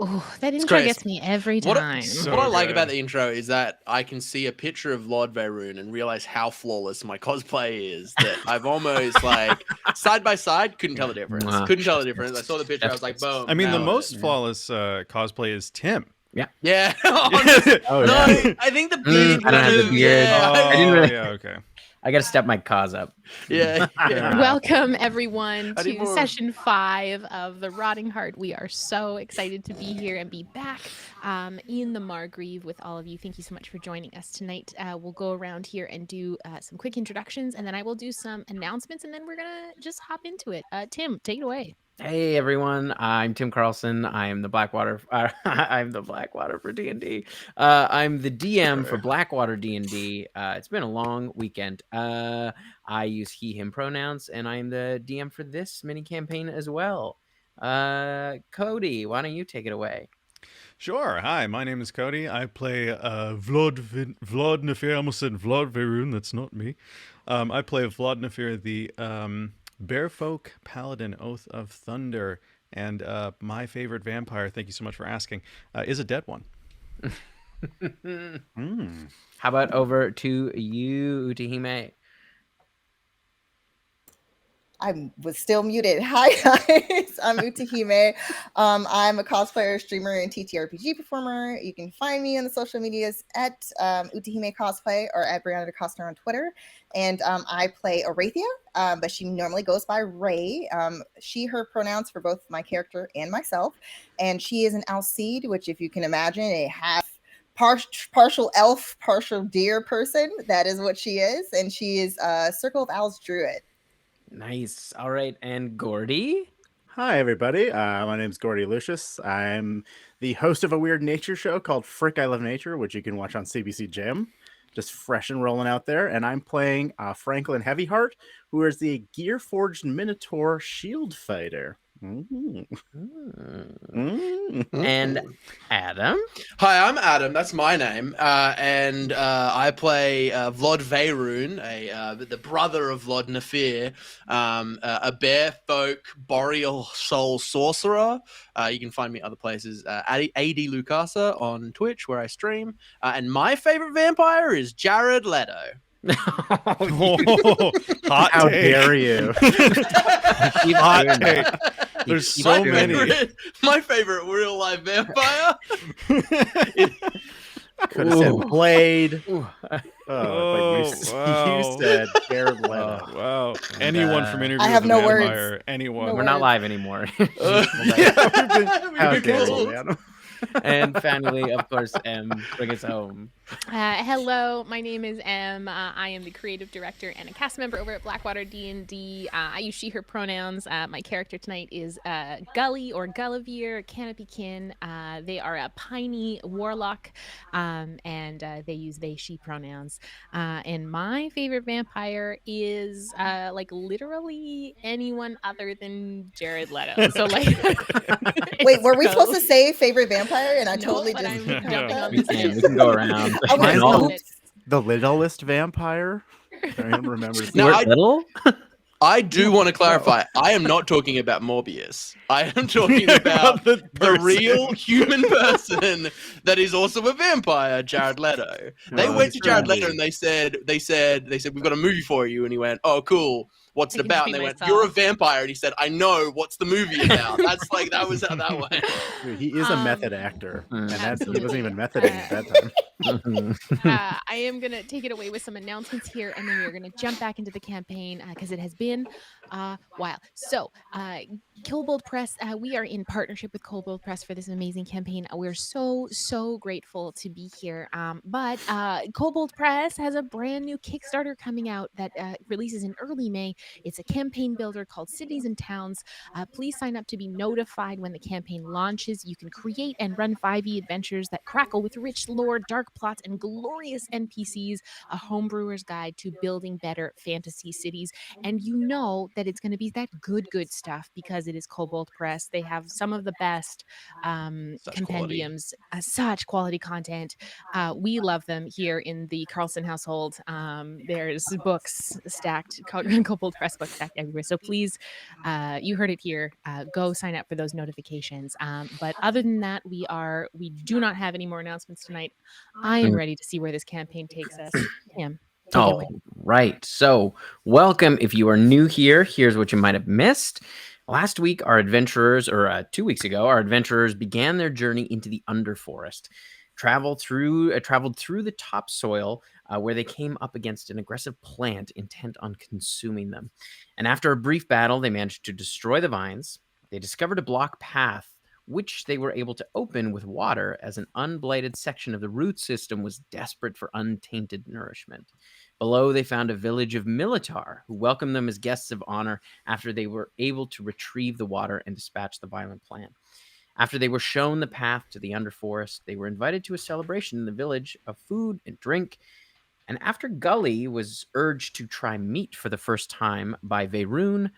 Oh, that It's intro crazy. gets me every What time. I like about the intro is that I can see a picture of Lord Veyruun and realize how flawless my cosplay is. That I've almost like side by side couldn't tell the difference. Couldn't tell the difference. I saw the picture. I was like, boom. I mean, the nailed most it. flawless cosplay is Tim. Yeah. Oh, No, yeah. I think the beard. I don't have the beard. Yeah. I didn't really- yeah, okay. I got to step my cause up. Yeah. Welcome everyone I need to more. session 5 of the Rotting Heart. We are so excited to be here and be back in the Margreve with all of you. Thank you so much for joining us tonight. We'll go around here and do some quick introductions, and then I will do some announcements, and then we're gonna just hop into it. Tim, take it away. Hey everyone, I'm Tim Carlson. I am the Blackwater. I'm the Blackwater for D&D. I'm the DM for Blackwater D&D. It's been a long weekend. I use he/him pronouns, and I am the DM for this mini campaign as well. Cody, why don't you take it away? Sure. Hi, my name is Cody. I play Vlad Nefir. I almost said Vlad Veyruun. That's not me. I play Vlad Nefir, the Bearfolk Paladin, Oath of Thunder. And my favorite vampire, thank you so much for asking, is a dead one. How about over to you, Utahime? I was still muted. Hi guys, I'm Utahime. I'm a cosplayer, streamer, and TTRPG performer. You can find me on the social medias at Utahime Cosplay or at Brianna DeCosta on Twitter. And I play Arathia, but she normally goes by Ray. She, her pronouns for both my character and myself. And she is an Alseid, which if you can imagine, a half partial elf, partial deer person. That is what she is. And she is a Circle of Owls druid. Nice. All right, and Gordy? Hi, everybody. My name is Gordy Lucius. I'm the host of a weird nature show called Frick, I Love Nature, which you can watch on CBC Gem. Just fresh and rolling out there. And I'm playing Franklin Heavyheart, who is the gearforged minotaur shield fighter. And Adam? Hi, I'm Adam. That's my name, and I play Vlad Veyruun, the brother of Vlad Nefir, a bear folk boreal soul sorcerer. You can find me other places, AD Lucasa on Twitch, where I stream. And my favorite vampire is Jared Leto. Hot How take. dare you? Hot take. There's so many. My favorite real life vampire. Could have said Blade. wow. You said Jared Leto. Wow. Anyone from Interview I have with no the words. Vampire. Anyone. No We're not live anymore. How dare you, man? And finally, of course, M, bring us home. Hello, my name is Em. I am the creative director and a cast member over at Blackwater D&D. I use she/her pronouns. My character tonight is Gully or Gulliver Canopykin. They are a Piney warlock, and they use they/she pronouns. And my favorite vampire is like literally anyone other than Jared Leto. So like, Wait, were we supposed to say favorite vampire? And I No, totally but just I'm jumping on We this. can go around. Okay, Mine's cool. the littlest vampire. I don't remember. No, Stuart I- Little? I do want to clarify. I am not talking about Morbius. I am talking about the the real human person that is also a vampire, Jared Leto. They Oh, went to Jared truly. Leto and they said, we've got a movie for you. And he went, oh, cool. What's I it can about? see And they went, myself. you're a vampire. And he said, I know. What's the movie about? That's like, that was how that went. Dude, he is a method Um, actor, and he absolutely. wasn't even methoding at that time. I am going to take it away with some announcements here, and then we're going to jump back into the campaign because it has been a while. So, Kobold Press, we are in partnership with Kobold Press for this amazing campaign. We're so grateful to be here. But Kobold Press has a brand new Kickstarter coming out that releases in early May. It's a campaign builder called Cities and Towns. Please sign up to be notified when the campaign launches. You can create and run 5e adventures that crackle with rich lore, dark plots, and glorious NPCs, a homebrewer's guide to building better fantasy cities. And you know that it's going to be that good stuff because it is Kobold Press. They have some of the best Such compendiums, such quality content. We love them here in the Carlson household. There's books stacked, Kobold Press books stacked everywhere. So please, you heard it here. Go sign up for those notifications. But other than that, we do not have any more announcements tonight. I am ready to see where this campaign takes us. Cam, take it away. Right. So, welcome. If you are new here, here's what you might have missed. Last week, our adventurers, or 2 weeks ago, our adventurers began their journey into the underforest. Traveled through the topsoil, where they came up against an aggressive plant intent on consuming them. And after a brief battle, they managed to destroy the vines. They discovered a block path, which they were able to open with water, as an unblighted section of the root system was desperate for untainted nourishment. Below, they found a village of minotaur, who welcomed them as guests of honor after they were able to retrieve the water and dispatch the violent plant. After they were shown the path to the underforest, they were invited to a celebration in the village of food and drink. And after Gully was urged to try meat for the first time by Veyroon,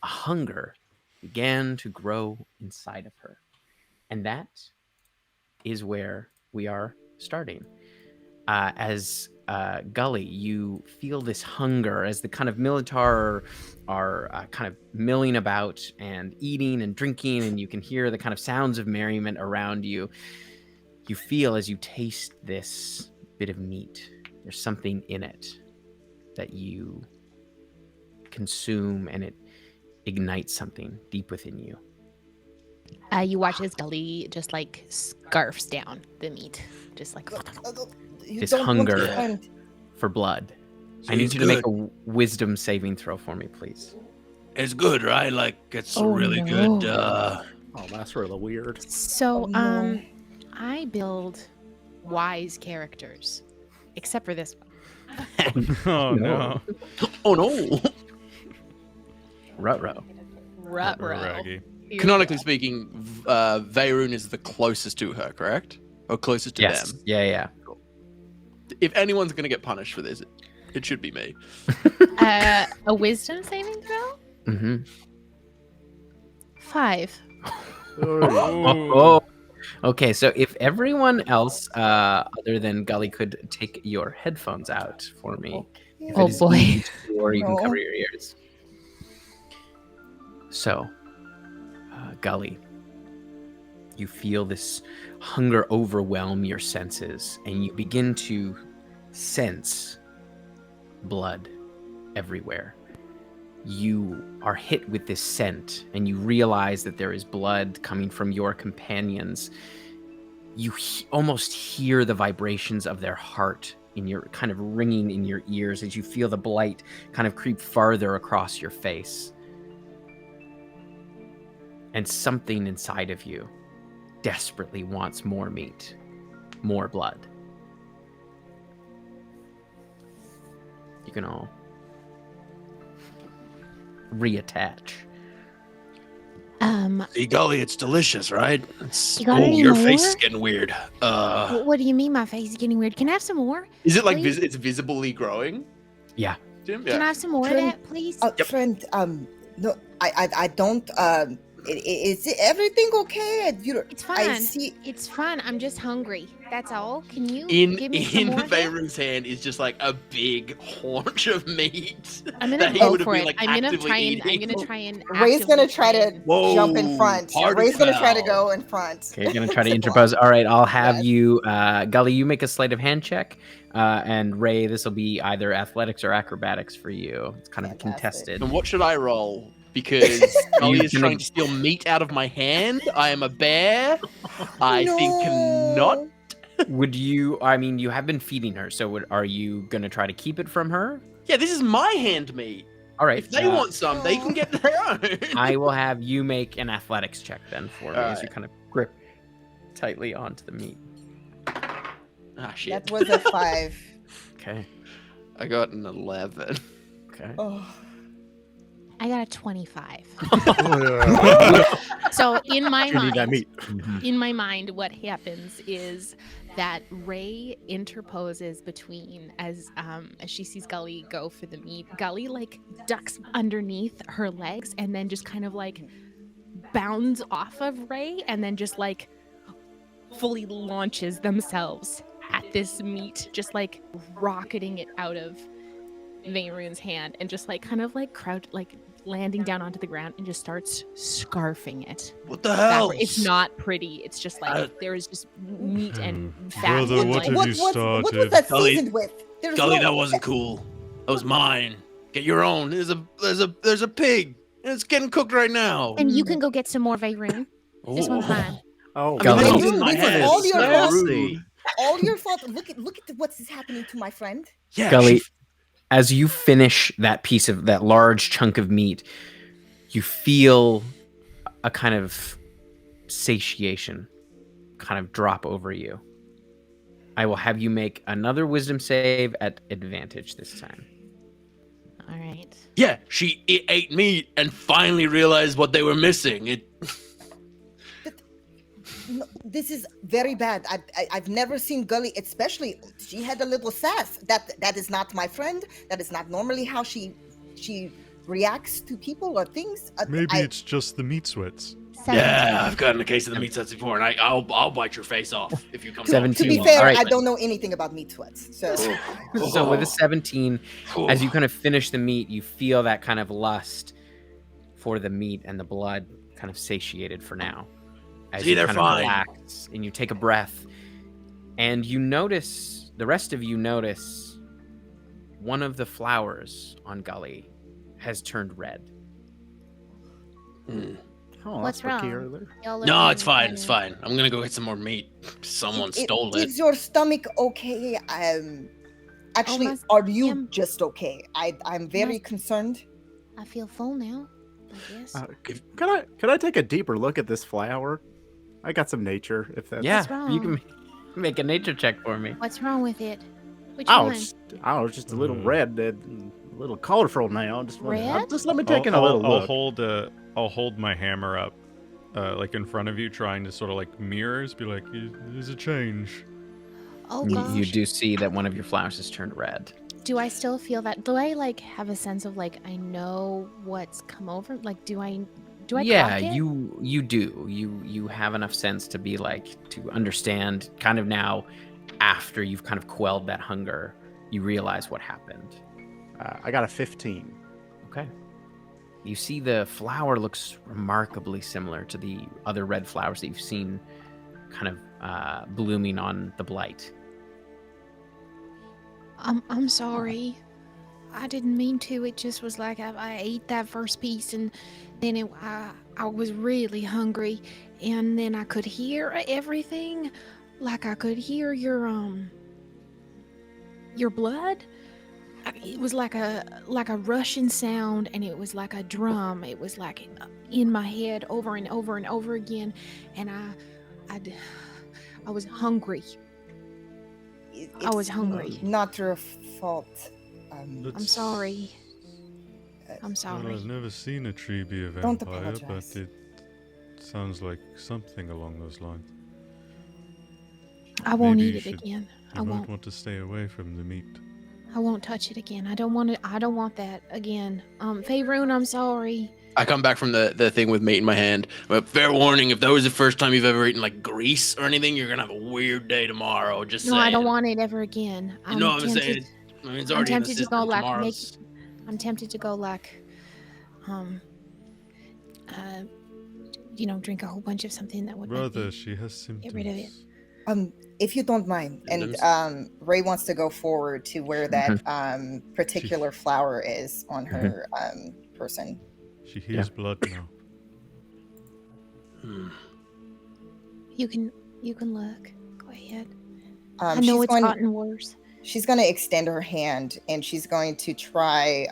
a hunger began to grow inside of her. And that is where we are starting. As Gully, you feel this hunger as the kind of minotaur are kind of milling about and eating and drinking, and you can hear the kind of sounds of merriment around you. You feel as you taste this bit of meat, there's something in it that you consume, and it ignites something deep within you. You watch as Gully just like scarfs down the meat, just like This hunger for blood. I need you to make a wisdom saving throw for me, please. It's good, right? Like it's Oh, really no. good. Oh, that's really weird. So, Oh, no. I build wise characters, except for this one. Oh no. Oh no! Ruh-roh. Ruh-roh. Raggy. Here Canonically we go. speaking, Veyroon is the closest to her, correct? Or closest to Yes. them. Yeah. If anyone's gonna get punished for this, it should be me. A wisdom saving throw? Mm-hmm. 5. Oh. Okay, so if everyone else other than Gully could take your headphones out for me. If Oh, it is boy. easy to do, or you can No. cover your ears. So, Gully, you feel this hunger overwhelm your senses, and you begin to sense blood everywhere. You are hit with this scent, and you realize that there is blood coming from your companions. You almost hear the vibrations of their heart in your kind of ringing in your ears as you feel the blight kind of creep farther across your face. And something inside of you desperately wants more meat, more blood. You can all reattach. See, Gully, it's delicious, right? You got any your face is more? getting weird. What do you mean my face is getting weird? Can I have some more? Is it like please? it's visibly growing? Yeah. Jim? Can I Yeah. have some more of Friend- that, please? Friend, no, I don't. Is everything okay? It's I fine. see. It's fine. I'm just hungry. That's all. Can you In give me some more of that? Veyron's hand is just like a big haunch of meat. I'm gonna that he go would have for been, it. like, I'm gonna actively try and. eating. I'm gonna try and. Ray's gonna actively try to Whoa, jump in front. party Ray's gonna try to foul. go in front. Okay, you're going to try to interpose. All right, I'll have Yes. you, Gully, you make a sleight of hand check. And Ray, this will be either athletics or acrobatics for you. It's kind of Fantastic. contested. And what should I roll? Because Gully is can trying make- to steal meat out of my hand. I am a bear. I think not. Would you, I mean, you have been feeding her, so are you going to try to keep it from her? Yeah, this is my hand meat. All right. If they want some, they can get their own. I will have you make an athletics check then for me All as you right. kind of grip tightly onto the meat. Ah, shit. That was a 5. Okay. I got an 11. Okay. Oh. I got a 25. So in my You need that mind, meat. Mhm. in my mind, what happens is that Ray interposes between as she sees Gully go for the meat. Gully like ducks underneath her legs and then just kind of like bounds off of Ray and then just like fully launches themselves at this meat, just like rocketing it out of Veyrune's hand and just like kind of like like landing down onto the ground and just starts scarfing it. What the hell? It's not pretty. It's just like there is just meat and fat. Brother, and, what like, have you what was started? that Gully- seasoned with? There's Gully, no- that wasn't cool. That was mine. Get your own. There's a pig. And it's getting cooked right now. And you can go get some more Veyrune. This one's mine. Oh, I mean, Gully. this This was is in my head. all your So fault. rude. All your fault. Look at what's happening to my friend. Yeah, Gully, as you finish that piece of that large chunk of meat, you feel a kind of satiation kind of drop over you. I will have you make another wisdom save at advantage this time. All right. Yeah, she ate meat and finally realized what they were missing. No, this is very bad. I've never seen Gully, especially she had a little sass. That is not my friend. That is not normally how she reacts to people or things. Maybe it's just the meat sweats. Yeah, I've gotten a case of the meat sweats before, and I'll bite your face off if you come. to 17. be fair, All right. I don't know anything about meat sweats. So So with a 17, as you kind of finish the meat, you feel that kind of lust for the meat and the blood kind of satiated for now. As See, you they're kind fine. of relax and you take a breath, and you notice, the rest of you notice, one of the flowers on Gully has turned red. Oh, What's that's wrong? peculiar. Y'all No, looking it's fine. funny. It's fine. I'm gonna go get some more meat. Someone stole it. Is your stomach okay? Actually, my are you stomach- just okay? I'm very concerned. I feel full now. I guess. Can I take a deeper look at this flower? I got some nature. If that's Yeah, wrong? you can make a nature check for me. What's wrong with it? Which Oh, one? it's just a little red, a little colorful now. Red? Just let me take in a little look. I'll hold my hammer up, like in front of you, trying to sort of like mirrors, be like, "There's a change." Oh You- gosh. You do see that one of your flowers has turned red. Do I still feel that? Do I like have a sense of like I know what's come over? Like, do I? Yeah, clock it? you do. You have enough sense to be like to understand kind of now after you've kind of quelled that hunger, you realize what happened. I got a 15. Okay. You see the flower looks remarkably similar to the other red flowers that you've seen kind of blooming on the blight. I'm sorry. I didn't mean to. It just was like I ate that first piece and then I was really hungry and then I could hear everything. Like I could hear your blood. It was like a rushing sound and it was like a drum. It was like in my head over and over and over again and I was hungry. I was hungry. Not your fault. I'm sorry. I'm Well, sorry. I've never seen a tree be a Don't vampire, but apologize. it sounds like something along those lines. I won't maybe eat you it should- again. I You might won't. want to stay away from the meat. I won't touch it again. I don't want it. I don't want that again. Faerun, I'm sorry. I come back from the thing with meat in my hand. But fair warning, if that was the first time you've ever eaten like grease or anything, you're gonna have a weird day tomorrow. Just No, saying. I don't want it ever again. You know what I'm saying? I mean, it's I'm already in the tempted to system. go like Tomorrow's. I'm tempted to go like, drink a whole bunch of something that would make Brother, me- she has symptoms. Get rid of it. If you don't mind, and Ray wants to go forward to where that particular flower is on her person. She hears blood now. You can look. Go ahead. I She's know it's going- gotten worse. She's going to extend her hand and she's going to try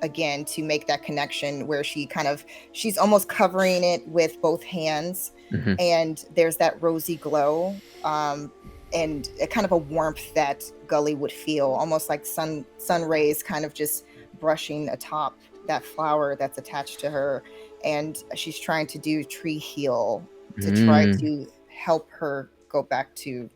again to make that connection where she's almost covering it with both hands. Mhm. And there's that rosy glow and a kind of a warmth that Gully would feel, almost like sun rays kind of just brushing atop that flower that's attached to her. And she's trying to do tree heal to try to help her go back to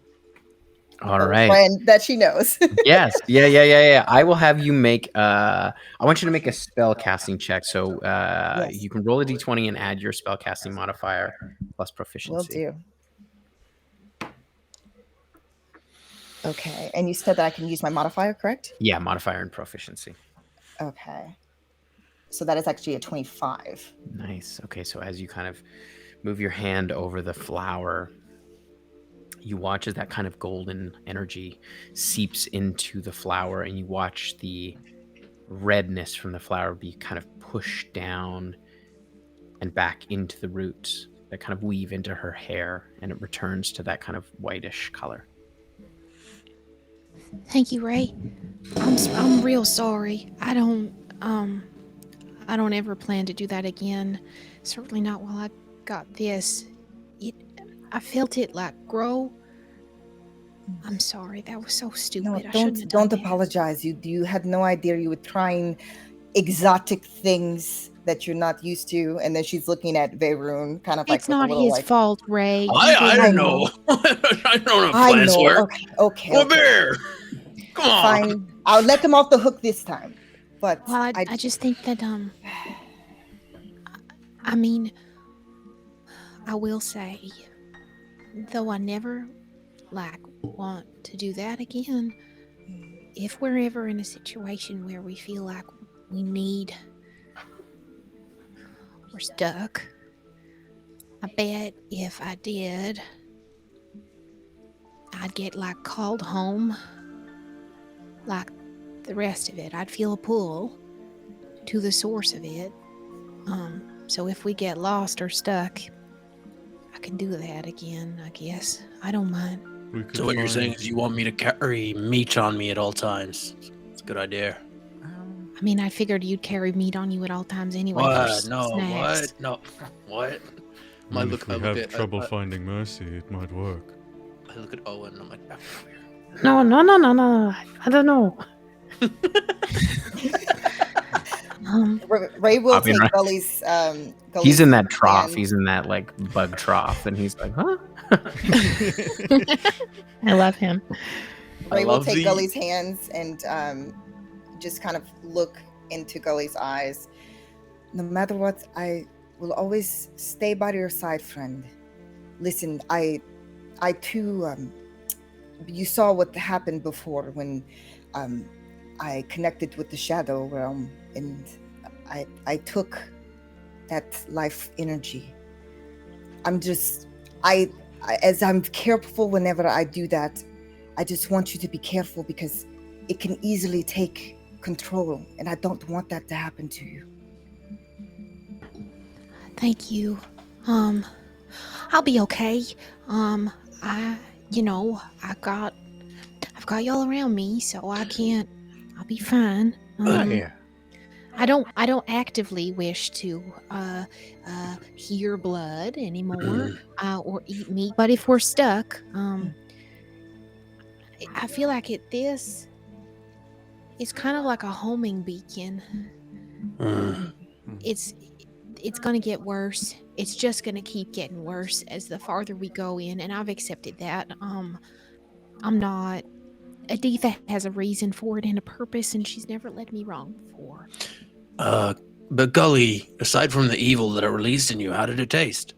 All a right. friend that she knows. Yes. Yeah. I will have you make I want you to make a spell casting check. So Yes. you can roll a d20 and add your spell casting modifier plus Will proficiency. do. Okay, and you said that I can use my modifier, correct? Yeah, modifier and proficiency. Okay. So that is actually a 25. Nice. Okay, so as you kind of move your hand over the flower, you watch as that kind of golden energy seeps into the flower, and you watch the redness from the flower be kind of pushed down and back into the roots that kind of weave into her hair, and it returns to that kind of whitish color. Thank you, Ray. I'm real sorry. I don't ever plan to do that again. Certainly not while I got this. I felt it like grow. I'm sorry. That was so stupid. No, I shouldn't have don't done that. apologize. You had no idea you were trying exotic things that you're not used to, and then she's looking at Veyroon kind of like It's with a not little his like, fault, Ray. I I don't know. know. I don't know I plans know. work. Okay. Well, Bear, come on. Fine. I'll let them off the hook this time. But Well, I just think that I mean, I will say, though I never want to do that again. If we're ever in a situation where we feel like we're stuck, I bet if I did, I'd get called home. Like the rest of it, I'd feel a pull to the source of it. So if we get lost or stuck, I can do that again, I guess. I don't mind. So what you're saying is you want me to carry meat on me at all times? It's a good idea. I mean, I figured you'd carry meat on you at all times anyway. What? No, snacks. what? No, what? I mean, if we have trouble finding Mercy, it might work. I look at Owen and I'm like, back over here. No. I don't know. Ray will Popping take right- Gully's. He's in that trough. hand. He's in that bug trough, and he's like, huh? I love him. Ray will love take the- Gully's hands and just kind of look into Gully's eyes. No matter what, I will always stay by your side, friend. Listen, I too, you saw what happened before when I connected with the shadow realm, and I took that life energy. As I'm careful whenever I do that, I just want you to be careful because it can easily take control, and I don't want that to happen to you. Thank you. I'll be okay. I've got y'all around me, so I'll be fine. Yeah. I don't actively wish to hear blood anymore or eat meat. But if we're stuck, I feel like this is kind of like a homing beacon. It's gonna get worse. It's just gonna keep getting worse as the farther we go in, and I've accepted that. I'm not. Aditha has a reason for it and a purpose, and she's never led me wrong before. But Gully, aside from the evil that it released in you, how did it taste?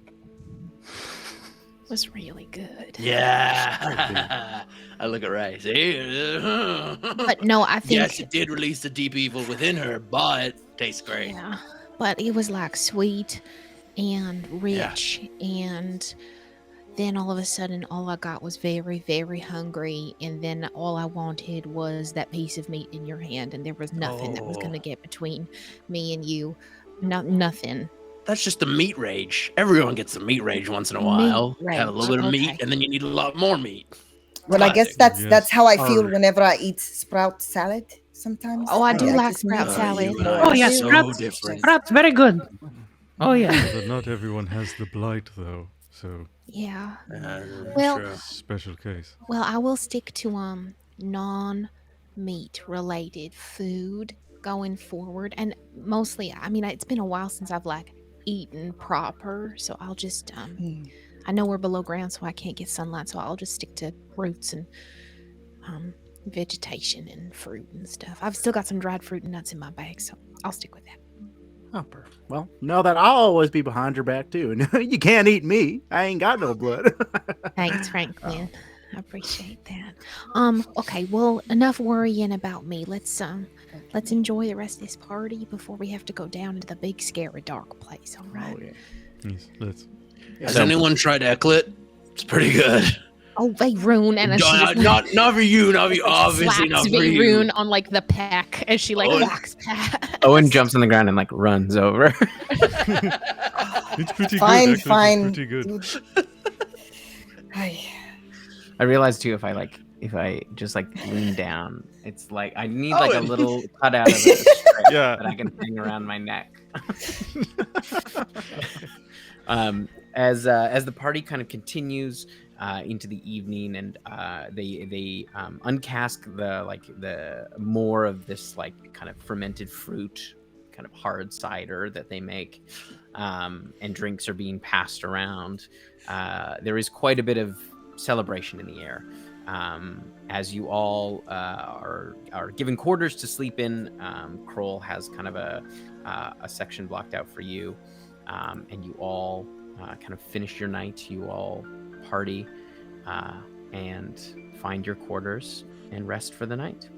It was really good. Yeah. I look at Ray. See? But no, I think Yes, it did release the deep evil within her, but tastes great. yeah. But it was sweet and rich, and then all of a sudden, all I got was very, very hungry, and then all I wanted was that piece of meat in your hand, and there was nothing that was going to get between me and you. Nothing. That's just the meat rage. Everyone gets the meat rage once in a while. Meat Have a little bit of meat, okay. and then you need a lot more meat. Well, I guess Classic. that's how I feel Arr. whenever I eat sprout salad. Sometimes. Oh, I do like just sprout need- salad. You and I Oh, are yeah, so sprouts. different. Sprouts, very good. Oh yeah. But not everyone has the blight, though. So Yeah. Well, Well- special case. Well, I will stick to non-meat related food going forward, and mostly, I mean, it's been a while since I've eaten proper, so I'll just I know we're below ground, so I can't get sunlight, so I'll just stick to roots and vegetation and fruit and stuff. I've still got some dried fruit and nuts in my bag, so I'll stick with that. Oh, perfect. Well, know that I'll always be behind your back too. You can't eat me. I ain't got no blood. Thanks, Franklin. I appreciate that. Okay, well, enough worrying about me. Let's enjoy the rest of this party before we have to go down into the big, scary, dark place. All right. Oh, yeah. Yes, let's. Has anyone tried Ecklet? It's pretty good. Oh, Veyroon, and she just Not for you, not for you. Obviously, not slaps for you. Veyroon on like the peck as she like Oh. walks past. Owen jumps on the ground and like runs over. It's pretty Fine, good. Actually. fine. It's pretty good. Dude. Ay. I realized too, if I just like lean down, it's like I need like a Owen. little cutout of a strip Yeah. that I can hang around my neck. As the party kind of continues into the evening, and they uncask the more of this like kind of fermented fruit, kind of hard cider that they make, and drinks are being passed around. There is quite a bit of celebration in the air. As you all are given quarters to sleep in, Kroll has kind of a section blocked out for you, and you all kind of finish your night. You all party and find your quarters and rest for the night.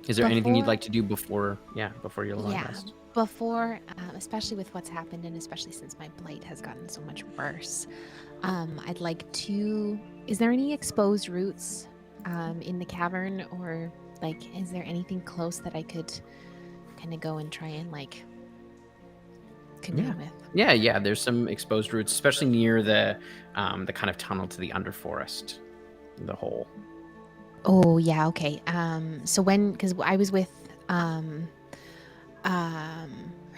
Is there anything you'd Before- like to do before your long Yeah. rest? Before, especially with what's happened, and especially since my blade has gotten so much worse, I'd like to. Is there any exposed roots in the cavern, or like, is there anything close that I could kind of go and try and like commune with? Yeah. There's some exposed roots, especially near the kind of tunnel to the underforest, the hole. Oh yeah, okay. So because I was with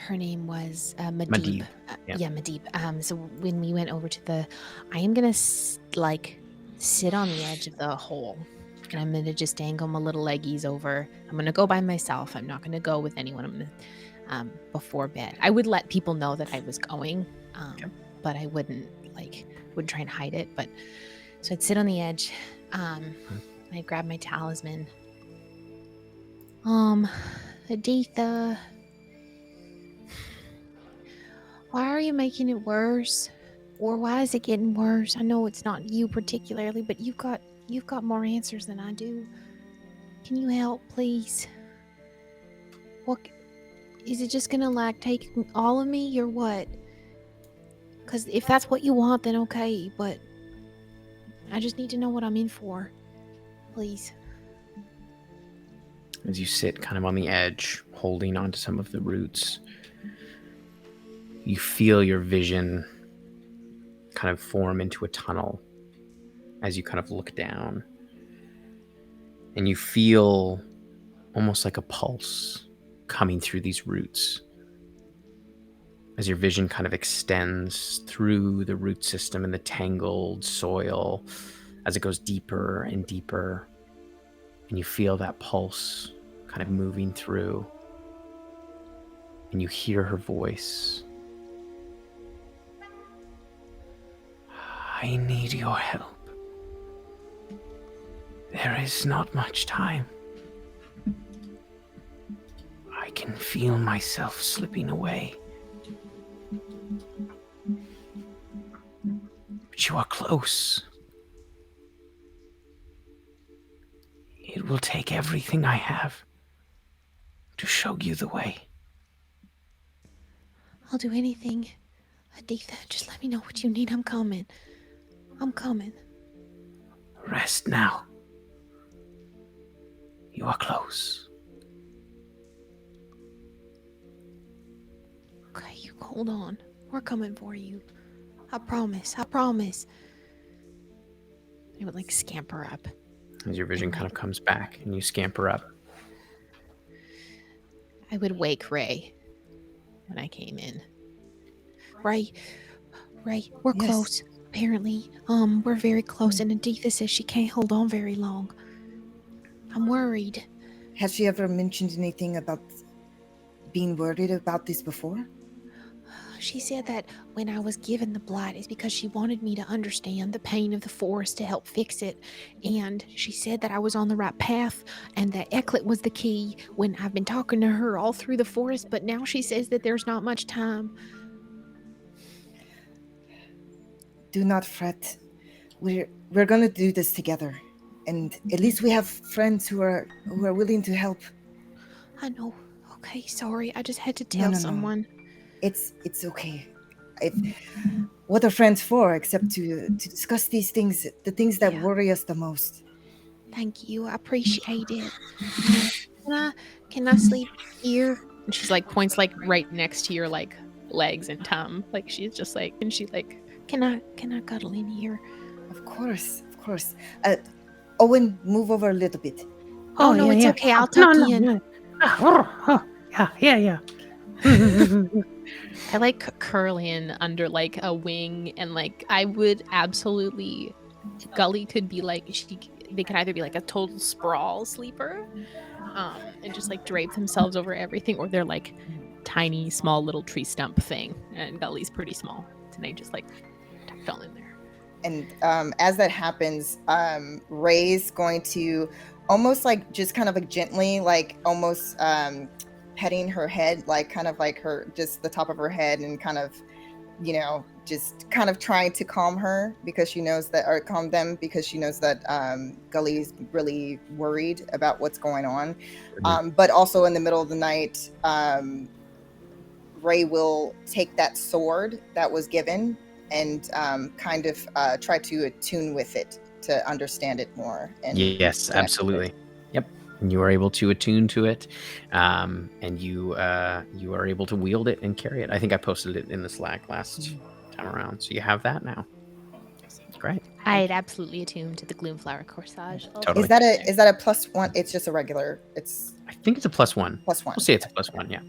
her name was Madib. Madib, yeah. Yeah, Madib. So when we went over to I am gonna sit on the edge of the hole, and I'm gonna just dangle my little leggies over. I'm gonna go by myself. I'm not gonna go with anyone. I'm gonna before bed. I would let people know that I was going, but I wouldn't try and hide it. But so I'd sit on the edge. I grab my talisman. Aditha, why are you making it worse? Or why is it getting worse? I know it's not you particularly, but you've got more answers than I do. Can you help, please? What is it just gonna take all of me or what? Because if that's what you want, then okay, but I just need to know what I'm in for. Please. As you sit kind of on the edge, holding onto some of the roots, you feel your vision kind of form into a tunnel as you kind of look down. And you feel almost like a pulse coming through these roots as your vision kind of extends through the root system and the tangled soil as it goes deeper and deeper. And you feel that pulse kind of moving through. And you hear her voice. I need your help. There is not much time. I can feel myself slipping away. But you are close. It will take everything I have to show you the way. I'll do anything. Aditha, just let me know what you need. I'm coming. Rest now. You are close. Okay, you hold on. We're coming for you. I promise. I would scamper up. As your vision kind of comes back and you scamper up. I would wake Ray when I came in. Ray, we're Yes. close. Apparently, we're very close, and Aditha says she can't hold on very long. I'm worried. Has she ever mentioned anything about being worried about this before? she said that when I was given the blight, it's because she wanted me to understand the pain of the forest to help fix it. And she said that I was on the right path and that Ecklet was the key when I've been talking to her all through the forest. But now she says that there's not much time. Do not fret. We're gonna do this together, and at least we have friends who are willing to help. I know. Okay, sorry. I just had to tell No. someone. It's okay. What are friends for except to discuss these things, the things that worry us the most? Thank you. I appreciate it. Can I sleep here? And she's like points like right next to your like legs and tum. Like she's just like, and she like, can I cuddle in here? Of course. Owen, move over a little bit. Oh no, it's okay. I'll tuck you in. Yeah. I like curl in under like a wing, and like I would absolutely. Gully could be like they could either be like a total sprawl sleeper, and just like drape themselves over everything, or they're like tiny, small little tree stump thing. And Gully's pretty small, and they just like tucked all in there. And as that happens, Ray's going to almost like just kind of like gently, like almost petting her head, like kind of like her, just the top of her head, and kind of, just kind of trying to calm her because she knows that, or calm them because she knows that Gully's really worried about what's going on. But also in the middle of the night, Ray will take that sword that was given and kind of try to attune with it to understand it more. And yes, absolutely. Yep. And you are able to attune to it, and you are able to wield it and carry it. I think I posted it in the Slack last time around, so you have that now. Great. I'd absolutely attuned to the Gloomflower corsage. Totally. Is that a +1? It's just a regular. I think it's a +1. +1. We'll say it's a +1. Yeah.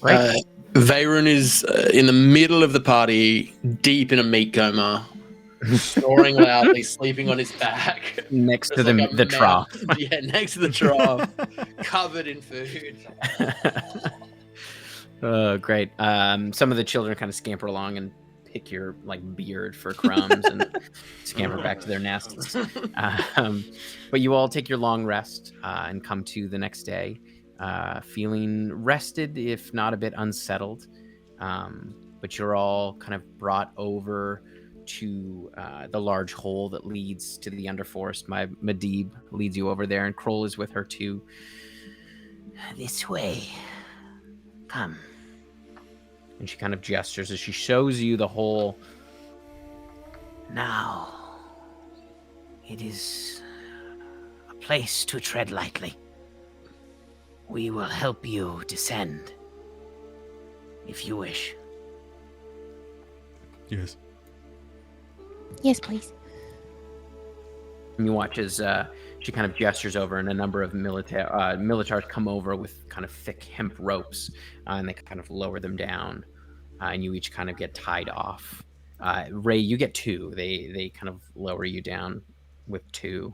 Right. Vayrun is in the middle of the party, deep in a meat coma, snoring loudly, sleeping on his back. Next to There's the trough. Yeah, next to the trough, covered in food. Oh, great. Some of the children kind of scamper along and pick your like beard for crumbs and scamper back to their nests. But you all take your long rest and come to the next day, feeling rested, if not a bit unsettled. But you're all kind of brought over to the large hole that leads to the underforest. My Medib leads you over there, and Kroll is with her too. This way. Come. And she kind of gestures as she shows you the hole. Now, it is a place to tread lightly. We will help you descend, if you wish. Yes. Yes, please. And you watch as she kind of gestures over, and a number of militars come over with kind of thick hemp ropes, and they kind of lower them down, and you each kind of get tied off. Ray, you get 2. They kind of lower you down with 2.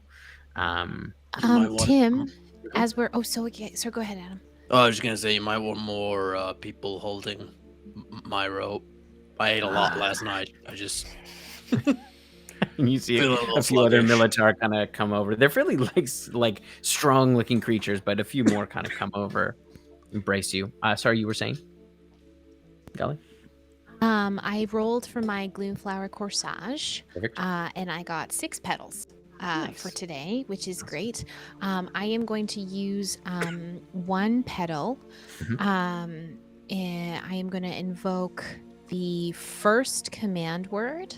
Tim, as we're so go ahead, Adam. Oh, I was just gonna say you might want more people holding my rope. I ate a lot last night. I just. And you see a few other militar kind of come over. They're fairly like strong looking creatures, but a few more kind of come over, embrace you. Sorry, you were saying, Gully? I rolled for my Gloomflower corsage, Perfect. and I got 6 petals Nice. for today, which is great. I am going to use 1 petal. And I am going to invoke the first command word,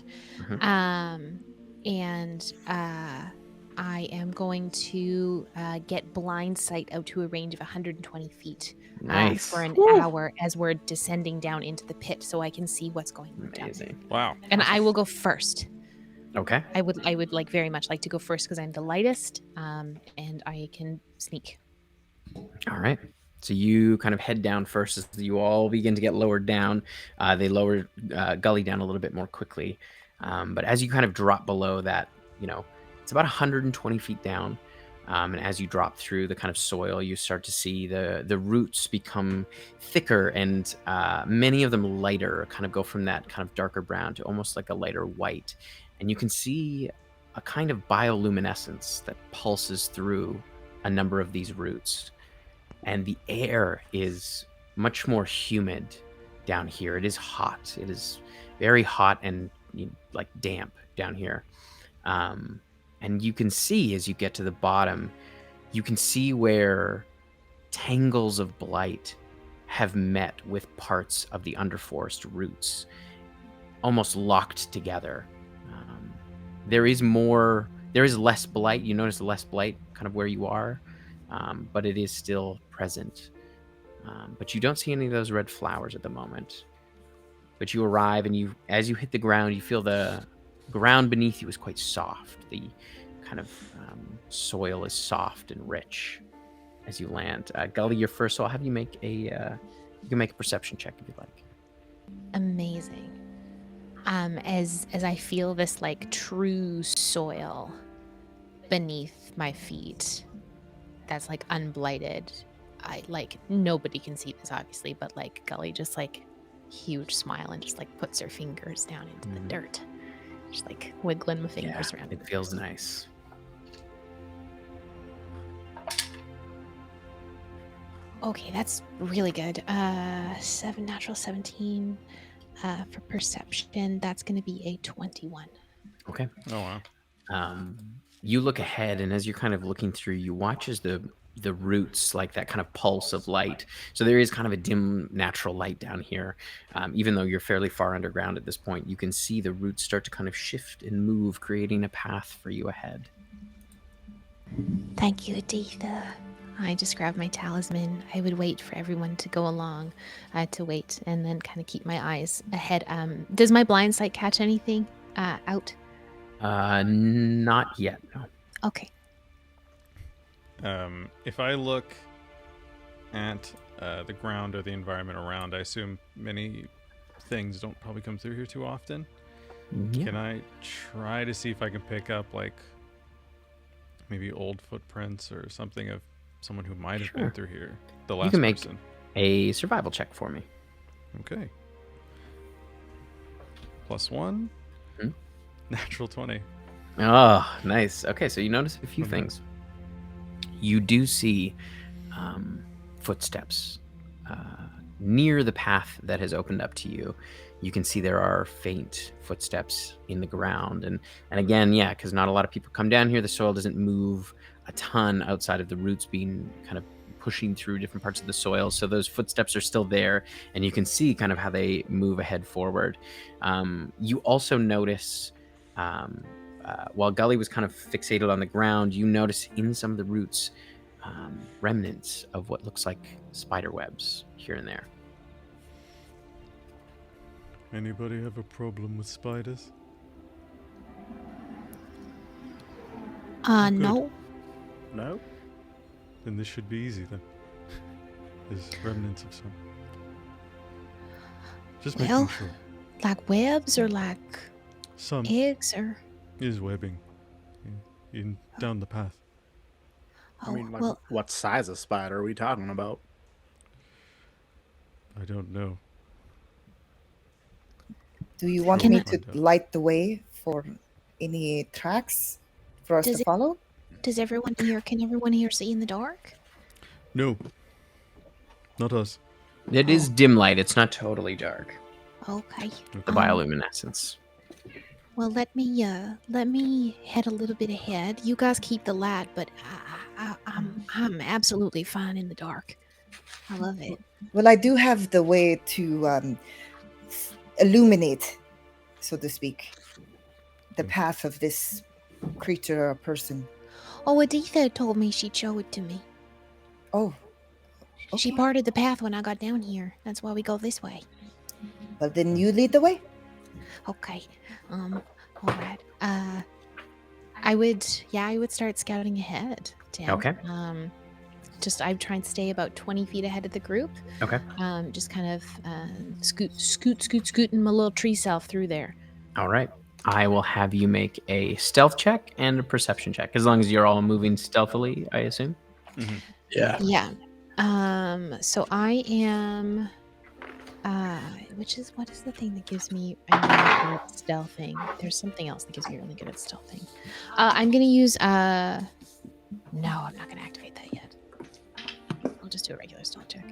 and I am going to get blind sight out to a range of 120 feet Nice. for an hour as we're descending down into the pit, so I can see what's going on. Amazing. Wow. And I will go first. Okay. I would like very much like to go first because I'm the lightest, and I can sneak. All right. So you kind of head down first as you all begin to get lowered down. They lower Gully down a little bit more quickly. But as you kind of drop below that, it's about 120 feet down. And as you drop through the kind of soil, you start to see the roots become thicker and many of them lighter, kind of go from that kind of darker brown to almost like a lighter white. And you can see a kind of bioluminescence that pulses through a number of these roots. And the air is much more humid down here. It is hot. It is very hot and like damp down here. And you can see as you get to the bottom, you can see where tangles of blight have met with parts of the underforest roots, almost locked together. There is less blight. You notice less blight kind of where you are, but it is still present. But you don't see any of those red flowers at the moment. But you arrive, and as you hit the ground, you feel the ground beneath you is quite soft. The kind of soil is soft and rich as you land. Gully, you're first, so I'll have you make you can make a perception check if you like. Amazing. As I feel this like true soil beneath my feet, that's like unblighted. I like nobody can see this obviously, but like Gully just like huge smile and just like puts her fingers down into the dirt, just like wiggling my fingers around. It feels nice. Okay, that's really good. 7 natural 17 for perception. That's going to be a 21. Okay. Oh wow. You look ahead, and as you're kind of looking through, you watch as the roots, like that kind of pulse of light. So there is kind of a dim natural light down here. Even though you're fairly far underground at this point, you can see the roots start to kind of shift and move, creating a path for you ahead. Thank you, Aditha. I just grabbed my talisman. I would wait for everyone to go along to wait and then kind of keep my eyes ahead. Does my blind sight catch anything out? Not yet, no. Okay. If I look at the ground or the environment around, I assume many things don't probably come through here too often. Yeah. Can I try to see if I can pick up like maybe old footprints or something of someone who might have been Sure. through here? The last You can make person. a survival check for me. Okay. +1. Hmm? Natural 20. Oh, nice. Okay, so you notice a few Mhm. things. You do see footsteps near the path that has opened up to you. You can see there are faint footsteps in the ground. And again, yeah, because not a lot of people come down here. The soil doesn't move a ton outside of the roots being kind of pushing through different parts of the soil. So those footsteps are still there, and you can see kind of how they move ahead forward. You also notice, while Gully was kind of fixated on the ground, you notice in some of the roots remnants of what looks like spider webs here and there. Anybody have a problem with spiders? Good. No. No? Then this should be easy then. There's remnants of some. Just Well, making sure. like webs or like Some eggs or... is webbing down the path. Oh, I mean, like, well, what size of spider are we talking about? I don't know. Do you want Sure, me we'll to find out. light the way for any tracks for us Does to it- follow? can everyone here see in the dark? No. Not us. It is dim light. It's not totally dark. Okay. With the bioluminescence. Well, let me head a little bit ahead. You guys keep the light, but I'm absolutely fine in the dark. I love it. Well, I do have the way to illuminate, so to speak, the path of this creature or person. Oh, Aditha told me she'd show it to me. Oh, She okay. parted the path when I got down here. That's why we go this way. Well, then you lead the way. Okay. All right. I would start scouting ahead, Tim. Okay. I'd try and stay about 20 feet ahead of the group. Okay. Just kind of scooting my little tree self through there. All right. I will have you make a stealth check and a perception check, as long as you're all moving stealthily, I assume. Yeah. Yeah. So I am. What is the thing that gives me I'm really good at stealthing? There's something else that gives me really good at stealthing. I'm gonna use no, I'm not gonna activate that yet. I'll just do a regular stealth check.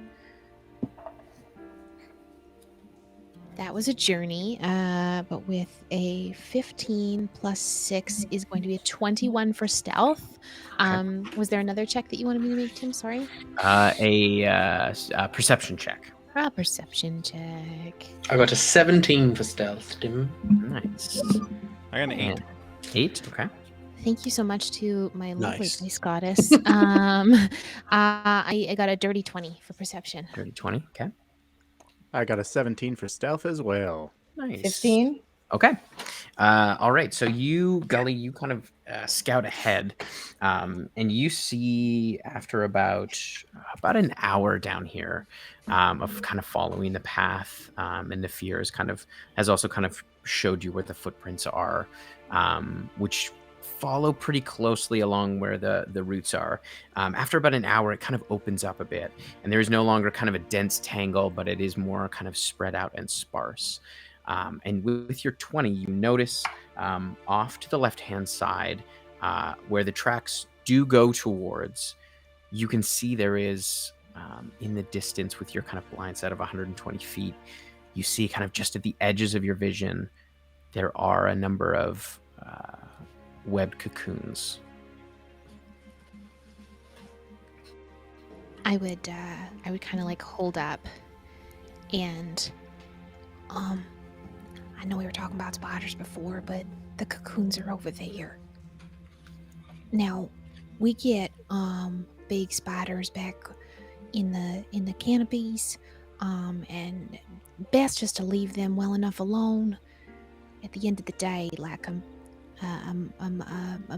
That was a journey, but with a 15 plus 6 is going to be a 21 for stealth. Was there another check that you wanted me to make, Tim? Sorry. A perception check. Perception check. I got a 17 for stealth, Tim. Nice. I got an 8. 8. Okay. Thank you so much to my lovely Nice. dice goddess. I got a dirty 20 for perception. Dirty 20. Okay. I got a 17 for stealth as well. Nice. 15. Okay. All right. So you, Gully, you kind of scout ahead, and you see after about an hour down here of kind of following the path, and the fears has also kind of showed you where the footprints are, which follow pretty closely along where the roots are. After about an hour, it kind of opens up a bit, and there is no longer kind of a dense tangle, but it is more kind of spread out and sparse. And with your 20, you notice off to the left-hand side where the tracks do go towards, you can see there is, in the distance with your kind of blind sight of 120 feet, you see kind of just at the edges of your vision, there are a number of webbed cocoons. I would kind of like hold up and I know we were talking about spiders before, but the cocoons are over there. Now, we get big spiders back in the canopies, and best just to leave them well enough alone. At the end of the day, like a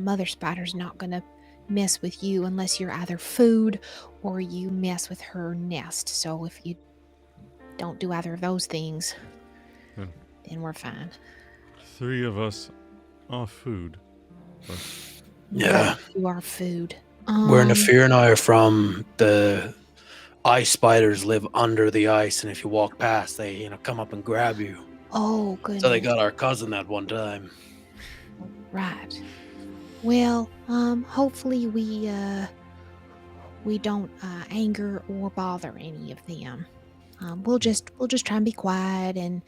mother spider's not gonna mess with you unless you're either food or you mess with her nest. So if you don't do either of those things, then we're fine. 3 of us are food. But Yeah. You are food. Where Nafir and I are from, the ice spiders live under the ice, and if you walk past, they come up and grab you. Oh, goodness. So they got our cousin that one time. Right. Well, hopefully we don't anger or bother any of them. We'll just try and be quiet and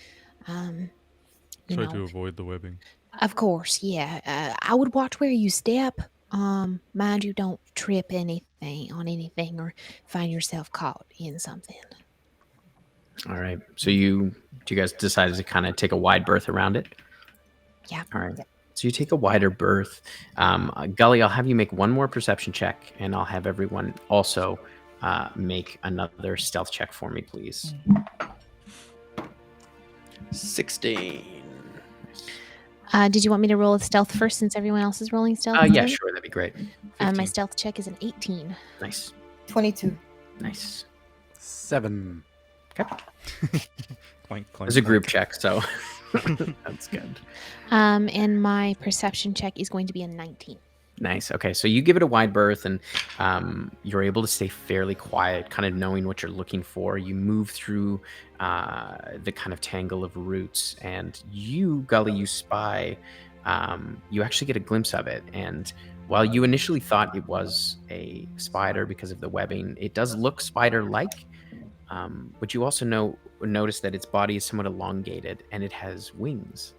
you try know, to avoid the webbing. of course, yeah. I would watch where you step. Mind you, don't trip on anything or find yourself caught in something. All right. So do you guys decided to kind of take a wide berth around it? Yeah. All right. So you take a wider berth. Gully, I'll have you make one more perception check, and I'll have everyone also make another stealth check for me, please. 16. Did you want me to roll a stealth first since everyone else is rolling stealth? Yeah, too? sure. That'd be great. My 15. stealth check is an 18. Nice. 22. Nice. 7. Clank, clank, It's a group clank. check, so that's good. And my perception check is going to be a 19. Nice. Okay, so you give it a wide berth, and you're able to stay fairly quiet, kind of knowing what you're looking for. You move through the kind of tangle of roots, and you, Gully, you spy. You actually get a glimpse of it, and while you initially thought it was a spider because of the webbing, it does look spider-like. But you also notice that its body is somewhat elongated, and it has wings.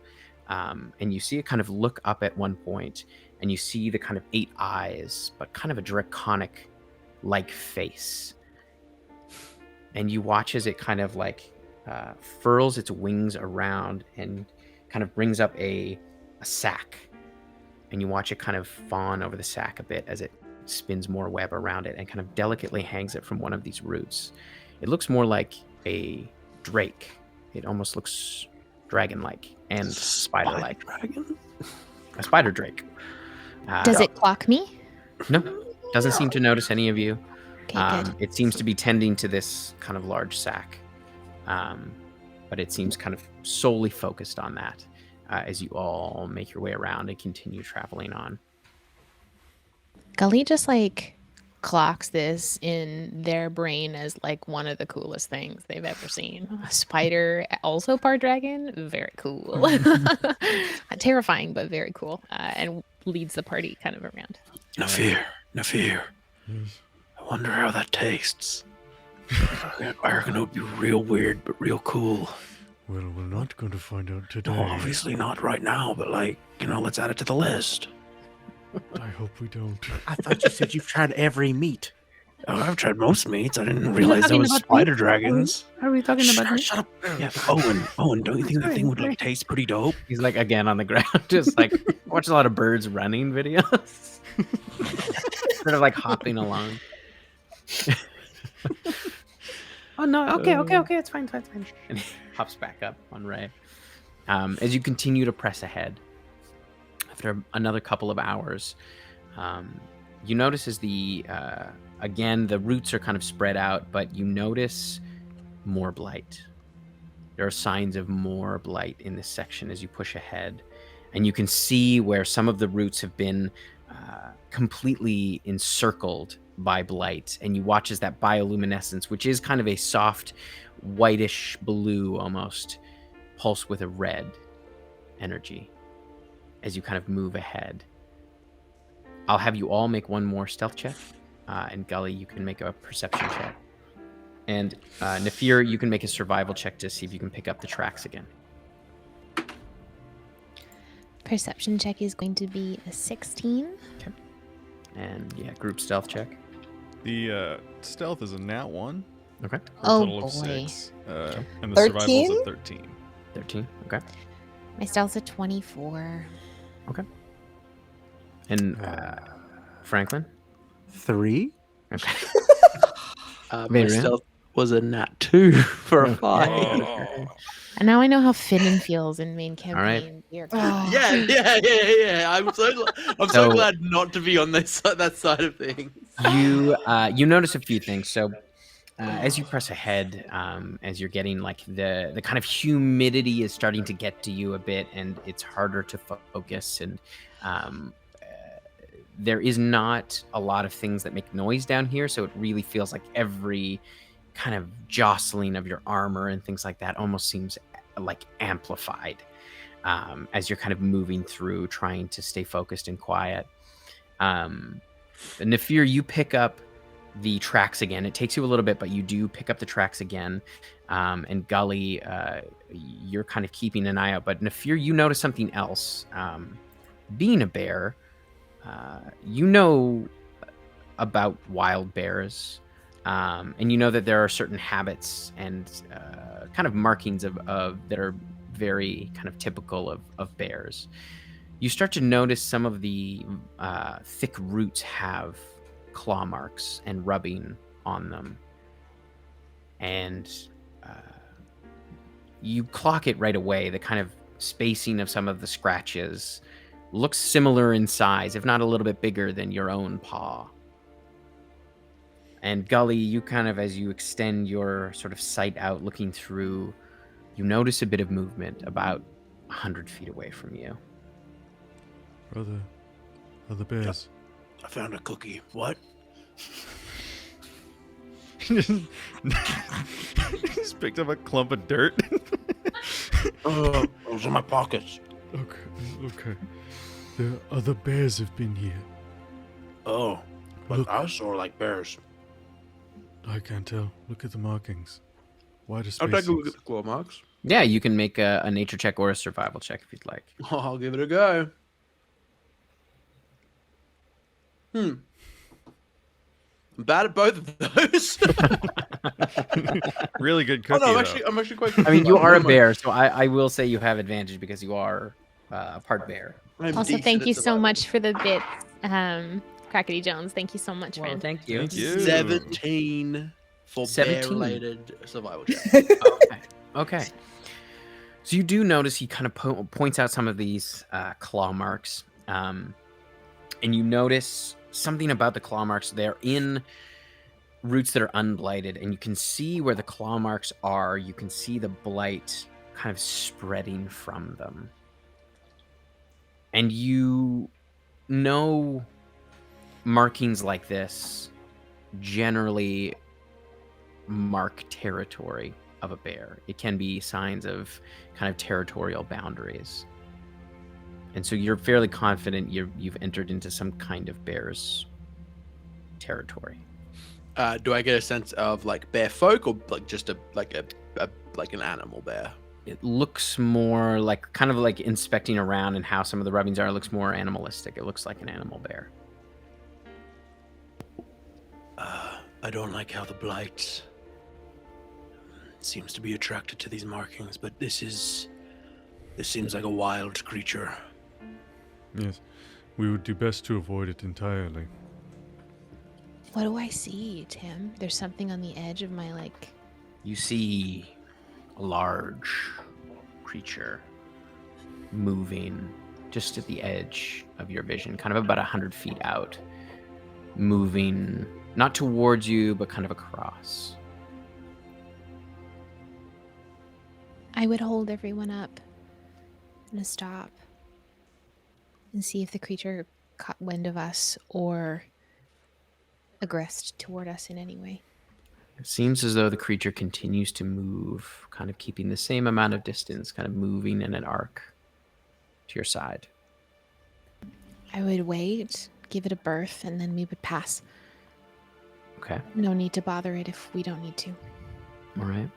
And you see it kind of look up at one point, and you see the kind of 8 eyes, but kind of a draconic-like face. And you watch as it kind of like furls its wings around and kind of brings up a sack. And you watch it kind of fawn over the sack a bit as it spins more web around it and kind of delicately hangs it from one of these roots. It looks more like a drake. It almost looks dragon-like and spider-like. Dragon? A spider drake. Does it clock me? No, doesn't seem to notice any of you. Okay, good. It seems to be tending to this kind of large sack, but it seems kind of solely focused on that. as you all make your way around and continue traveling on. Gully just like clocks this in their brain as like one of the coolest things they've ever seen. A spider, also part dragon, very cool. Terrifying, but very cool. And leads the party kind of around. Nafir. Yes. I wonder how that tastes. I reckon it'll be real weird, but real cool. Well, we're not going to find out today. No, obviously not right now, but let's add it to the list. I hope we don't. I thought you said you've tried every meat. Oh, I've tried most meats. I didn't realize there talking was about spider meat? dragons. Are we talking about me? Shut up. Yeah, Owen, don't you think that thing would taste pretty dope? He's like again on the ground, just like watch a lot of birds running videos, sort of like hopping along. Oh no! Okay, it's fine. And he hops back up on Ray. As you continue to press ahead, after another couple of hours, you notice as again the roots are kind of spread out, but you notice more blight. There are signs of more blight in this section as you push ahead, and you can see where some of the roots have been completely encircled by blight, and you watch as that bioluminescence, which is kind of a soft whitish blue almost, pulse with a red energy as you kind of move ahead. I'll have you all make one more stealth check, and Gully, you can make a perception check, and Nafir, you can make a survival check to see if you can pick up the tracks again. Perception check is going to be a 16. Okay. And yeah, group stealth check. The stealth is a nat 1. Okay. For a Oh, total of boy. 6. And the survival is 13? a 13. 13. Okay. My stealth's a 24. And Franklin. 3. Okay. My Very stealth was a nat 2 for a 5. Oh. And now I know how Finnan feels in main right. campaign. Dear Oh. God. Yeah. I'm so So- glad not to be on that side of things. You notice a few things. So as you press ahead, as you're getting like the kind of humidity is starting to get to you a bit, and it's harder to focus, and there is not a lot of things that make noise down here, so it really feels like every kind of jostling of your armor and things like that almost seems like amplified as you're kind of moving through, trying to stay focused and quiet. Nafir, you pick up the tracks again. It takes you a little bit, but you do pick up the tracks again. And Gully, you're kind of keeping an eye out. But Nafir, you notice something else. Being a bear, you know about wild bears. And you know that there are certain habits and kind of markings of that are very kind of typical of bears. You start to notice some of the thick roots have claw marks and rubbing on them. And you clock it right away. The kind of spacing of some of the scratches looks similar in size, if not a little bit bigger than your own paw. And Gully, you kind of, as you extend your sort of sight out looking through, you notice a bit of movement about 100 feet away from you. Are the bears? I found a cookie. What? Just picked up a clump of dirt. Those are my pockets. Okay. The other bears have been here. Oh, but Look. I saw like bears. I can't tell. Look at the markings. Wider I'll take a look spacings. at the claw marks. Yeah, you can make a nature check or a survival check if you'd like. Oh, I'll give it a go. I'm bad at both of those. Really good Oh cookie. no, though. I'm actually quite. I mean, you are a bear, so I will say you have advantage because you are part bear. I'm Also, decent thank at you so survival. much for the bits, Crackety Jones. Thank you so much, friend. Thank you. Thank you. 17 for 17. bear-related survival check. Okay. So you do notice he kind of points out some of these claw marks, and you notice something about the claw marks. They're in roots that are unblighted, and you can see where the claw marks are. You can see the blight kind of spreading from them. And you know markings like this generally mark territory of a bear. It can be signs of kind of territorial boundaries. And so you're fairly confident you've entered into some kind of bear's territory. Do I get a sense of like bear folk or like just like an animal bear? It looks more like kind of like inspecting around and how some of the rubbings are. It looks more animalistic. It looks like an animal bear. I don't like how the blight seems to be attracted to these markings, but this seems like a wild creature. Yes, we would do best to avoid it entirely. What do I see, Tim? There's something on the edge of my You see a large creature moving just at the edge of your vision, kind of about 100 feet out, moving not towards you, but kind of across. I would hold everyone up and stop and see if the creature caught wind of us or aggressed toward us in any way. It seems as though the creature continues to move, kind of keeping the same amount of distance, kind of moving in an arc to your side. I would wait, give it a berth, and then we would pass. Okay. No need to bother it if we don't need to. All right.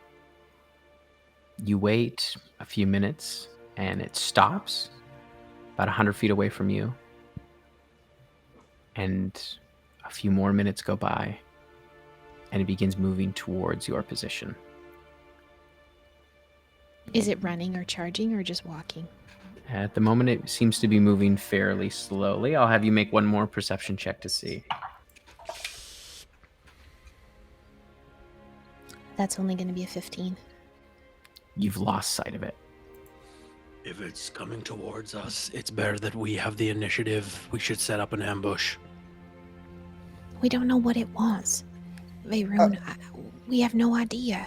You wait a few minutes, and it stops about 100 feet away from you. And a few more minutes go by, and it begins moving towards your position. Is it running or charging or just walking? At the moment, it seems to be moving fairly slowly. I'll have you make one more perception check to see. That's only going to be a 15. You've lost sight of it. If it's coming towards us, it's better that we have the initiative. We should set up an ambush. We don't know what it wants. Veyron, we have no idea.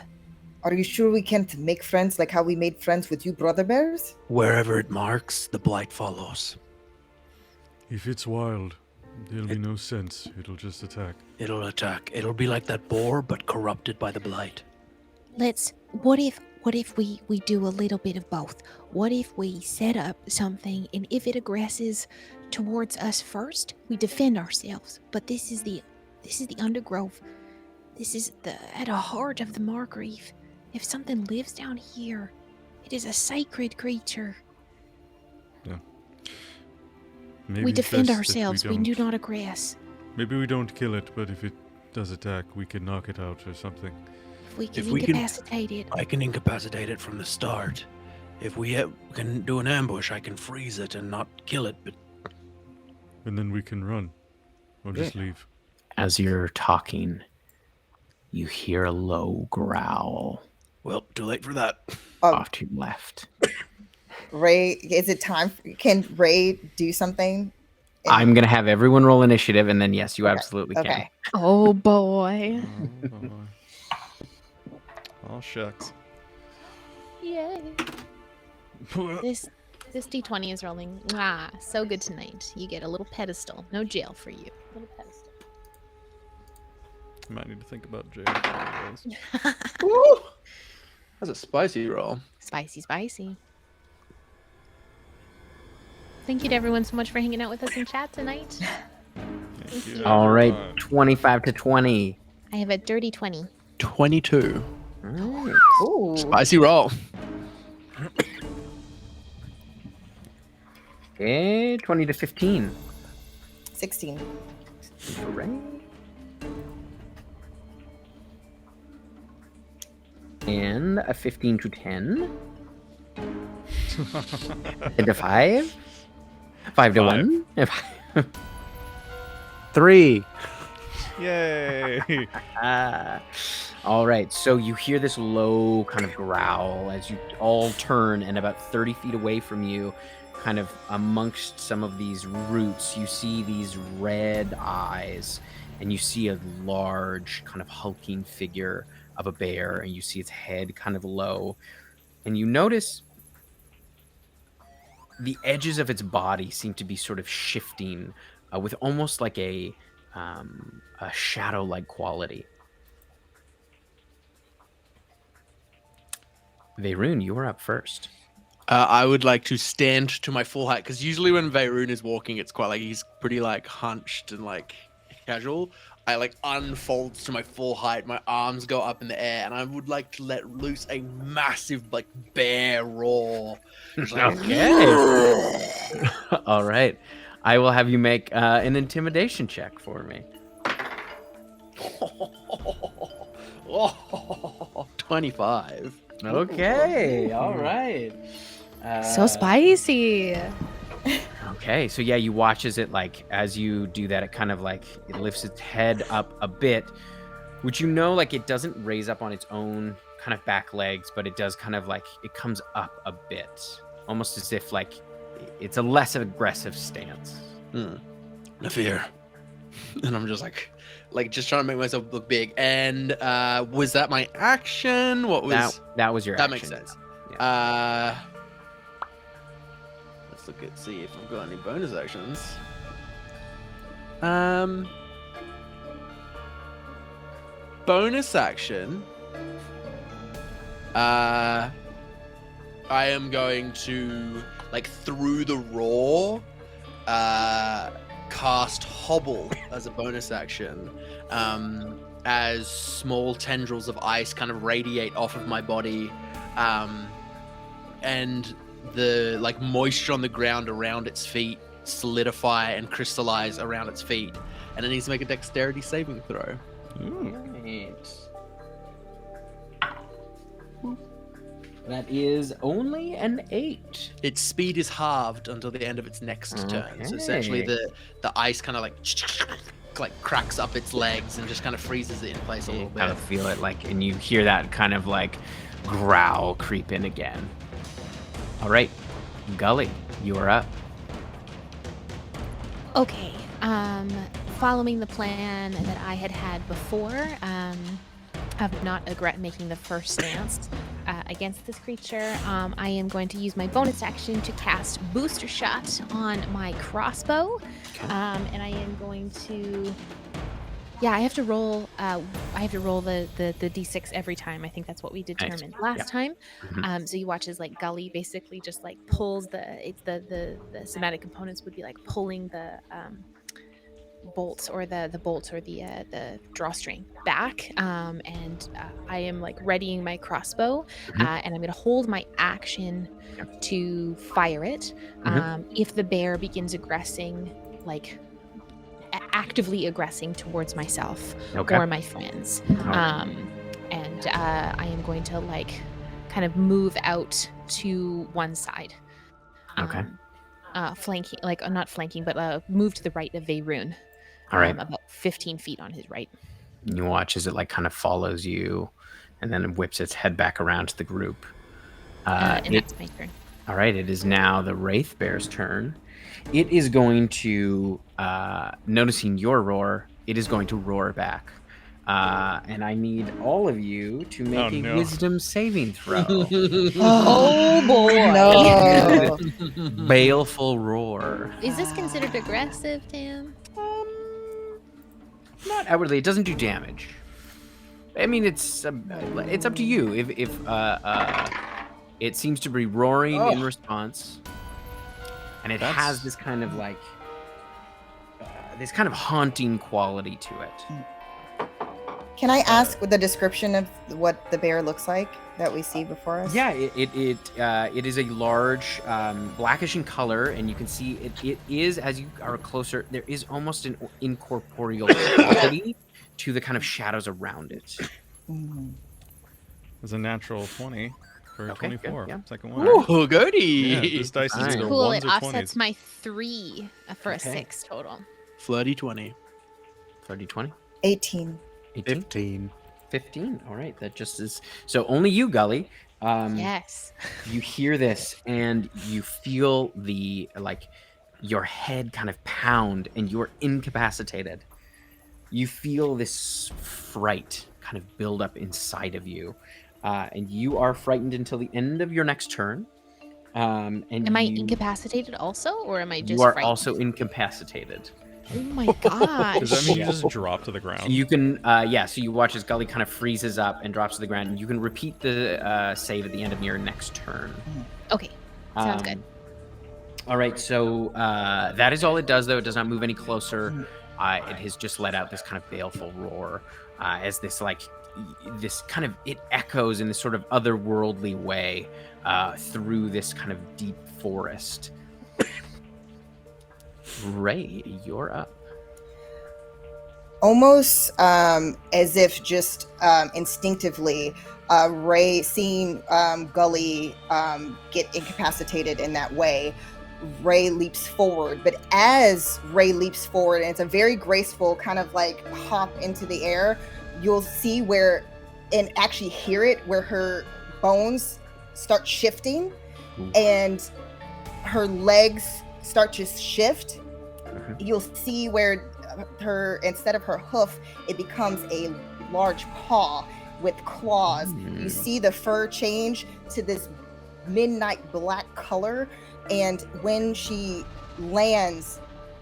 Are you sure we can't make friends like how we made friends with you brother bears? Wherever it marks, the blight follows. If it's wild, there'll be no sense. It'll just attack. It'll attack. It'll be like that boar, but corrupted by the blight. What if we do a little bit of both? What if we set up something, and if it aggresses towards us first, we defend ourselves? But this is the undergrowth. This is at the heart of the Margreve. If something lives down here, it is a sacred creature. Yeah. Maybe We it's defend best that ourselves. We do not aggress. Maybe we don't kill it, but if it does attack, we can knock it out or something. If we can If we can- incapacitate it. I can incapacitate it from the start. If we can do an ambush, I can freeze it and not kill it, but And then we can run. Or just leave. As you're talking, you hear a low growl well, too late for that. off to your left. Ray, is it time? Can Ray do something? I'm going to have everyone roll initiative, and then yes, you Okay, absolutely okay. Oh boy. Oh, shucks. Yay. This D20 is rolling. So good tonight. You get a little pedestal. No jail for you. Little pedestal. I might need to think about jail. For Woo! That's a spicy roll. Spicy. Thank you to everyone so much for hanging out with us in chat tonight. Thank you. All right, 25 to 20. I have a dirty 20. 22. All right. Ooh. Spicy roll. Okay, 20 to 15. 16. Hooray. And a 15 to 10. 10 to 5. 5 to 1. 3. Yay! All right, so you hear this low kind of growl as you all turn, and about 30 feet away from you, kind of amongst some of these roots, you see these red eyes, and you see a large kind of hulking figure of a bear, and you see its head kind of low, and you notice the edges of its body seem to be sort of shifting with almost like a shadow-like quality. Veyroon, you are up first. I would like to stand to my full height because usually when Veyroon is walking, it's quite like he's pretty like hunched and like casual. I like unfolds to my full height, my arms go up in the air, and I would like to let loose a massive like bear roar. Just like, Okay. All right. I will have you make an intimidation check for me. 25. Okay. All right. So spicy. Okay, so yeah, you watch as it like as you do that, it kind of like it lifts its head up a bit, which like it doesn't raise up on its own kind of back legs, but it does kind of like it comes up a bit, almost as if like it's a less aggressive stance. Nafir. And I'm just like just trying to make myself look big. And was that my action? What was that was your that action. makes sense. Yeah. Let's look at see if I've got any bonus actions. Bonus action. I am going to like through the roar cast Hobble as a bonus action. As small tendrils of ice kind of radiate off of my body, and the like moisture on the ground around its feet solidify and crystallize around its feet, and it needs to make a dexterity saving throw. Right. That is only an 8. Its speed is halved until the end of its next turn. So essentially the ice kind of like cracks up its legs and just kind of freezes it in place a little bit. Kind of feel it like, and you hear that kind of like growl creep in again. All right, Gully, you are up. Okay. Following the plan that I had before, of not making the first stance against this creature, I am going to use my bonus action to cast Booster Shot on my crossbow, and I am going to. Yeah, I have to roll. I have to roll the d6 every time. I think that's what we determined last time. So you watch as like Gully basically just like pulls the somatic components would be like pulling the bolts or the bolts or the drawstring back, and I am like readying my crossbow, and I'm going to hold my action to fire it. If the bear begins aggressing, like actively aggressing towards myself or my friends, and I am going to like kind of move out to one side, flanking, like not flanking, but move to the right of Veyroon. All right. About 15 feet on his right. You watch as it like kind of follows you, and then it whips its head back around to the group. And that's my turn. All right, it is now the Wraith Bear's turn. It is going to, noticing your roar, it is going to roar back. And I need all of you to make a wisdom saving throw. Oh boy! No. Baleful roar. Is this considered aggressive, Tam? Not outwardly. It doesn't do damage. I mean, it's up to you. If it seems to be roaring in response, and it has this kind of like this kind of haunting quality to it. Can I ask what the description of what the bear looks like that we see before us? Yeah, it is a large, blackish in color, and you can see it is, as you are closer, there is almost an incorporeal quality to the kind of shadows around it. It's a natural 20 for 24. Yeah. Second one. Ooh, goody! Yeah, this dice is either Cool. ones It or offsets 20s. my 3 for a 6 total. Flirty 20. 30-20? 18. 18? 15. All right, that just is. So only you, Gully. Yes. You hear this and you feel the like your head kind of pound, and you're incapacitated. You feel this fright kind of build up inside of you, and you are frightened until the end of your next turn. And Am I you, incapacitated also, or am I just you are frightened? also incapacitated. Oh my gosh. Does that mean you Yeah. just drop to the ground? So you can, so you watch as Gully kind of freezes up and drops to the ground. And you can repeat the save at the end of your next turn. Okay, sounds good. All right, so that is all it does, though. It does not move any closer. It has just let out this kind of baleful roar as this kind of, it echoes in this sort of otherworldly way through this kind of deep forest. Ray, you're up. Almost as if just instinctively, Ray seeing Gully get incapacitated in that way, Ray leaps forward. But as Ray leaps forward, and it's a very graceful kind of like hop into the air, you'll see where, and actually hear it, where her bones start shifting and her legs start to shift. You'll see where her, instead of her hoof, it becomes a large paw with claws. You see the fur change to this midnight black color, and when she lands,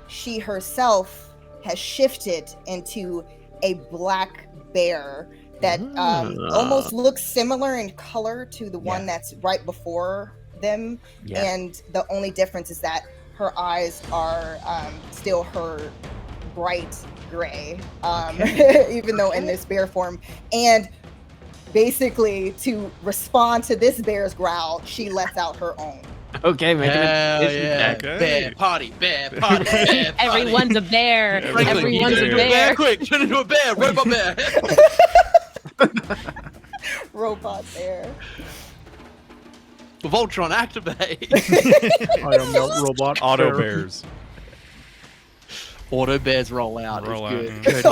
she herself has shifted into a black bear that almost looks similar in color to the one that's right before them. And the only difference is that her eyes are still her bright gray, even though in this bear form. And basically, to respond to this bear's growl, she lets out her own. Okay, make an intimidation check. Okay. Bear party, bear party, bear party. Everyone's a bear. Franklin, Everyone's you a do bear. Quick, turn into a bear, robot bear. Robot bear. Voltron, activate. I am not robot. Auto bear. bears. Auto bears roll out. Roll is out, good.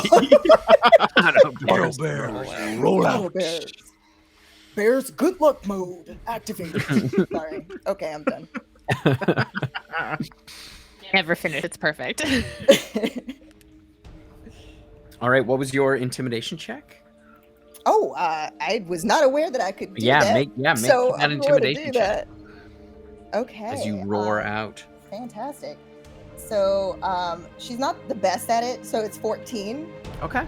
Auto Auto bears. bears roll Oh, out. bears. Bears good luck mode activated. Sorry. Okay, I'm done. Never finish. It's perfect. All right, what was your intimidation check? Oh, I was not aware that I could do Yeah, that. make so that I'm going to intimidation do check that. Okay. as you roar out. Fantastic. So she's not the best at it, so it's 14. Okay.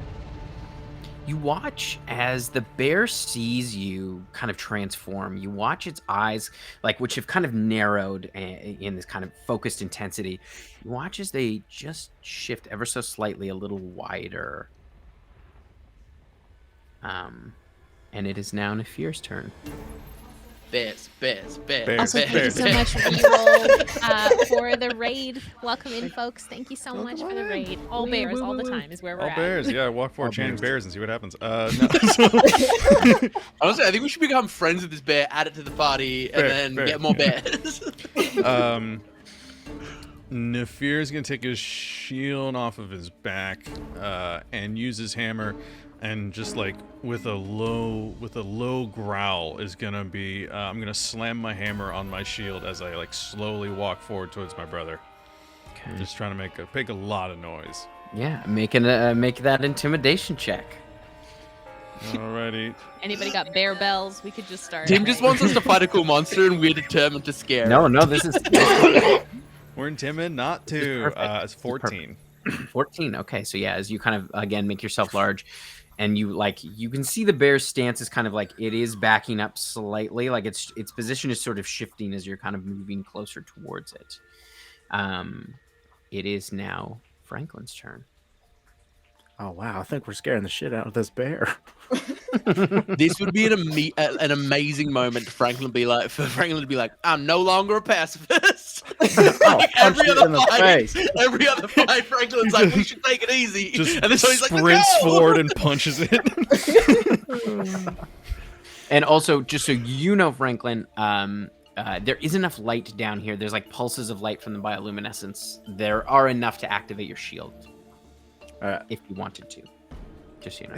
You watch as the bear sees you kind of transform. You watch its eyes, which have kind of narrowed in this kind of focused intensity. You watch as they just shift ever so slightly a little wider. And it is now Nafir's turn. Bears, bears, bears, Bears, Also, thank you bears, so bears. much, Reroll, for the raid. Welcome in, folks. Thank you so much for the raid. All bears, all the time is where we're All at. bears, yeah. Walk forward, All chanting bears. bears and see what happens. No. Honestly, I think we should become friends with this bear, add it to the party, and Bear, then bear. get more bears. Nafir's gonna take his shield off of his back and use his hammer, and just with a low growl is gonna be I'm gonna slam my hammer on my shield as I slowly walk forward towards my brother. Okay. Just trying to make a lot of noise. Yeah, make that intimidation check. Alrighty. Anybody got bear bells? We could just start. Tim just wants us to fight a cool monster, and we're determined to scare it. No, this is We're timid not to. perfect. It's 14. 14. Okay, so yeah, as you kind of again make yourself large, and you can see the bear's stance is kind of it is backing up slightly, its position is sort of shifting as you're kind of moving closer towards it. It is now Franklin's turn. Oh wow, I think we're scaring the shit out of this bear. This would be an amazing moment for Franklin to be like, I'm no longer a pacifist. Like punch every it other in the fight, face. Franklin's like, we should take it easy. Just and this one he's like, sprints no! forward and punches it. And also, just so you know, Franklin, there is enough light down here. There's pulses of light from the bioluminescence. There are enough to activate your shield if you wanted to. Just so you know.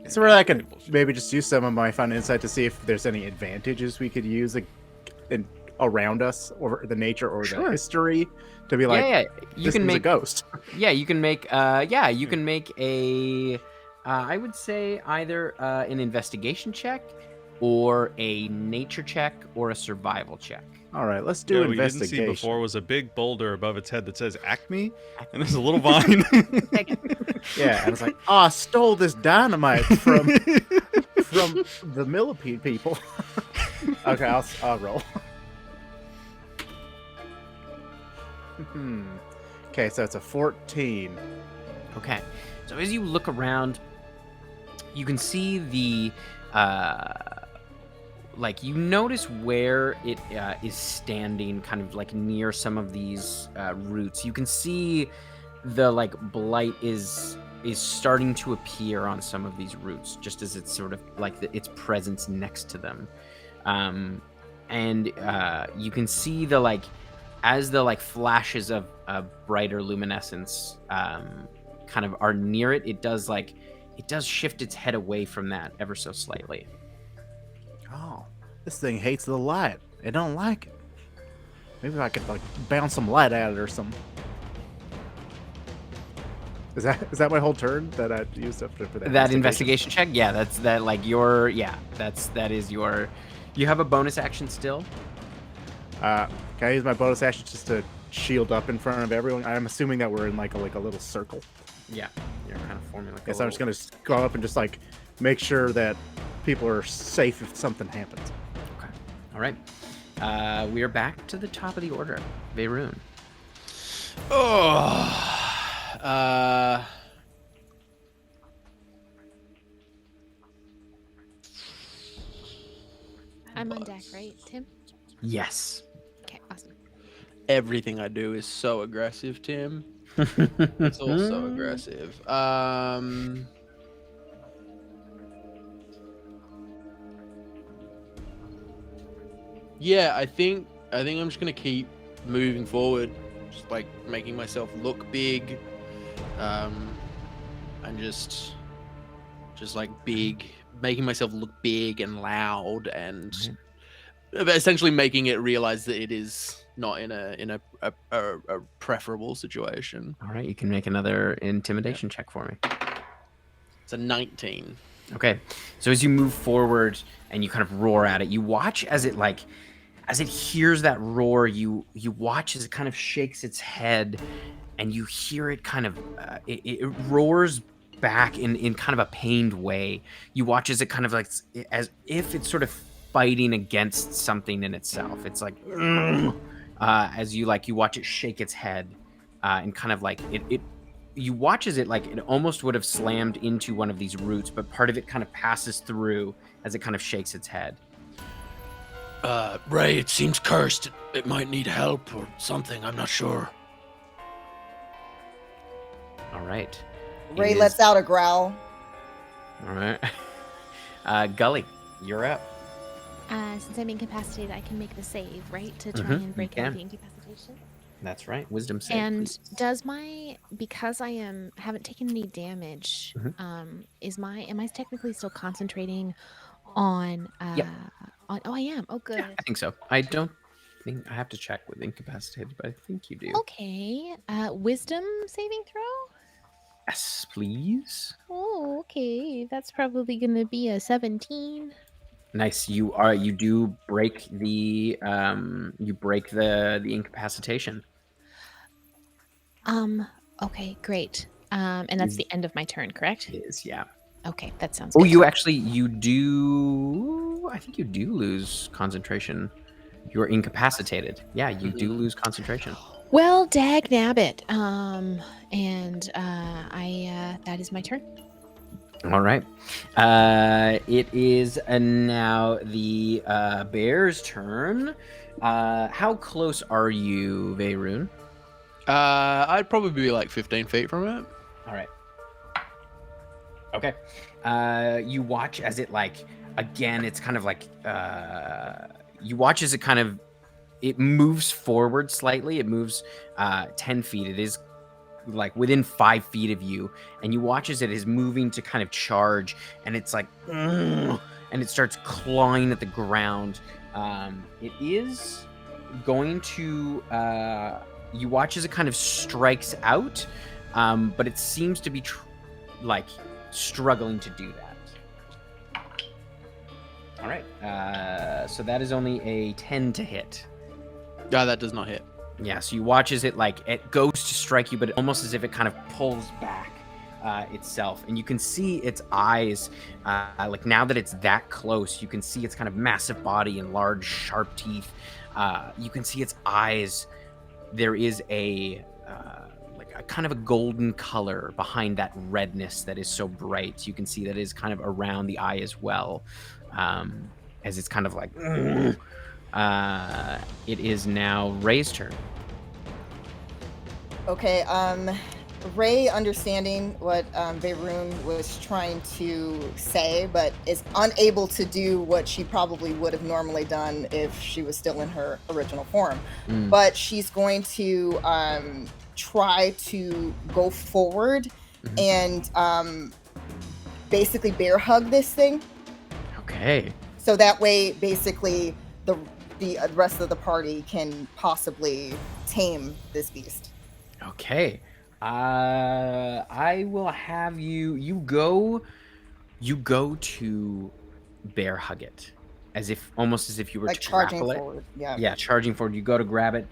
Is there I can maybe just use some of my fun insight to see if there's any advantages we could use around us, or the nature, or the history, to be You can a make ghost. Yeah, you can make. You can make a. I would say either an investigation check or a nature check or a survival check. All right, let's do Yeah, what you didn't see investigation. before was a big boulder above its head that says Acme, and there's a little vine. Yeah, and it's like, I stole this dynamite from the millipede people. Okay, I'll roll. Okay, so it's a 14. Okay, so as you look around, you can see the like you notice where it is standing, kind of like near some of these roots. You can see the like blight is starting to appear on some of these roots, just as it's sort of like its presence next to them. And you can see the like as the like flashes of brighter luminescence kind of are near it. It does shift its head away from that ever so slightly. Oh, this thing hates the light. It don't like it. Maybe I could like bounce some light at it or something. Is that my whole turn that I used up for that investigation check? Yeah, that is your. You have a bonus action still. Can I use my bonus action just to shield up in front of everyone? I'm assuming that we're in like a little circle. Yeah, you're kind of forming like. Guess I'm just gonna go up and just like make sure that people are safe if something happens. Okay. All right. We are back to the top of the order. Veyroon. I'm on deck, right, Tim? Yes. Okay, awesome. Everything I do is so aggressive, Tim. It's all so aggressive. Yeah, I think I'm just gonna keep moving forward, just like making myself look big, and just like big, making myself look big and loud, and essentially making it realize that it is not in a preferable situation. All right, you can make another intimidation check for me. It's a 19. Okay, so as you move forward and you kind of roar at it, you watch as it hears that roar. You watch as it kind of shakes its head, and you hear it kind of it roars back in kind of a pained way. You watch as it kind of like as if it's sort of fighting against something in itself. It's like as you watch it shake its head and kind of like it. You watch as it almost would have slammed into one of these roots, but part of it kind of passes through as it kind of shakes its head. Ray, it seems cursed. It might need help or something. I'm not sure. All right. Ray lets out a growl. All right. Gully, you're up. Since I'm incapacitated, I can make the save, right? To try and break out the incapacitation. That's right. Wisdom save. And please. does because I haven't taken any damage, am I technically still concentrating on Yep. oh, I am. Oh, good. Yeah, I think so. I don't think I have to check with incapacitated, but I think you do. Okay. Wisdom saving throw? Yes, please. Oh, okay. That's probably gonna be a 17. Nice. You do break the incapacitation. Okay, great. And that's the end of my turn, correct? It is, yeah. Okay, that sounds Oh, good. you do. I think you do lose concentration. You're incapacitated. Yeah, you do lose concentration. Well, dag nabbit. And I that is my turn. All right. It is now the bear's turn. How close are you, Veyroon? I'd probably be like 15 feet from it. All right. Okay. You watch as it again, it's kind of you watch as it moves forward slightly. It moves 10 feet. It is within 5 feet of you, and you watch as it is moving to kind of charge, and it's and it starts clawing at the ground. It is going to you watch as it kind of strikes out, but it seems to be struggling to do that. All right. So that is only a 10 to hit. No, that does not hit. Yeah, so you watch as it goes to strike you, but almost as if it kind of pulls back itself. And you can see its eyes, like now that it's that close, you can see its kind of massive body and large, sharp teeth. You can see its eyes. There is a kind of a golden color behind that redness that is so bright. You can see that is kind of around the eye as well, as it's kind of like... it is now Ray's turn. Okay, Ray, understanding what Beirun was trying to say, but is unable to do what she probably would have normally done if she was still in her original form. But she's going to try to go forward and basically bear hug this thing. Okay. So that way, basically, the rest of the party can possibly tame this beast. Okay. I will have you go to bear hug it, almost as if you were Like to charging grapple forward. it. Yeah. Yeah, charging forward. You go to grab it,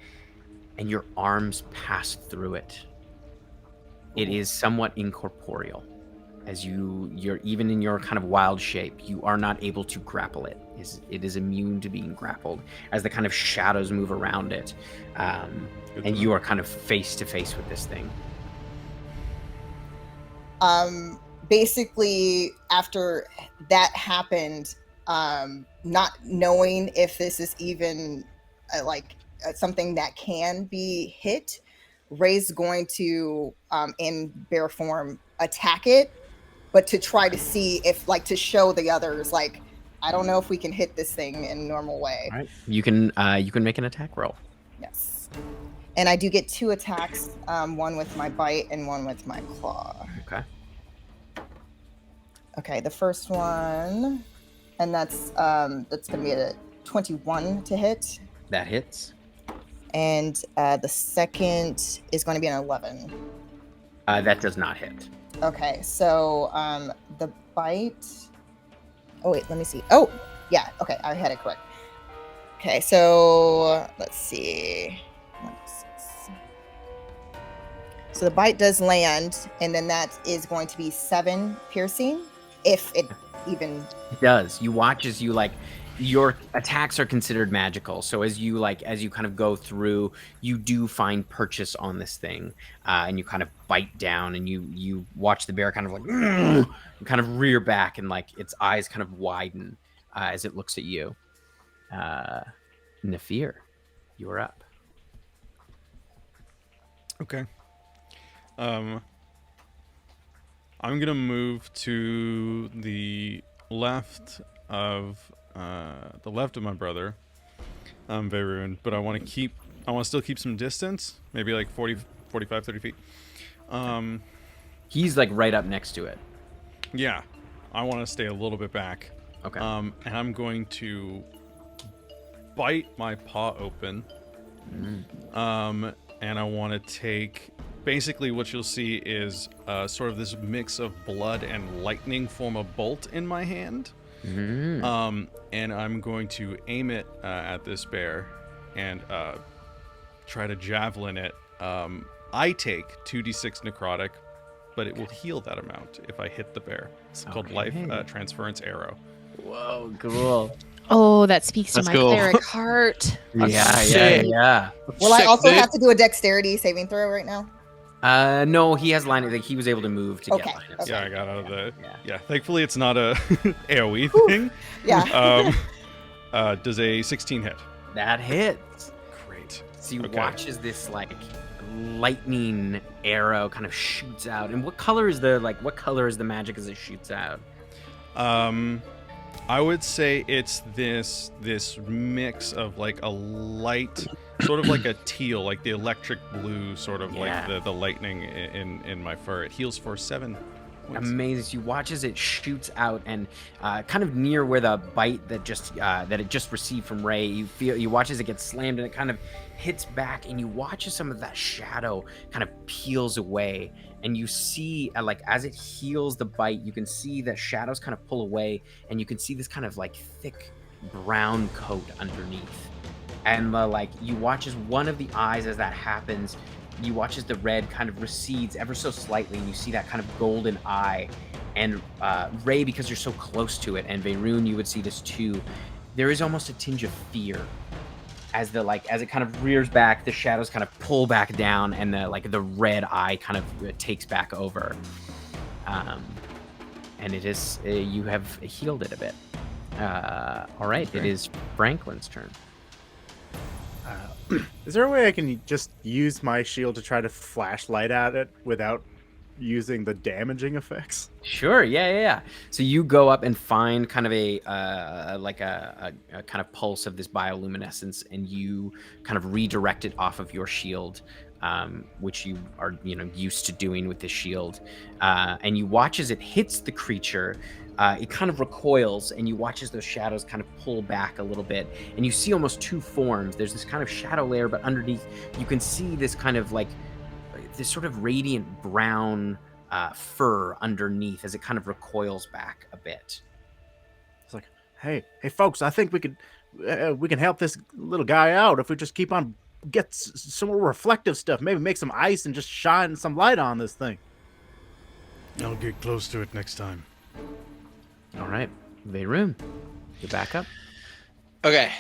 and your arms pass through it. It is somewhat incorporeal. As you're even in your kind of wild shape, you are not able to grapple it. It is immune to being grappled as the kind of shadows move around it, and you are kind of face to face with this thing. Basically, after that happened, not knowing if this is even something that can be hit, Ray's going to, in bear form, attack it, but to try to see if, to show the others, I don't know if we can hit this thing in a normal way. All right. You can make an attack roll. Yes. And I do get 2 attacks, one with my bite and one with my claw. Okay. Okay, the first one, and that's going to be a 21 to hit. That hits. And the second is going to be an 11. That does not hit. Okay, so the bite... Oh, wait, let me see. Oh, yeah, okay, I had it correct. Okay, so let's see. 1, 6. So the bite does land, and then that is going to be 7 piercing, if it even... It does. You watch as your attacks are considered magical. So as you kind of go through, you do find purchase on this thing, and you kind of bite down, and you watch the bear kind of kind of rear back, and its eyes kind of widen as it looks at you. Nafir, you're up. Okay. I'm gonna move to the left of my brother, Beirun, but I want to still keep some distance, maybe like 40, 45, 30 feet. He's right up next to it. Yeah, I want to stay a little bit back. Okay. And I'm going to bite my paw open. And I want to take... Basically, what you'll see is sort of this mix of blood and lightning form a bolt in my hand. And I'm going to aim it at this bear and try to javelin it. I take 2d6 necrotic, but it will heal that amount if I hit the bear. It's called Life Transference Arrow. Whoa, cool. Oh, that speaks to That's my cool. cleric heart. Yeah. Will I Sick, also dude. have to do a dexterity saving throw right now? No, he has line. He was able to move to Okay, get line of okay. Yeah, I got out of the... Yeah. Yeah, thankfully it's not a AoE thing. Yeah. Does a 16 hit? That hits. Great. So you Okay. watch as this lightning arrow kind of shoots out. And what color is the magic as it shoots out? I would say it's this mix of a light, sort of like a teal, like the electric blue, sort of Yeah. like the lightning in my fur. It heals for 7 Amazing. So you watch as it shoots out, and kind of near where the bite that it just received from Ray, you watch as it gets slammed, and it kind of hits back, and you watch as some of that shadow kind of peels away, and you see like as it heals the bite, you can see the shadows kind of pull away, and you can see this kind of like thick brown coat underneath, and like you watch as one of the eyes as that happens. You watch as the red kind of recedes ever so slightly, and you see that kind of golden eye. And Ray, because you're so close to it, and Veyroon, you would see this too. There is almost a tinge of fear as it kind of rears back, the shadows kind of pull back down, and the red eye kind of takes back over. And it is you have healed it a bit. All right, Okay. It is Franklin's turn. Is there a way I can just use my shield to try to flash light at it without using the damaging effects? Sure. Yeah. So you go up and find kind of a kind of pulse of this bioluminescence, and you kind of redirect it off of your shield, which you are used to doing with this shield, and you watch as it hits the creature. It kind of recoils, and you watch as those shadows kind of pull back a little bit, and you see almost two forms. There's this kind of shadow layer, but underneath you can see this kind of like this sort of radiant brown fur underneath as it kind of recoils back a bit. It's like, hey folks, I think we can help this little guy out if we just keep on some more reflective stuff, maybe make some ice and just shine some light on this thing. I'll get close to it next time. All right, Veyroon, you're back up. Okay.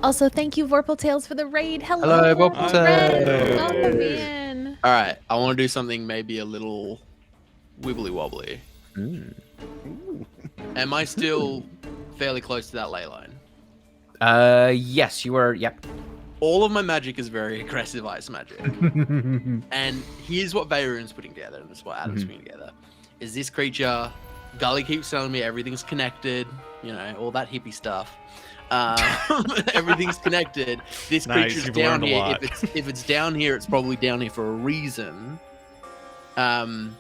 Also, thank you, Vorpal Tales, for the raid. Hello, Hello, Vorpal Vorpal Red. Tales. Welcome in. All right. I want to do something maybe a little wibbly wobbly. Mm. Am I still fairly close to that ley line? Yes, you are. Yep. All of my magic is very aggressive ice magic. And here's what Veyroon's putting together, and this is what Adam's putting together. Is this creature, Gully keeps telling me everything's connected, all that hippie stuff. Everything's connected. This Nice, creature's you've down learned a here. lot. If it's down here, it's probably down here for a reason. The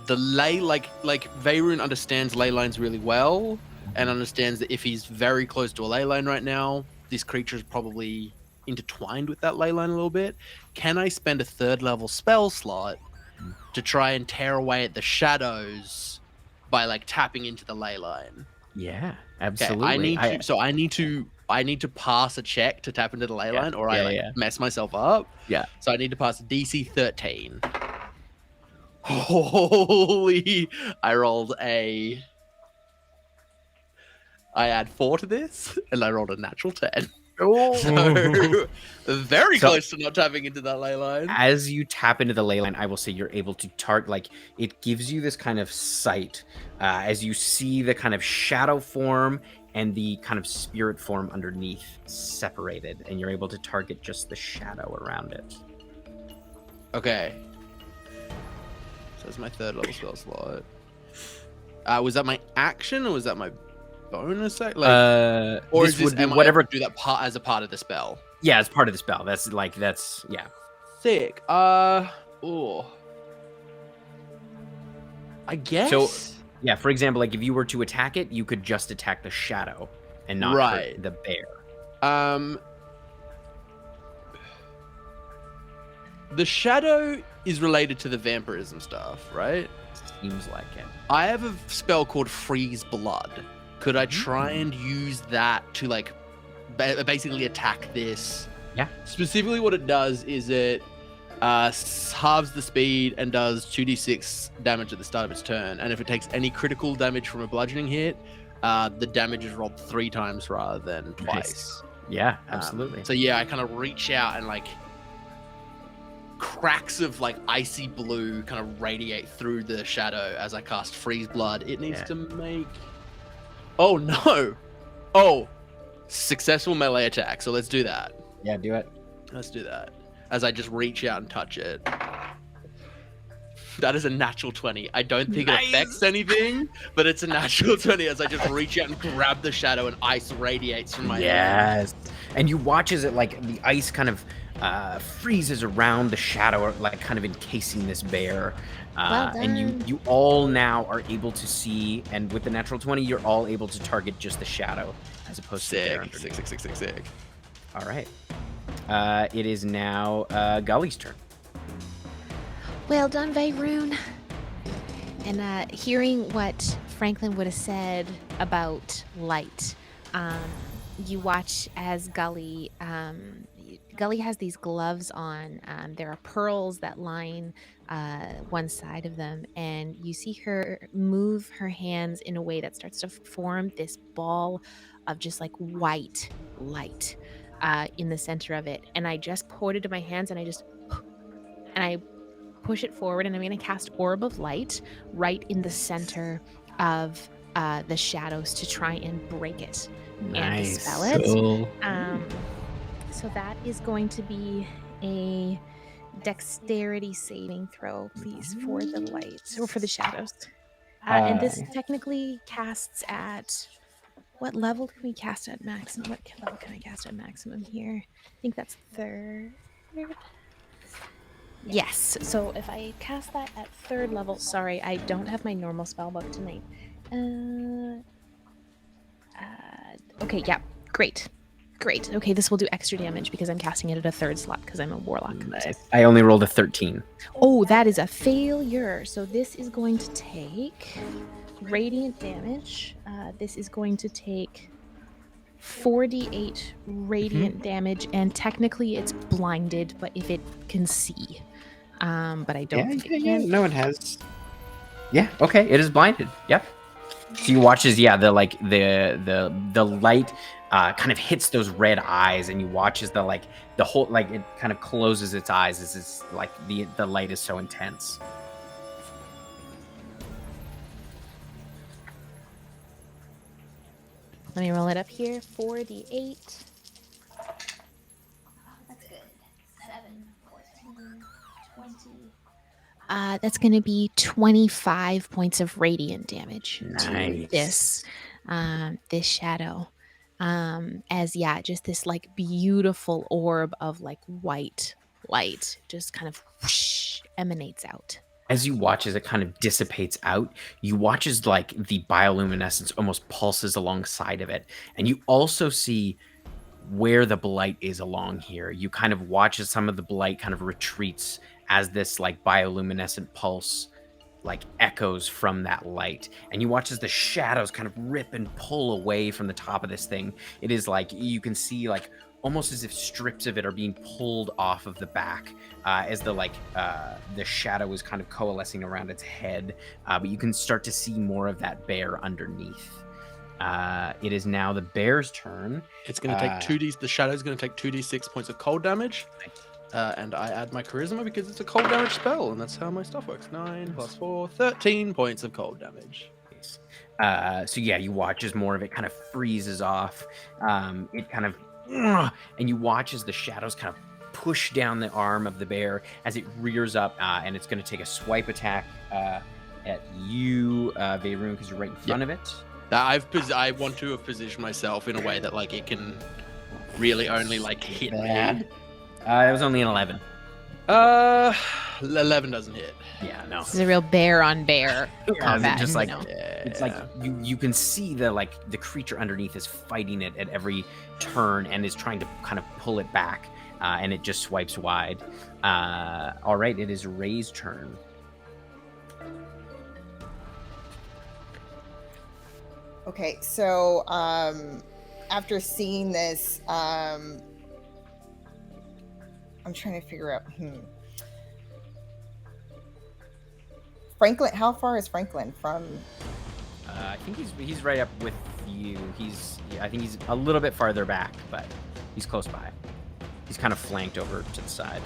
Veyroon understands ley lines really well, and understands that if he's very close to a ley line right now, this creature is probably intertwined with that ley line a little bit. Can I spend a 3rd level spell slot to try and tear away at the shadows by tapping into the ley line? Yeah, Okay, absolutely. I need to pass a check to tap into the ley line, or I mess myself up. Yeah. So I need to pass DC 13. Holy! I add 4 to this, and I rolled a natural 10. So very close to not tapping into that ley line. As you tap into the ley line, I will say you're able to target, it gives you this kind of sight as you see the kind of shadow form and the kind of spirit form underneath separated, and you're able to target just the shadow around it. Okay. So that's my 3rd level spell slot. Was that my action, or was that my bonus? Or This is this would be am I whatever. able to do that part as a part of the spell? Yeah, it's part of the spell. That's yeah. Sick. I guess. So, yeah, for example, if you were to attack it, you could just attack the shadow and not hurt the bear. The shadow is related to the vampirism stuff, right? Seems like it. I have a spell called Freeze Blood. Could I try and use that to basically attack this? Yeah. Specifically, what it does is it halves the speed and does 2d6 damage at the start of its turn. And if it takes any critical damage from a bludgeoning hit, the damage is rolled 3 times rather than twice. Nice. Yeah, absolutely. So yeah, I kind of reach out and cracks of icy blue kind of radiate through the shadow as I cast Freeze Blood. It needs to make... Oh no! Oh! Successful melee attack, so let's do that. Yeah, do it. Let's do that. As I just reach out and touch it. That is a natural 20. I don't think Nice. it affects anything, but it's a natural 20 as I just reach out and grab the shadow and ice radiates from my hand. Yes. And you watch as it like the ice kind of freezes around the shadow, like kind of encasing this bear. Well And done. you all now are able to see, and with the natural 20, you're all able to target just the shadow as opposed to the bear Sick, underneath. sick. All right. It is now Gully's turn. Well done, Veyroon. And hearing what Franklin would have said about light, you watch as Gully has these gloves on. There are pearls that line one side of them, and you see her move her hands in a way that starts to form this ball of just like white light in the center of it. And I just poured it into my hands, and I push it forward, and I'm going to cast Orb of Light right in the center of the shadows to try and break it and dispel it. Cool. So that is going to be a dexterity saving throw, please, for the light or for the shadows. And this technically casts at what level can we cast at maximum? What level can I cast at maximum here? I think that's third. Yes, so if I cast that at third level, sorry, I don't have my normal spell book tonight. Okay, yeah, great. Okay, this will do extra damage because I'm casting it at a third slot because I'm a warlock. Nice. I only rolled a 13. Oh, that is a failure. So this is going to take radiant damage. This is going to take 4d8 radiant damage, and technically it's blinded, but if it can see. But I don't think it can. No, it has. Yeah, okay, it is blinded. Yep. So you watch as the light kind of hits those red eyes, and you watch as the whole it kind of closes its eyes as it's like the light is so intense. Let me roll it up here. 4d8. That's good. 7, 14, 20. That's going to be 25 points of radiant damage to Nice. this shadow. Just this like beautiful orb of like white light just kind of whoosh, emanates out. As you watch as it kind of dissipates out, you watch as like the bioluminescence almost pulses alongside of it. And you also see where the blight is along here. You kind of watch as some of the blight kind of retreats as this like bioluminescent pulse like echoes from that light. And you watch as the shadows kind of rip and pull away from the top of this thing. It is like you can see like almost as if strips of it are being pulled off of the back as the shadow is kind of coalescing around its head. But you can start to see more of that bear underneath. It is now the bear's turn. It's going to take 2d. The shadow's going to take 2d6 points of cold damage. And I add my charisma because it's a cold damage spell, and that's how my stuff works. 9 plus 4, 13 points of cold damage. So yeah, you watch as more of it kind of freezes off. It kind of, and you watch as the shadows kind of push down the arm of the bear as it rears up, and it's going to take a swipe attack at you, Veyroon, because you're right in front of it. I want to have positioned myself in a way that like it can really only like hit me. It was only an 11. 11 doesn't hit. Yeah, no. This is a real bear on bear combat. Just like It's like you can see the creature underneath is fighting it at every turn and is trying to kind of pull it back, and it just swipes wide. All right, it is Ray's turn. Okay, so after seeing this, I'm trying to figure out. Franklin, how far is Franklin from? I think he's right up with you. I think he's a little bit farther back, but he's close by. He's kind of flanked over to the side.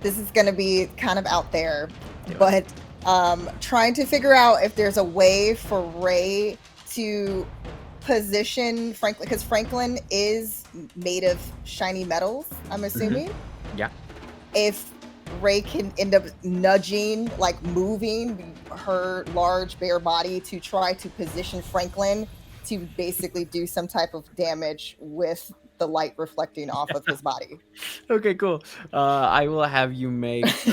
This is going to be kind of out there, but trying to figure out if there's a way for Ray to position Franklin, because Franklin is made of shiny metals, I'm assuming. Yeah. If Ray can end up nudging, like moving her large bear body to try to position Franklin to basically do some type of damage with the light reflecting off of his body. Okay, cool. I will have you make. Hey,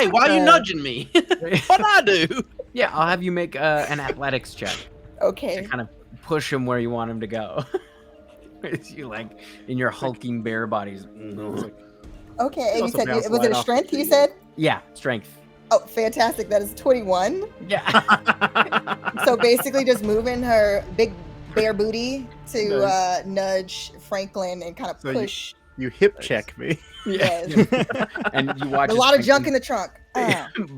why are you nudging me? What'd I do? Yeah, I'll have you make an athletics check Okay. to kind of push him where you want him to go. As you like in your hulking bear bodies. Okay, and you also said, bounced was right it a off the strength you table. said? Yeah, strength. Oh, fantastic. That is 21. Yeah. So basically just moving her big bear booty to nudge Franklin and kind of So push. You hip check me. Yes. And you watch A as lot of junk in Franklin's the trunk.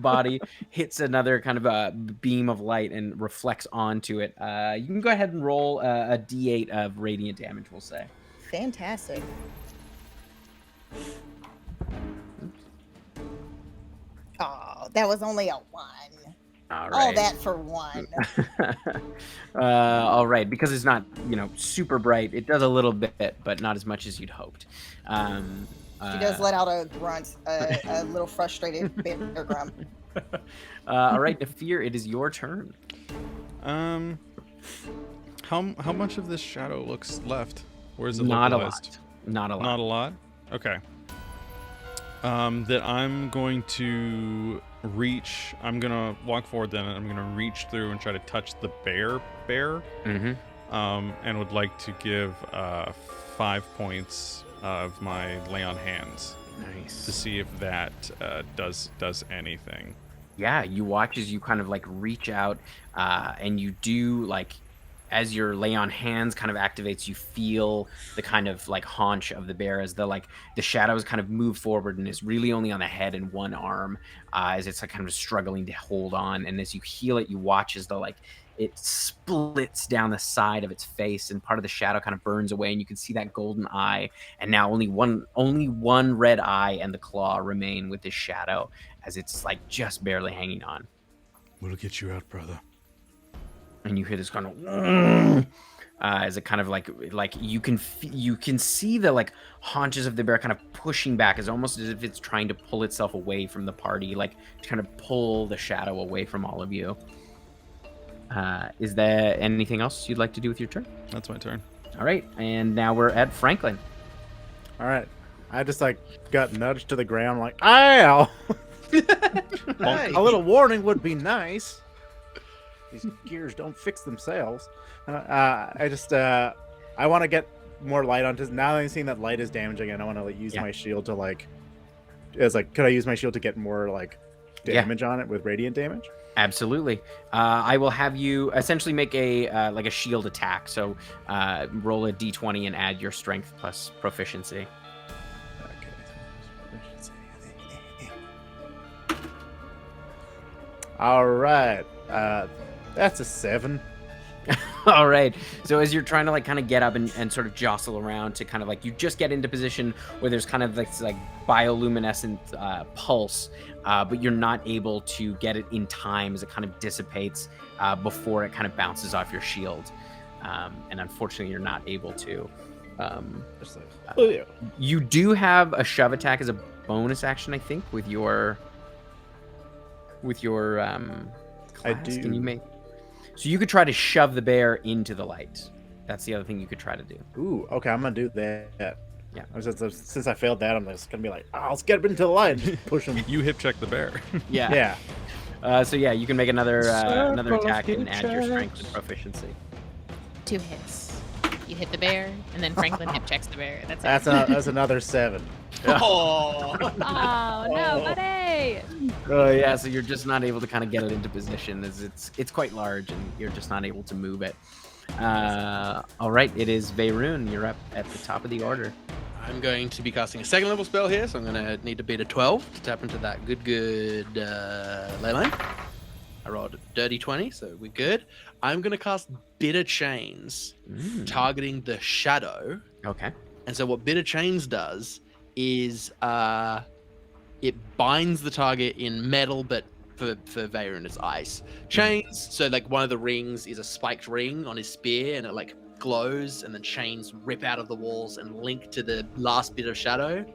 body hits another kind of a beam of light and reflects onto it. You can go ahead and roll a d8 of radiant damage, we'll say. Fantastic. Oh, that was only a 1. All right. All that for 1. All right, because it's not, super bright. It does a little bit, but not as much as you'd hoped. She does let out a grunt, a little frustrated bear grunt. All right, Nafir, it is your turn. How much of this shadow looks left? Where's it Not a localized? lot. Not a lot. Not a lot. Okay. That I'm going to reach. I'm gonna walk forward then, and I'm gonna reach through and try to touch the bear. Mm-hmm. And would like to give 5 points of my lay on hands Nice. to see if that does anything. Yeah, you watch as you kind of like reach out, and you do like, as your lay on hands kind of activates, you feel the kind of like haunch of the bear as the shadows kind of move forward and is really only on the head and one arm, as it's like kind of struggling to hold on. And as you heal it, you watch as it splits down the side of its face, and part of the shadow kind of burns away, and you can see that golden eye. And now only one red eye and the claw remain with this shadow, as it's like just barely hanging on. We'll get you out, brother. And you hear this kind of as it kind of like you can see the like haunches of the bear kind of pushing back, as almost as if it's trying to pull itself away from the party, like to kind of pull the shadow away from all of you. Is there anything else you'd like to do with your turn? That's my turn. All right, and now we're at Franklin. All right. I just got nudged to the ground like, ow! Hey. A little warning would be nice. These gears don't fix themselves. I want to get more light on. Just now that I'm seeing that light is damaging, and I want to use my shield to could I use my shield to get more damage on it with radiant damage? Absolutely. I will have you essentially make a shield attack. So roll a d20 and add your strength plus proficiency. All right. That's a 7. All right. So as you're trying to kind of get up and sort of jostle around to kind of you just get into position where there's kind of this bioluminescent pulse, but you're not able to get it in time as it kind of dissipates before it kind of bounces off your shield. And unfortunately, you're not able to. You do have a shove attack as a bonus action, I think, with your class. I do. Can you make? So you could try to shove the bear into the light. That's the other thing you could try to do. Ooh, okay, I'm gonna do that. Yeah. Since I failed that, I'm just gonna be like, let's get him into the light. Push him. You hip check the bear. Yeah. Yeah. So yeah, you can make another attack and add your strength and proficiency. 2 hits. You hit the bear, and then Franklin hip checks the bear. That's it. That's another 7. Oh. Oh no, buddy! Yeah, so you're just not able to kind of get it into position, as it's quite large, and you're just not able to move it. All right, it is Veyroon. You're up at the top of the order. I'm going to be casting a 2nd level spell here, so I'm going to need to beat a 12 to tap into that good ley line. I rolled a dirty 20, so we're good. I'm going to cast Bitter Chains, targeting the shadow. Okay. And so what Bitter Chains does is it binds the target in metal, but for Veyroon it's ice. Chains, so one of the rings is a spiked ring on his spear, and it glows, and the chains rip out of the walls and link to the last bit of shadow.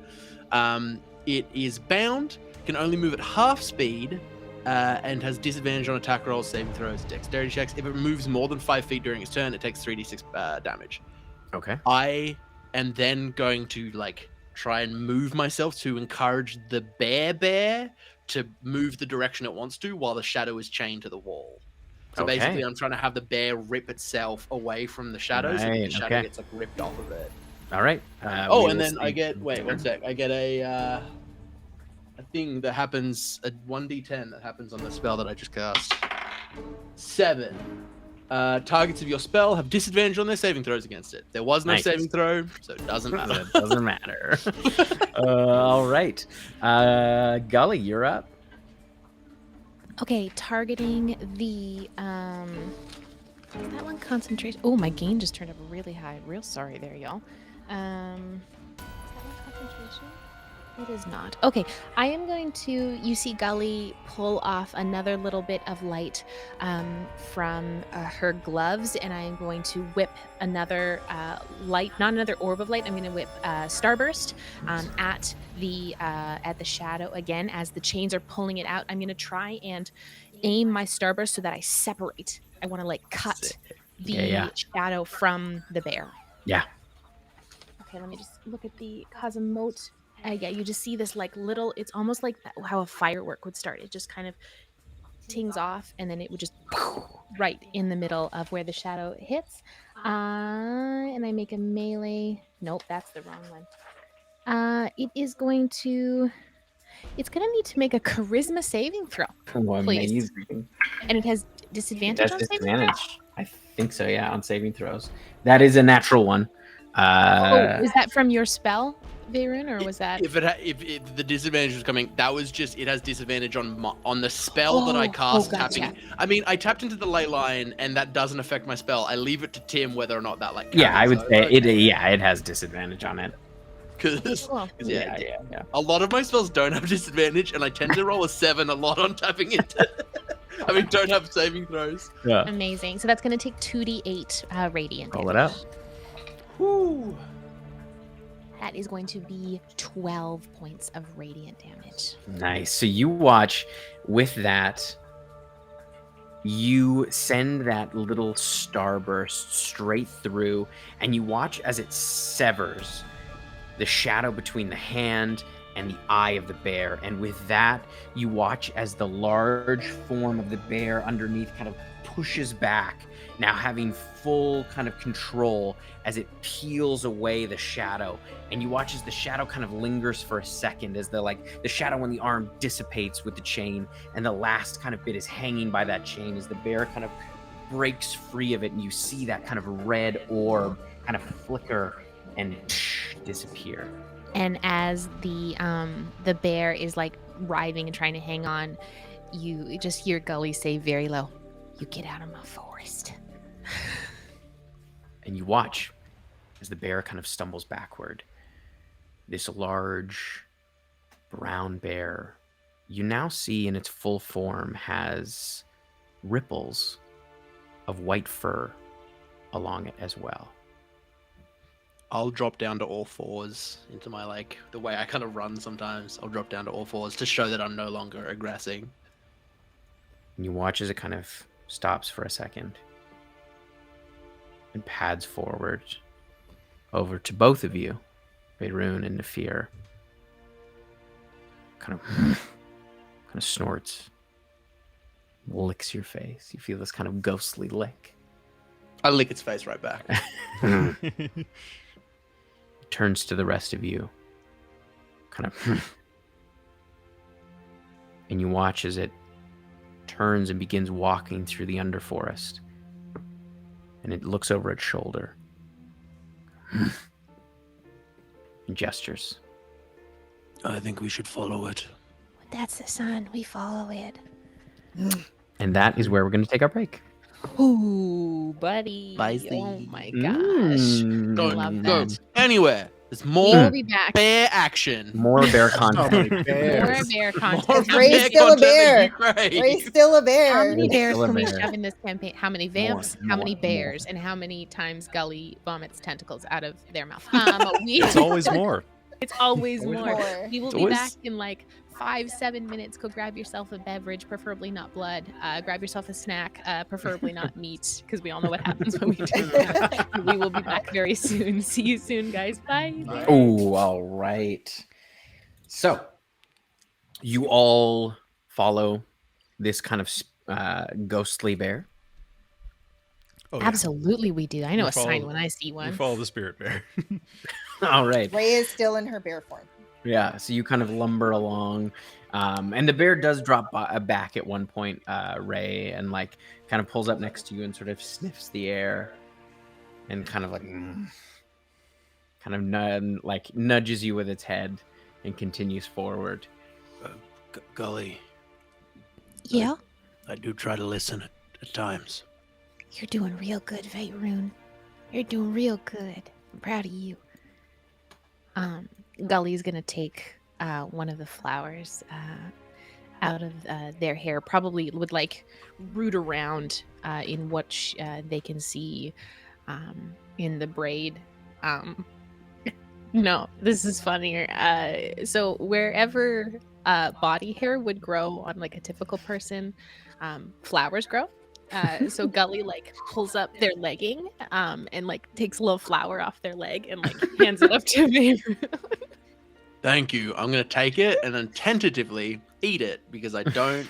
It is bound, can only move at half speed, and has disadvantage on attack rolls, saving throws, dexterity checks. If it moves more than 5 feet during its turn, it takes 3d6 damage. Okay. I am then going to try and move myself to encourage the bear to move the direction it wants to while the shadow is chained to the wall. So Okay. basically, I'm trying to have the bear rip itself away from the shadow, so that the Right, shadow okay. gets ripped off of it. All right. Oh, we and will then I see. get one sec. I get a thing that happens, a 1d10 that happens on the spell that I just cast. 7. Targets of your spell have disadvantage on their saving throws against it. There was no Nice. saving throw, so it doesn't matter. It doesn't matter. All right. Gully, you're up. Okay, targeting the is that one concentration? Oh, my gain just turned up really high. Real sorry there, y'all. Is that one concentration? It is not. Okay, I am going to. You see Gully pull off another little bit of light from her gloves, and I am going to whip another light, not another orb of light. I'm going to whip starburst at the shadow again as the chains are pulling it out. I'm going to try and aim my starburst so that I separate. I want to cut the shadow from the bear. Yeah. Okay, let me just look at the Cosmote. Yeah, you just see this little, it's almost like how a firework would start. It just kind of tings off, and then it would just right in the middle of where the shadow hits. And I make a melee. Nope, that's the wrong one. It's going to need to make a charisma saving throw. Oh, Please. amazing. And it has disadvantage That's on saving throw? disadvantage. I think so, yeah, on saving throws. That is a natural one. Is that from your spell, Veyron, or was that? If the disadvantage was coming, that was just, it has disadvantage on the spell that I cast. Gotcha. Tapping. I mean, I tapped into the ley line, and that doesn't affect my spell. I leave it to Tim whether or not that Yeah, I would counts. say it. Yeah, it has disadvantage on it. Because Cool. Yeah. a lot of my spells don't have disadvantage, and I tend to roll a 7 a lot on tapping into. I mean, don't have saving throws. Yeah. Amazing. So that's going to take 2d8 radiant. Roll it damage. up. Whew. That is going to be 12 points of radiant damage. Nice. So you watch with that. You send that little starburst straight through, and you watch as it severs the shadow between the hand and the eye of the bear. And with that, you watch as the large form of the bear underneath kind of pushes back, now having full kind of control as it peels away the shadow. And you watch as the shadow kind of lingers for a second as the shadow on the arm dissipates with the chain, and the last kind of bit is hanging by that chain as the bear kind of breaks free of it, and you see that kind of red orb kind of flicker and disappear. And as the bear is writhing and trying to hang on, you just hear Gully say very low, "You get out of my forest." And you watch as the bear kind of stumbles backward. This large brown bear, you now see in its full form, has ripples of white fur along it as well. I'll drop down to all fours into my the way I kind of run sometimes. I'll drop down to all fours to show that I'm no longer aggressing. And you watch as it kind of stops for a second and pads forward over to both of you, Beirun and Nafir. Kind of snorts, licks your face. You feel this kind of ghostly lick. I lick its face right back. Turns to the rest of you, kind of, and you watch as it turns and begins walking through the underforest, and it looks over its shoulder and gestures. I think we should follow it. That's the sun. We follow it. And that is where we're going to take our break. Ooh, buddy. Bye, Oh Steve. my gosh. Mm. Don't Love go that. anywhere. There's We more will be back. bear action. More bear So many content. More bears. bear More content. How Ray's many, still a content that bear. you crave. Ray's still a how bear. many bears Still a can we bear. shove in this campaign? How many vamps? More, how many more, bears? And how many times Gully vomits tentacles out of their mouth? It's always more. It's always Always more. more. We will It's be always- back in like 5-7 minutes. Go grab yourself a beverage, preferably not blood. Grab yourself a snack, preferably not meat, because we all know what happens when we do that. And we will be back very soon. See you soon, guys. Bye. Oh, all right. So, you all follow this kind of ghostly bear. Oh, yeah. Absolutely, we do. I know We a sign follow- when I see We one. follow the spirit bear. All right. Ray is still in her bear form. Yeah, so you kind of lumber along, and the bear does drop back at one point, Ray, and like kind of pulls up next to you and sort of sniffs the air, and kind of like, kind of nudges you with its head, and continues forward. Gully, Yeah, I do try to listen at times. you're doing real good, Vayroon. You're doing real good. I'm proud of you. Gully's gonna take one of the flowers out of their hair, probably would like root around in what they can see in the braid. No, this is funnier. So wherever body hair would grow on like a typical person, flowers grow. So Gully like pulls up their legging and like takes a little flower off their leg and like hands it up to me. Thank you. I'm gonna take it and then tentatively eat it because I don't.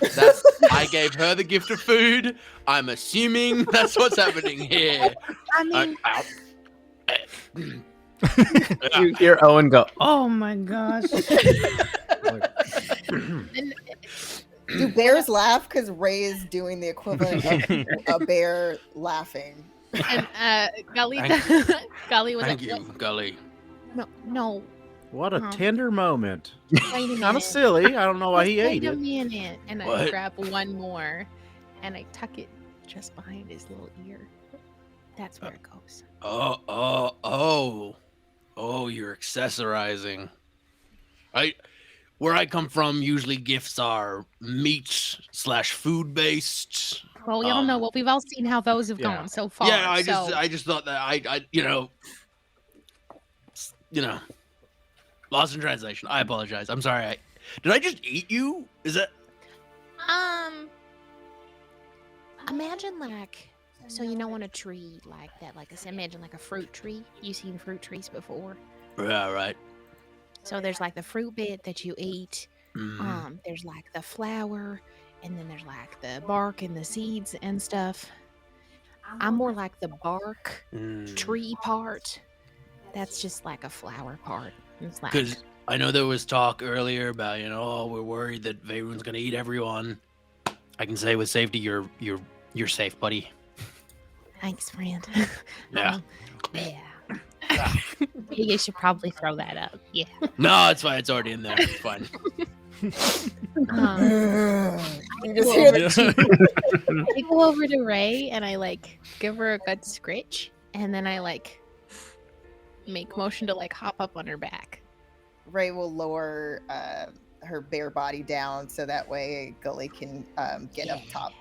I gave her the gift of food. I'm assuming that's what's happening here. I mean, You hear Owen go, "Oh my gosh!" and Do bears laugh? Because Ray is doing the equivalent of a bear laughing. Gully, Thank Gully was Thank like, you, Gully. No, What a Huh. tender moment. wait a Kind minute. of silly. I don't know why he ate Wait a it. minute. And I What? grab one more and I tuck it just behind his little ear. That's where it goes. Oh, you're accessorizing. Where I come from, usually gifts are meat/food based. Well, we all know. Well, we've all seen how those have Yeah. gone so far. Yeah, I so just thought that I lost in translation. I apologize. I'm sorry. Did I just eat you? Is that? imagine like, so you know, on a tree like that, like imagine like a fruit tree. You seen fruit trees before? Yeah, right. So there's like the fruit bit that you eat. Mhm. There's like the flower, and then there's like the bark and the seeds and stuff. I'm more like the bark tree part. That's just like a flower part. It's like, Because I know there was talk earlier about we're worried that Vayroon's gonna eat everyone. I can say with safety, you're safe, buddy. thanks, friend. Yeah. Yeah. You should probably throw that up. Yeah. No, it's fine. It's already in there. It's fine. You just hear the I go over to Ray and I like give her a good scritch, and then I like make motion to like hop up on her back. Ray will lower her bare body down so that way Gully can get up top.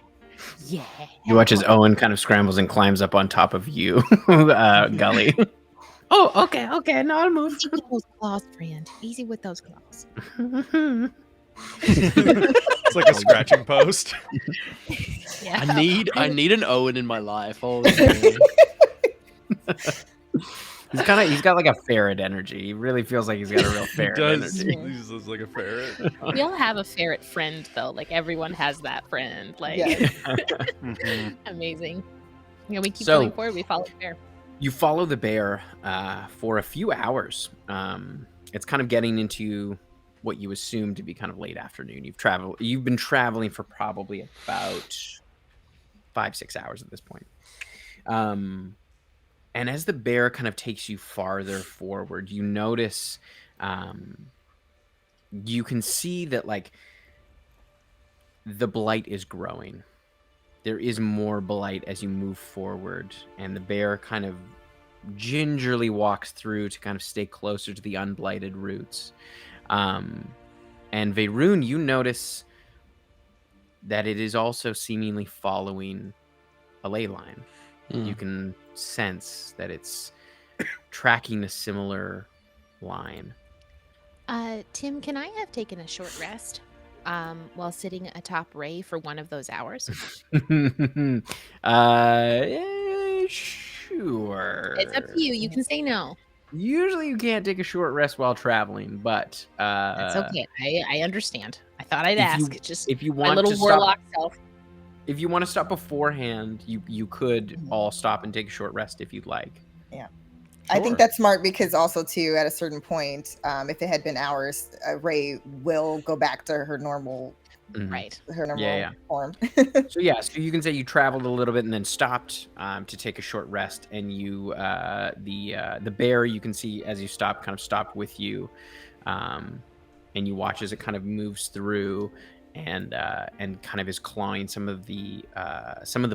Yeah. You watch as Owen kind of scrambles and climbs up on top of you, Gully. Oh, okay. No, I'll move. Easy with those claws, friend. Easy with those claws. It's like a scratching post. Yeah. I need an Owen in my life. Holy moly. He's got like a ferret energy. He really feels like he's got a real He ferret does. energy. He's just like a ferret. We all have a ferret friend though. Like everyone has that friend. Like Yes. Mhm. amazing. We keep So- going forward. We follow the bear. You follow the bear for a few hours. It's kind of getting into what you assume to be kind of late afternoon. You've been traveling for probably about 5-6 hours at this point. And as the bear kind of takes you farther forward, you notice you can see that like the blight is growing. There is more blight as you move forward, and the bear kind of gingerly walks through to kind of stay closer to the unblighted roots. And Veyroon, you notice that it is also seemingly following a ley line. You can sense that it's tracking a similar line. Tim, can I have taken a short rest while sitting atop Ray for one of those hours? Sure. It's up to you. You can say no. Usually you can't take a short rest while traveling, but That's okay. I understand. I thought I'd if ask. you- Just if you my want little to warlock stop, self. if you want to stop beforehand, you could all stop and take a short rest if you'd like. Yeah. I think that's smart because also too at a certain point, if it had been hours, Ray will go back to her normal, Right. her normal form. So you can say you traveled a little bit and then stopped to take a short rest, and you the bear, you can see as you stop, kind of stopped with you, and you watch as it kind of moves through and kind of is clawing some of the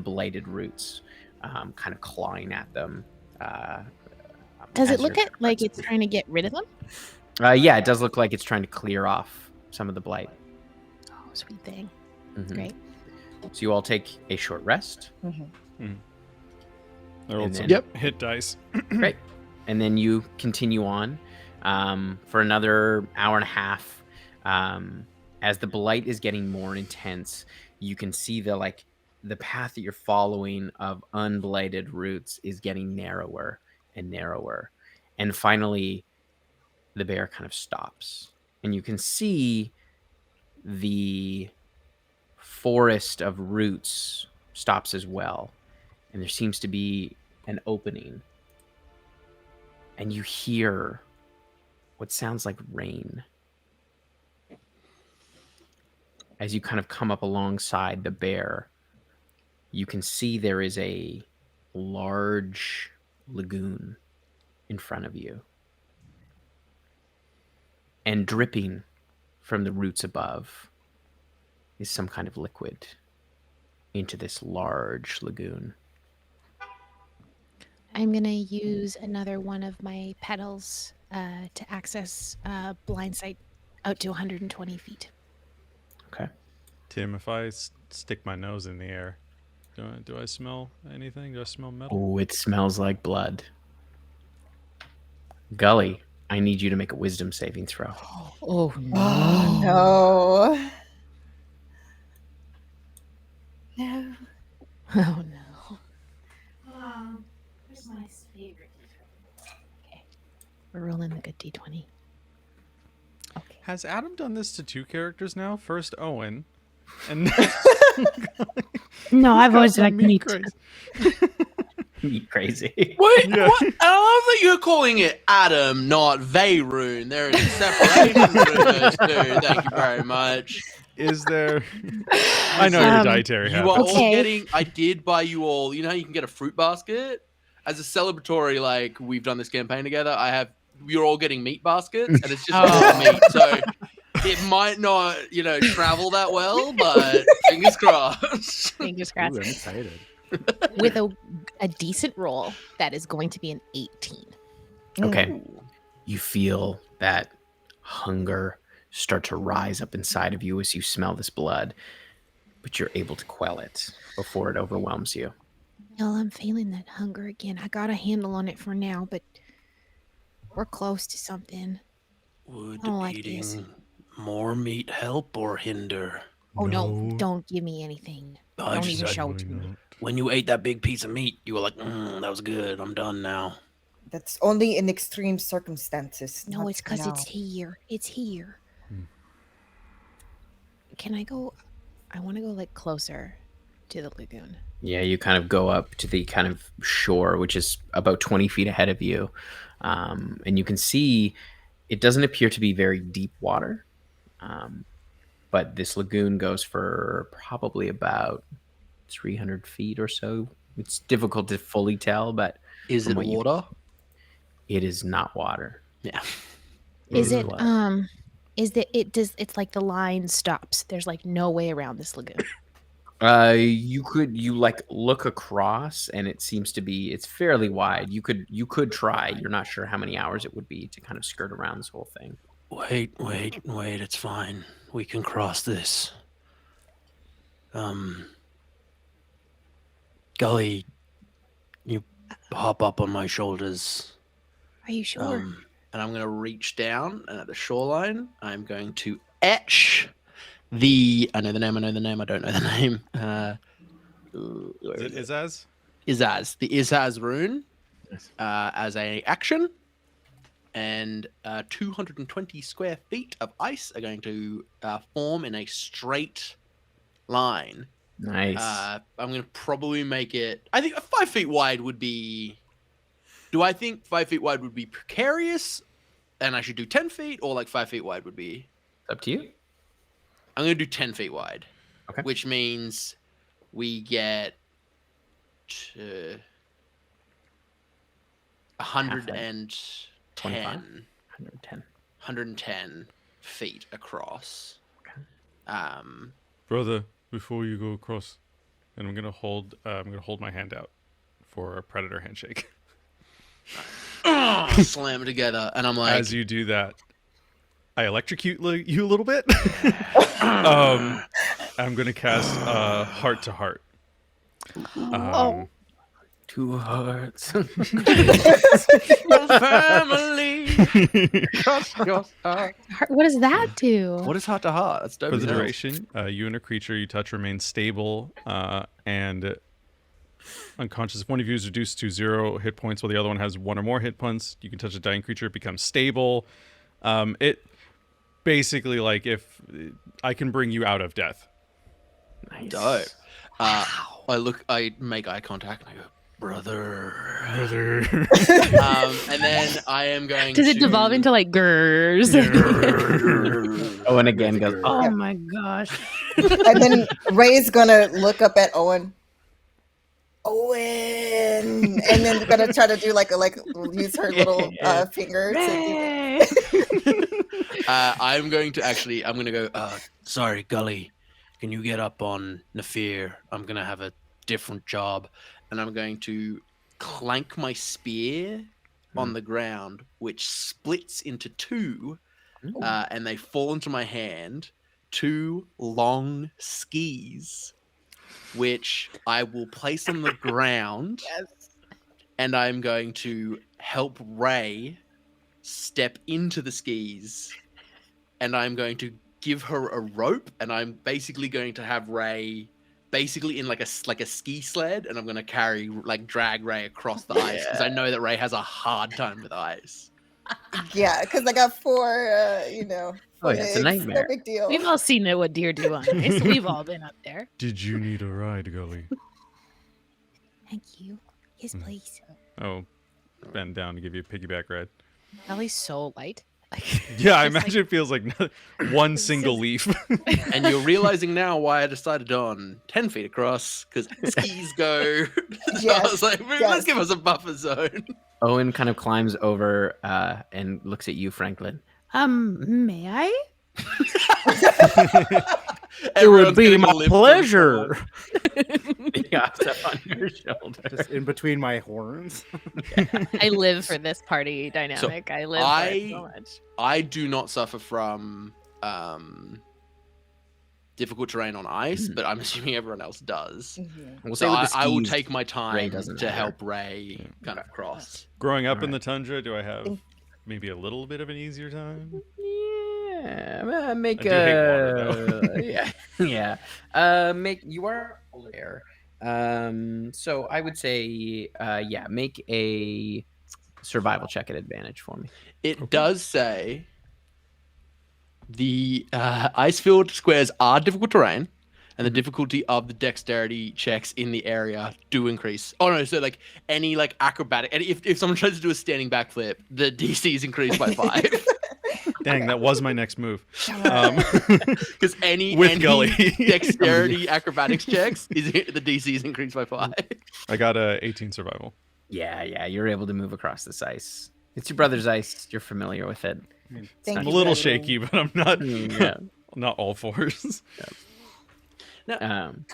blighted roots, kind of clawing at them. Does as it look you're like it's trying to get rid of them? Yeah, it does look like it's trying to clear off some of the blight. Oh, sweet thing. Mhm. Great. So you all take a short rest. I rolled And some then- hit dice. Great. And then you continue on for another hour and a half. As the blight is getting more intense, you can see the path that you're following of unblighted roots is getting narrower and narrower. And finally, the bear kind of stops. And you can see the forest of roots stops as well. And there seems to be an opening. And you hear what sounds like rain. As you kind of come up alongside the bear, you can see there is a large lagoon in front of you. And dripping from the roots above is some kind of liquid into this large lagoon. I'm going to use another one of my pedals to access blind sight out to 120 feet. Okay. Tim, if I stick my nose in the air, do I smell anything? Do I smell metal? Oh, it smells like blood. Gully, I need you to make a wisdom saving throw. Oh, no. Oh no. No. Oh, no. Where's my favorite? Okay. We're rolling the good d20. Okay. Has Adam done this to two characters now? First Owen, and No, I've always liked meat. Meat crazy. Wait, Yeah. what? I love that you're calling it Adam, not Veyroon. There is a separation between those two. Thank you very much. Is there? I know your dietary You are habits. all Okay. getting. I did buy you all. You know how you can get a fruit basket as a celebratory. Like we've done this campaign together. I have. You're all getting meat baskets, and it's just all meat. So it might not, travel that well, but fingers crossed. Fingers Ooh, crossed. I'm excited. With a decent roll, that is going to be an 18. Okay. You feel that hunger start to rise up inside of you as you smell this blood, but you're able to quell it before it overwhelms you. Well, I'm feeling that hunger again. I got a handle on it for now, but we're close to something. Would I don't like eating this. more meat help or hinder? Oh, no, don't give me anything. I Don't just even said show it to me. when you ate that big piece of meat, you were like, that was good. I'm done now. That's only in extreme circumstances. No, not it's because it's now. here. It's here. Can I go? I want to go closer to the lagoon. Yeah, you kind of go up to the kind of shore, which is about 20 feet ahead of you. And you can see it doesn't appear to be very deep water. But this lagoon goes for probably about 300 feet or so. It's difficult to fully tell, but Is From it what you- water? it is not water. Yeah. Is it blood. is that it does it's like the line stops. There's no way around this lagoon. You like look across, and it seems to be it's fairly wide. You could try. You're not sure how many hours it would be to kind of skirt around this whole thing. Wait, it's fine. We can cross this. Gully, you hop up on my shoulders. Are you sure? And I'm going to reach down, and at the shoreline, I'm going to etch the... I know the name, I don't know the name. Is it Izaz? Izaz. The Izaz rune as a action. And 220 square feet of ice are going to form in a straight line. Nice. I'm going to probably make it... I think 5 feet wide would be... Do I think 5 feet wide would be precarious and I should do 10 feet, or like 5 feet wide would be... Up to you. I'm going to do 10 feet wide. Okay. Which means we get 110. 25? 110. 110 feet across. Okay. Brother, before you go across, and I'm gonna hold my hand out for a predator handshake. Slam it together, and I'm like, As you do that, I electrocute you a little bit. I'm gonna cast heart to heart. Two hearts. family. What does that do? What is heart to heart? That's dope. For the as hell. duration, you and a creature you touch remain stable and unconscious. If one of you is reduced to 0 hit points while the other one has 1 or more hit points, you can touch a dying creature, it becomes stable. It basically, like, if I can bring you out of death. Nice. Dope. I make eye contact, and I go, brother. And then I am going Does to... it devolve into like gurs? Owen again goes, oh my gosh. And then Ray's gonna look up at Owen. And then gonna try to do use her little finger to I'm going to go, sorry, Gully, can you get up on Nafir? I'm going to have a different job. And I'm going to clank my spear on the ground, which splits into 2, and they fall into my hand. 2 long skis, which I will place on the ground. Yes. And I'm going to help Ray step into the skis, and I'm going to give her a rope, and I'm basically going to have Ray basically in like a ski sled, and I'm going to drag Ray across the ice, because I know that Ray has a hard time with ice. yeah, because I got 4 Oh, yeah, it's a legs. nightmare. No big deal. We've all seen what deer do on ice. We've all been up there. Did you need a ride, Gully? Thank you. Yes, please. Oh, bend down to give you a piggyback ride. Ellie's so light. Yeah, I imagine it feels like one single leaf. And you're realizing now why I decided on 10 feet across, because skis go. So I was like, let's give us a buffer zone. Owen kind of climbs over and looks at you, Franklin. May I? It would be my pleasure. Yeah, step on your shoulder. Just in between my horns. I live for this party dynamic. I live for it so much. I do not suffer from difficult terrain on ice, but I'm assuming everyone else does. We'll So say with the I will skis, take my time doesn't to matter. help Ray kind of cross. Growing up in Alright. the tundra, do I have maybe a little bit of an easier time? Yeah, make I do hate water, yeah. Make you are there. So I would say, make a survival check at advantage for me. It does say the ice-filled squares are difficult terrain, and the difficulty of the dexterity checks in the area do increase. Oh no, so like any like acrobatic, and if someone tries to do a standing backflip, the DC is increased by 5. Dang, that was my next move. Because any Gully. dexterity acrobatics checks, the DC is increased by 5. I got a 18 survival. Yeah, you're able to move across this ice. It's your brother's ice. You're familiar with it. Thank I'm a you, little Brandon. shaky, but I'm not Yeah. not all fours.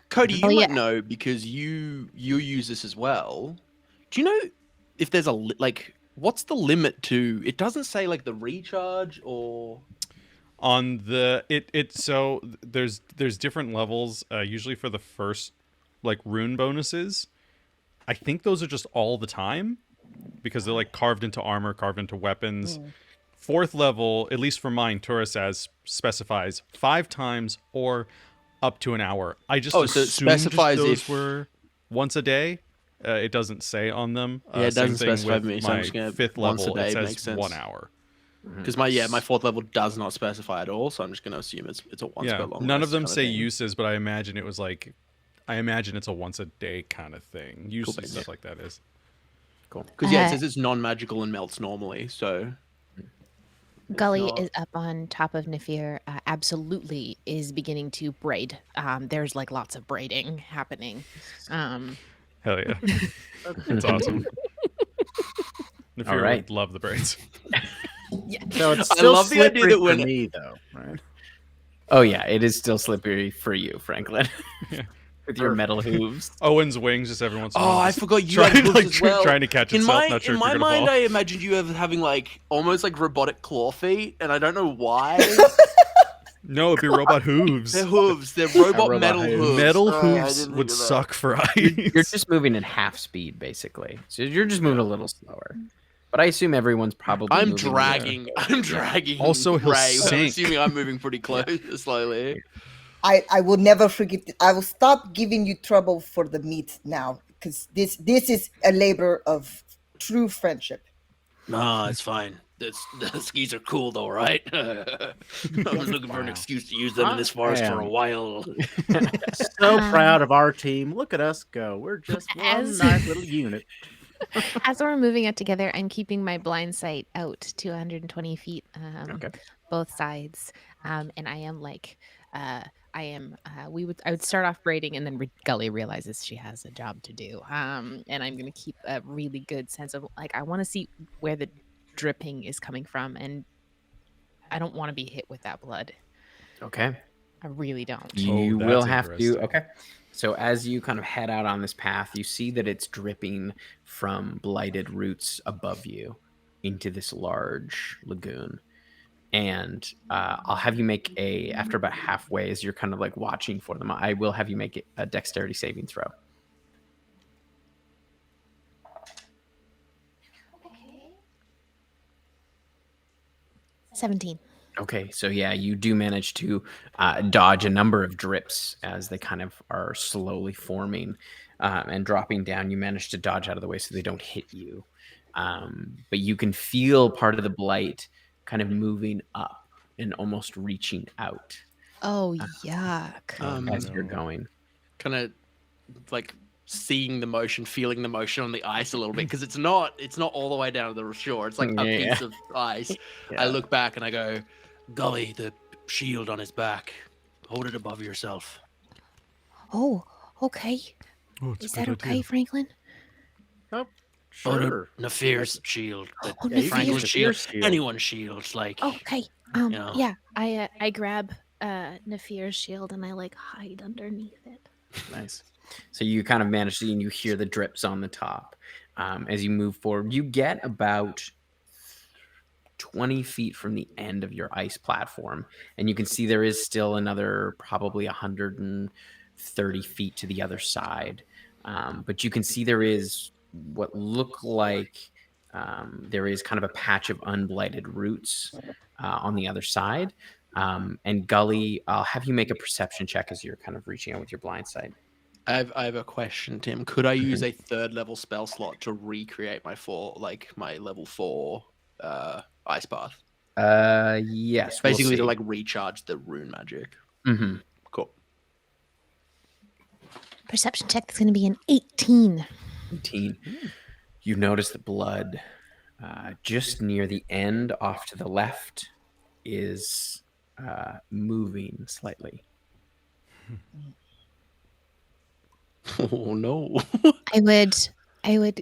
Cody, you Oh, might yeah. know because you use this as well. Do you know if there's what's the limit to? It doesn't say like the recharge or. On the so there's different levels. Usually for the first like rune bonuses, I think those are just all the time because they're like carved into armor, carved into weapons. Fourth level, at least for mine, Taurus as specifies 5 times or up to an hour. I just Oh, so it assumed specifies those if- were once a day. It doesn't say on them. Yeah, it same doesn't thing specify with me, so I'm my just gonna 5th once a level. It day says makes sense. 1 hour. Because my 4th level does not specify at all, so I'm just gonna assume it's a once per long. None of rest them kinda say thing. uses, but I imagine it was like, I imagine it's a once a day kind of thing. Uses beans. stuff like that is. Cool. Because it says it's non-magical and melts normally, so. Gully not- is up on top of Nafir. Absolutely is beginning to braid. There's like lots of braiding happening. Hell yeah, it's awesome. If All you right. would love the braids. So it's I still love the idea slippery that for when- me, though, right? Oh yeah, it is still slippery for you, Franklin. With your metal hooves. Owen's wings just every once in a Oh, while. I just forgot you trying, had hooves like, as well. trying to catch In itself. my Not sure in if you're my gonna mind, fall. I imagined you having like almost like robotic claw feet, and I don't know why. No, it'd be robot hooves. They're hooves. They're robot robot metal hooves. hooves. Metal I hooves didn't would think of that. suck for eyes. You're just moving at half speed, basically. So you're just moving a little slower. But I assume everyone's probably. I'm moving dragging. I'm dragging. Also, he'll Ray. I'm sink. assuming I'm moving pretty close, slowly. I will never forget. I will stop giving you trouble for the meat now, because this is a labor of true friendship. Nah, it's fine. The skis are cool though, right? I was looking for an excuse to use them in this forest for a Damn. while. So proud of our team. Look at us go. We're just one As- nice little unit. As we're moving out together, I'm keeping my blind sight out to 120 feet, Okay. both sides, and I am like, I would start off braiding, and then Gully realizes she has a job to do, and I'm gonna keep a really good sense of like I want to see where the dripping is coming from, and I don't want to be hit with that blood. Okay. I really don't. You that's will have to. interesting. Okay. So as you kind of head out on this path, you see that it's dripping from blighted roots above you into this large lagoon. And I'll have you make after about halfway, as you're kind of like watching for them, I will have you make a dexterity saving throw. Okay. 17. Okay, so yeah, you do manage to dodge a number of drips as they kind of are slowly forming and dropping down. You manage to dodge out of the way so they don't hit you. But you can feel part of the blight kind of moving up and almost reaching out Oh yuck! as you're going. Kind of like seeing the motion, feeling the motion on the ice a little bit because it's not all the way down to the shore. It's like a Yeah. piece of ice. I look back and I go, "Golly, the shield on his back. Hold it above yourself." Oh, okay. Oh, it's a Is that good okay, idea. Franklin? Sure. Nafir's shield. Oh, Yeah, you can Nafir's use shield. Nafir's shield. Anyone's shield. Like, Okay. know. Yeah. I grab Nafir's shield and I like hide underneath it. Nice. So you kind of manage to, and you hear the drips on the top. As you move forward, you get about 20 feet from the end of your ice platform, and you can see there is still another probably 130 feet to the other side. But you can see there is what look like there is kind of a patch of unblighted roots on the other side. And Gully, I'll have you make a perception check as you're kind of reaching out with your blind sight. I have a question, Tim. Could I use a 3rd level spell slot to recreate my level 4 ice path? Yes. Basically to like recharge the rune magic. Hmm. Cool. Perception check is going to be an 18. 18. You notice the blood just near the end off to the left is moving slightly. Oh no. I would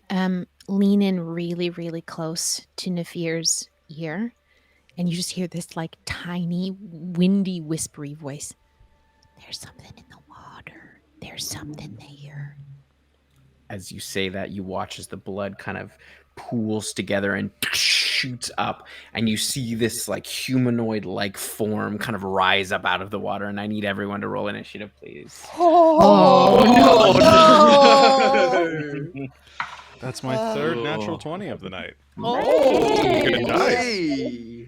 lean in really, really close to Nafir's ear, and you just hear this like tiny, windy, whispery voice. There's something in the water. There's something there. As you say that, you watch as the blood kind of pools together and shoots up, and you see this like humanoid-like form kind of rise up out of the water. And I need everyone to roll initiative, please. no. That's my third natural 20 of the night. Oh, Nice. hey.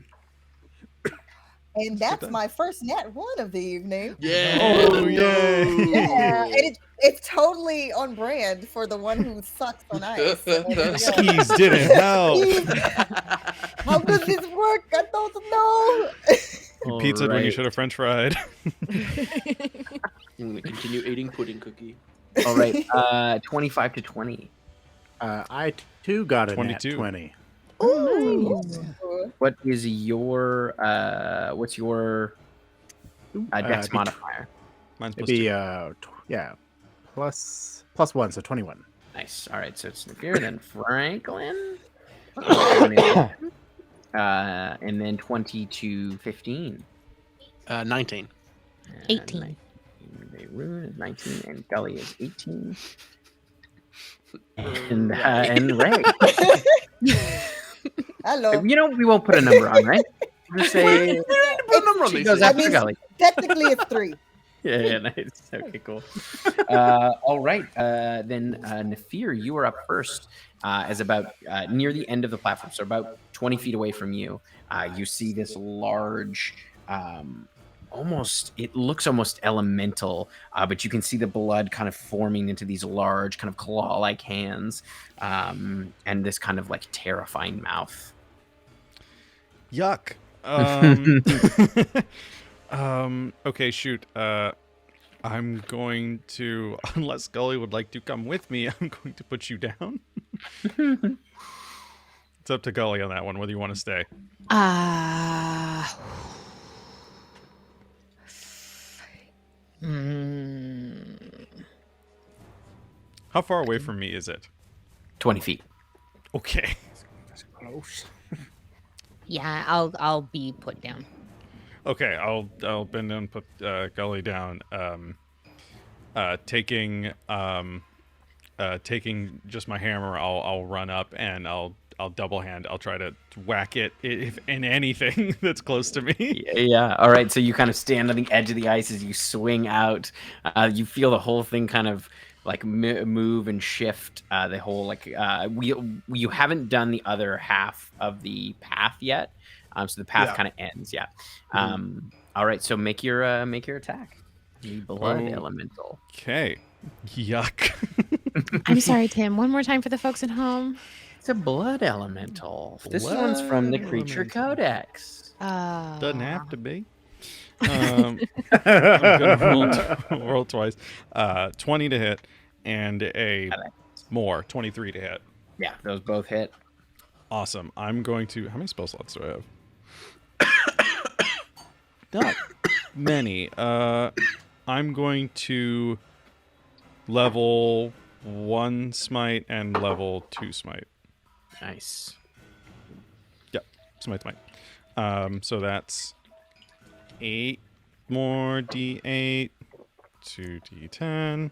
And that's my first nat 1 of the evening. Yeah. Oh, yay. Yeah, and it's totally on brand for the one who sucks on ice. So there you go. Skis didn't help. How does this work? I don't know. Pizza when you should have French fried. I'm gonna continue eating pudding cookie. All right, 25 to 20. I too got a 22. nat 20. Ooh. What is your what's your dex be- modifier? Mine's It'd plus be 2. plus 1, so 21. Nice. All right, so it's Nafir, then Franklin, and then 20 to 15. 19. 18. Rune is 19, and Gully is 18. And Ray. Hello. You know, we won't put a number on, right? We'll just say she goes I after mean, Gully. technically it's 3. Yeah, nice. Okay, cool. All right, then Nafir, you are up first. As about near the end of the platform, so about 20 feet away from you, you see this large, it looks almost elemental, but you can see the blood kind of forming into these large, kind of claw-like hands, and this kind of like terrifying mouth. Yuck. Okay, shoot. I'm going to, unless Gully would like to come with me, I'm going to put you down. It's up to Gully on that one, whether you want to stay. How far away from me is it? 20 feet. Okay. Close. Yeah, I'll be put down. Okay, I'll bend down, put Gully down. Taking just my hammer, I'll run up and I'll double hand. I'll try to whack it if in anything that's close to me. Yeah. All right. So you kind of stand on the edge of the ice as you swing out. You feel the whole thing kind of like move and shift. The whole like you haven't done the other half of the path yet. So the path kind of ends. Yeah. All right. So make your attack. The blood elemental. Okay. Yuck. I'm sorry, Tim. One more time for the folks at home. It's a blood elemental. This one's from the Creature Codex. Doesn't have to be. I'm gonna roll twice. 20 to hit and a more 23 to hit. Yeah, those both hit. Awesome. I'm going to. How many spell slots do I have? Not many. I'm going to level 1 smite and level 2 smite. Nice. Yep, smite. So that's 8 more d8, 2d10,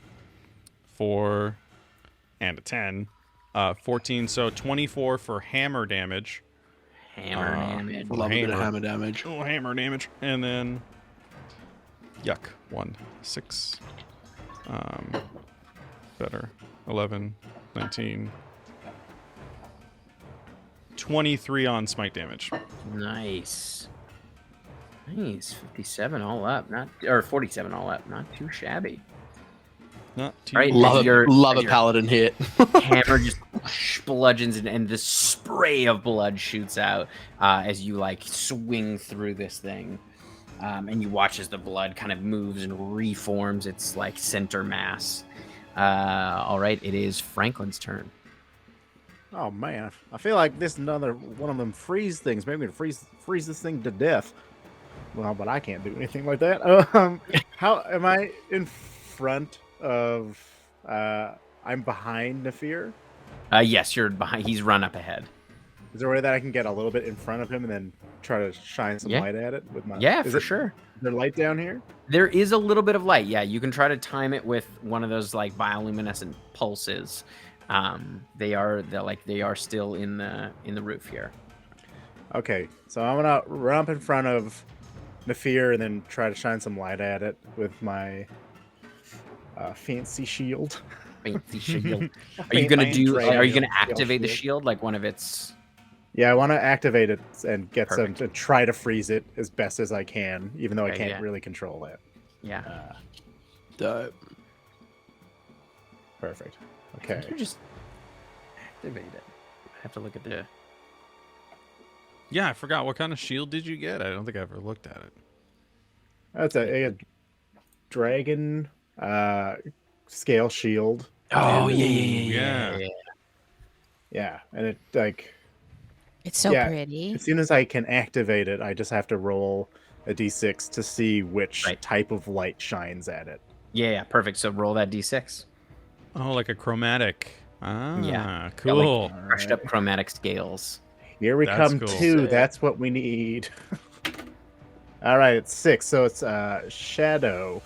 4, and a 10. 14, so 24 for hammer damage. Hammer damage. Love a bit of hammer damage. Oh, hammer damage. And then, yuck, 1, 6. Better. 11, 19, 23 on smite damage. Nice. 57 all up, or 47 all up. Not too shabby. Not too Right. Love a paladin hit. Hammer just bludgeons and this spray of blood shoots out as you like swing through this thing. And you watch as the blood kind of moves and reforms its like center mass. All right, it is Franklin's turn. Oh man, I feel like this is another one of them freeze things. Maybe we can freeze this thing to death. Well, but I can't do anything like that. How am I in front of? I'm behind Nafir. Yes, you're behind. He's run up ahead. Is there a way that I can get a little bit in front of him and then try to shine some Yeah. light at it with my? Yeah, Is for it- sure. Is there light down here? There is a little bit of light. Yeah, you can try to time it with one of those like bioluminescent pulses. They are still in the roof here. Okay, so I'm gonna run up in front of Nafir and then try to shine some light at it with my fancy shield. Fancy shield. Are you Faint gonna man do? dragon Are you gonna shield. activate the shield like one of its? Yeah, I want to activate it and get Perfect. some to try to freeze it as best as I can, even though I Okay, can't yeah. really control it. Yeah. Dope. Perfect. I think Okay. you just activate it. I have to look at the. Yeah, I forgot. What kind of shield did you get? I don't think I ever looked at it. That's a dragon scale shield. Oh yeah, Yeah. Yeah, and it like It's so Yeah. pretty. as soon as I can activate it, I just have to roll a d6 to see which Right. type of light shines at it. Yeah, perfect. So roll that d6. Oh, like a chromatic. Ah, Yeah, cool. Brushed up chromatic scales. Here we That's come cool. too. Sick. That's what we need. All right, it's 6. So it's shadow.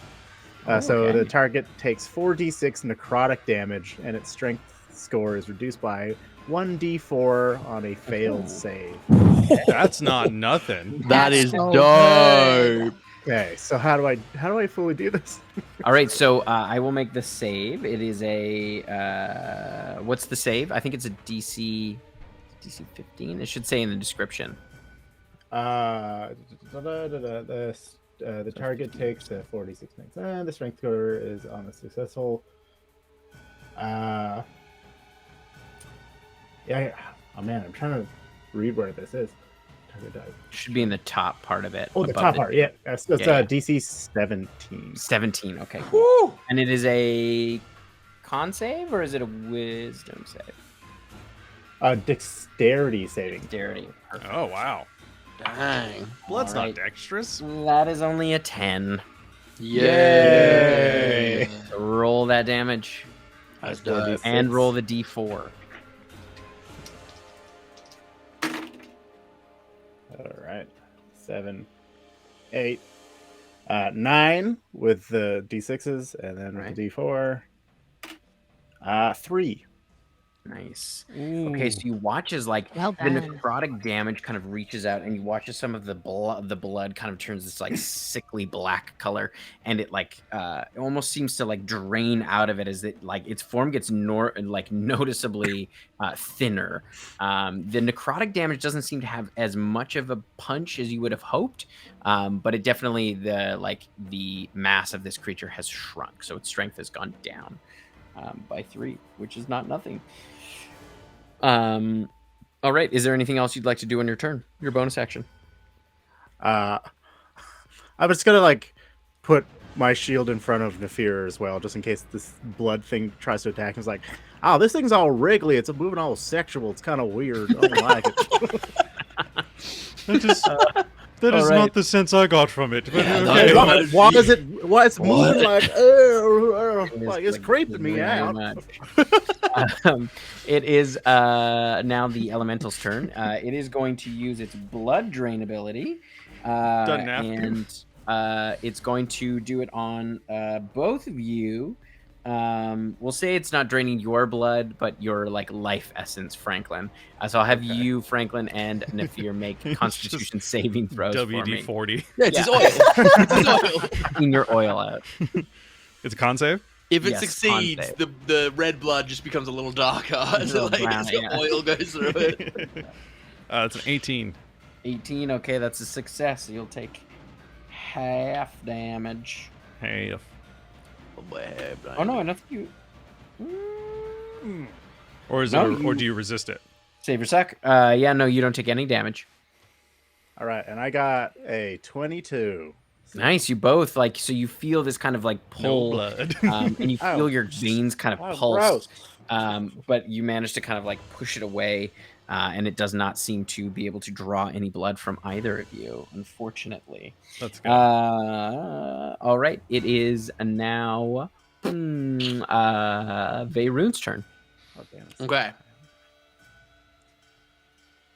So okay. the target takes 4d6 necrotic damage, and its strength score is reduced by 1d4 on a failed Ooh. save. That's not nothing. That That's is so dope. Okay, so how do I fully do this? All right, so I will make the save. It is a what's the save? I think it's a DC 15. It should say in the description. The target takes 46 points, and the strength score is on a successful. Yeah. Oh man, I'm trying to read where this is. Target dies. Should be in the top part of it. Oh, the above top part. Yeah, that's Yeah. DC 17. 17. Okay. Cool. Woo! And it is a con save or is it a wisdom save? Dexterity saving. Dexterity. Perfect. Oh, wow. Dang. Well, that's Alright. not dexterous. That is only a 10. Yay! So roll that damage That's dope. and roll the d4. All right. 7, 8, 9 with the d6s, and then with Right. the d4. 3. Nice. Okay, so you watch as like Well the done. necrotic damage kind of reaches out, and you watch as some of the blood kind of turns this like sickly black color, and it like it almost seems to like drain out of it as it like its form gets noticeably thinner. The necrotic damage doesn't seem to have as much of a punch as you would have hoped, but it definitely the mass of this creature has shrunk, so its strength has gone down by 3, which is not nothing. All right. Is there anything else you'd like to do on your turn? Your bonus action? I'm just gonna like put my shield in front of Nafir as well, just in case this blood thing tries to attack. He's like, "Oh, this thing's all wriggly. It's moving all sexual. It's kind of weird. I don't like it." That is Alright. not the sense I got from it. But Yeah, okay. no, Why- Why is it? Why it's moving like? Like it's like creeping me very out. much. It is now the elemental's turn. It is going to use its blood drain ability, Doesn't have to. and it's going to do it on both of you. We'll say it's not draining your blood, but your like life essence, Franklin. So I'll have you, Franklin, and Nafir make Constitution saving throws for me. WD-40. Yeah, it's his Yeah. oil. It's his oil. Clean your oil out. It's a con save? If it Yes, succeeds, con the red blood just becomes a little darker as, little like, brown, as the yeah. oil goes through it. It's an 18. 18. Okay, that's a success. You'll take half damage. Hey. Oh no, I don't think you. Or is No, it? Or you- do you resist it? Save your suck. Yeah, no, you don't take any damage. All right, and I got a 22. Nice, you both like. So you feel this kind of like No pull, blood. and you feel Oh. your veins kind of Oh, pulse. gross. But you manage to kind of like push it away, and it does not seem to be able to draw any blood from either of you, unfortunately. That's good. All right, it is now Veyrune's turn. Oh, damn it. Okay.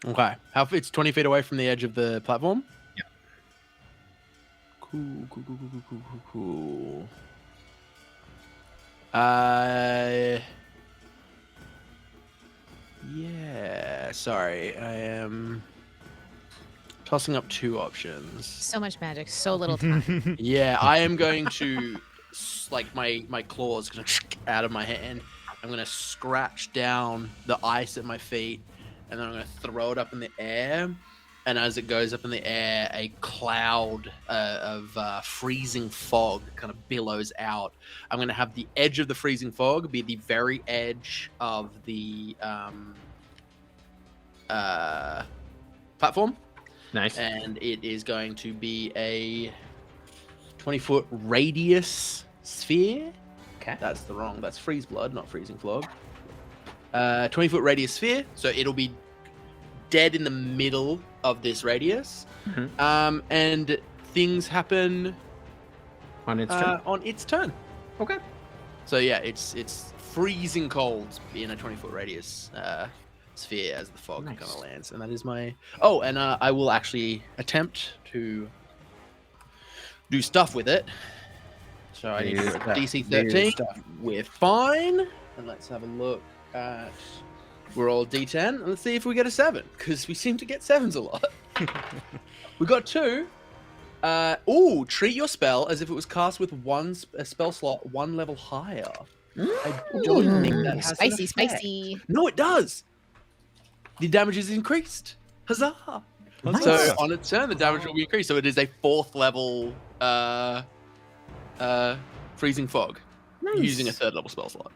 Okay. It's 20 feet away from the edge of the platform? Yeah. Cool. Yeah, sorry. I am tossing up 2 options. So much magic, so little time. Yeah, I am going to, like, my claws gonna out of my hand. I'm gonna scratch down the ice at my feet, and then I'm gonna throw it up in the air. And as it goes up in the air, a cloud of freezing fog kind of billows out. I'm gonna have the edge of the freezing fog be the very edge of the platform. Nice. And it is going to be a 20-foot radius sphere. Okay. That's freeze blood, not freezing fog. 20-foot radius sphere, so it'll be dead in the middle of this radius. And things happen On its turn. on its turn. Okay. So yeah, it's freezing cold in a 20-foot radius sphere as the fog Nice. kind of lands, and that is my. Oh, and I will actually attempt to do stuff with it. So I need Do to stuff. DC Do 13. stuff. We're fine, and let's have a look at. We're all D10, and let's see if we get a 7, because we seem to get 7s a lot. We got 2. Treat your spell as if it was cast with a spell slot 1 level higher. I don't think that has an Spicy, effect. spicy. No, it does. The damage is increased. Huzzah! Nice. So on its turn, the damage will be increased. So it is a 4th level freezing fog using a 3rd level spell slot.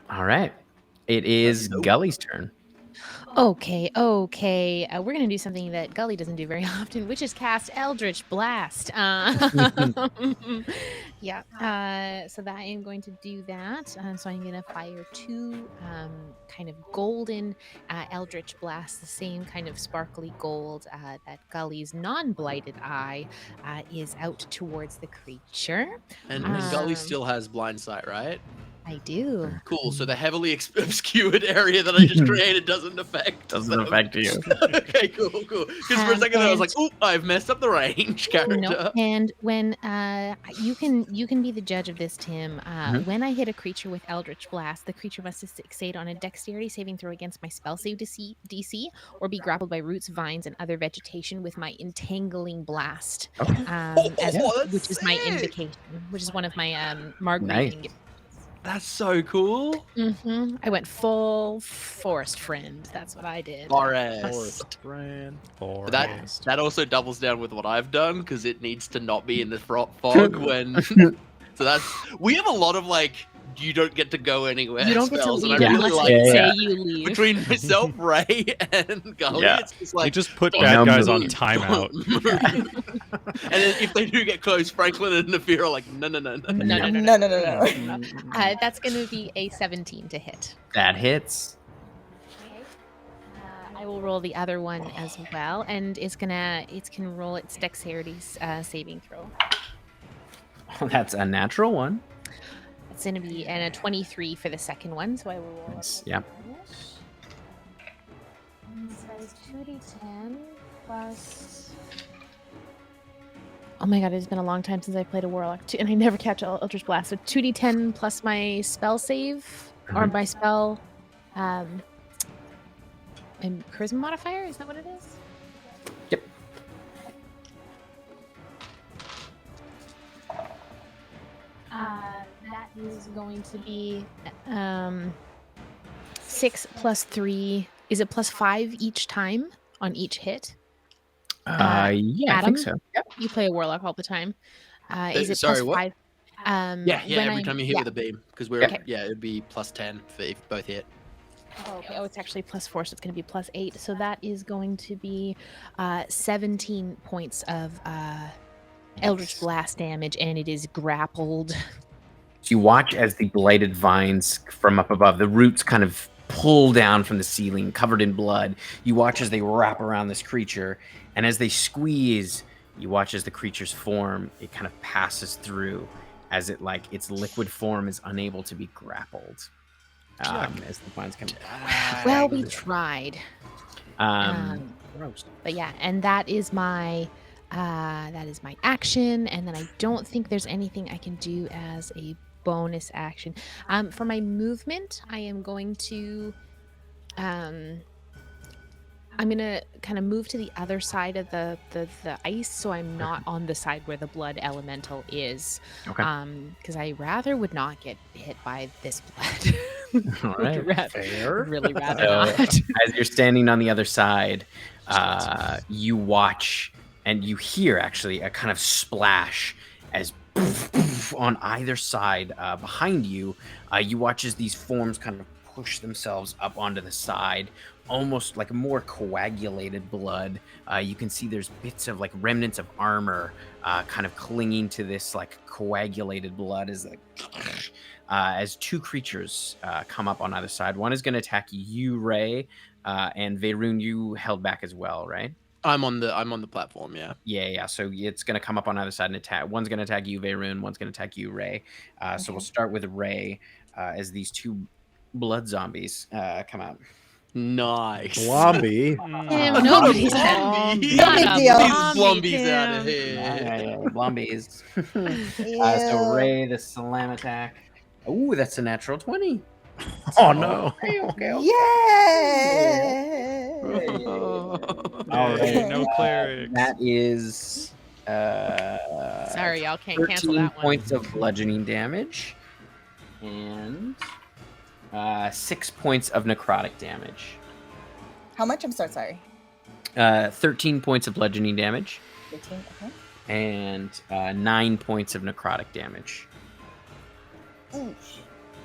All right. It is Gully's turn. Okay. We're gonna do something that Gully doesn't do very often, which is cast Eldritch Blast. Yeah. So that I am going to do that. So I'm gonna fire 2 kind of golden Eldritch Blasts, the same kind of sparkly gold that Gully's non-blighted eye is out towards the creature. And Gully still has blind sight, right? I do. Cool. So the heavily obscured area that I just created doesn't affect. Doesn't them. affect you. Okay, cool. Because for a second there, I was like, "Oop, I've messed up the range character." No, and when you can be the judge of this, Tim. When I hit a creature with Eldritch Blast, the creature must succeed on a Dexterity saving throw against my spell save DC, or be grappled by roots, vines, and other vegetation with my Entangling Blast, which is my invocation, which is one of my Margreve. Nice. That's so cool. I went full Forest Friend. That's what I did. Forest. Brand. But that also doubles down with what I've done because it needs to not be in the fog when. So we have a lot of like you don't get to go anywhere. You don't get to spells, leave and I really unless like you it. say you leave. Between myself, Ray, and Gully, Yeah. it's just We like just put don't bad guys move. on timeout. And then if they do get close, Franklin and Nafir are like, no. No. That's going to be a 17 to hit. That hits. I will roll the other one as well, and it's gonna roll its Dexterity saving throw. That's a natural one. It's gonna be a 23 for the second one, so I will roll. Nice. Yeah. So it's 2d10 plus. Oh my god, it's been a long time since I played a warlock, and I never catch Eldritch Blast. So 2d10 plus my spell save or my spell, and charisma modifier. Is that what it is? Yep. That is going to be 6 plus 3. Is it plus 5 each time on each hit? Yeah, I Adam? think so. Yep. You play a warlock all the time. Is it sorry, plus what? 5? Yeah, when every time you hit with a beam. Because Okay. it'd be plus 10 for if both hit. Oh, okay. Oh, it's actually plus 4, so it's going to be plus 8. So that is going to be 17 points of Eldritch Blast damage, and it is grappled. So you watch as the blighted vines from up above, the roots kind of pull down from the ceiling, covered in blood. You watch as they wrap around this creature, and as they squeeze, you watch as the creature's form, it kind of passes through as it its liquid form is unable to be grappled. As the vines come. Well, we tried. Gross. But yeah, and that is my action, and then I don't think there's anything I can do as a bonus action. For my movement, I am going to I'm gonna kind of move to the other side of the ice, so I'm not on the side where the blood elemental is. Okay. Because I rather would not get hit by this blood. All right. Fair. Really rather So, not. as you're standing on the other side, you watch and you hear actually a kind of splash as on either side behind you. You watch as these forms kind of push themselves up onto the side, almost like more coagulated blood. You can see there's bits of like remnants of armor kind of clinging to this like coagulated blood as two creatures come up on either side. One is going to attack you, Ray, and Veyroon, you held back as well, right? I'm on the platform. Yeah. Yeah. So it's going to come up on either side and attack. One's going to attack you, Veyroon. One's going to attack you, Ray. So we'll start with Ray as these two blood zombies come out. Nice. Blobby. Tim, Not a nobody's zombie. No big deal. These Zombie, blombies out of Tim. here. Blombies. So Ew. Ray, the slam attack. Ooh, that's a natural 20. Oh no. Okay. Yeah. All right. No clerics. That is Sorry, y'all can't cancel 13 that one. points of bludgeoning damage and 6 points of necrotic damage. How much? I'm so sorry. 13 points of bludgeoning damage 15. Okay. and 9 points of necrotic damage. Ooh.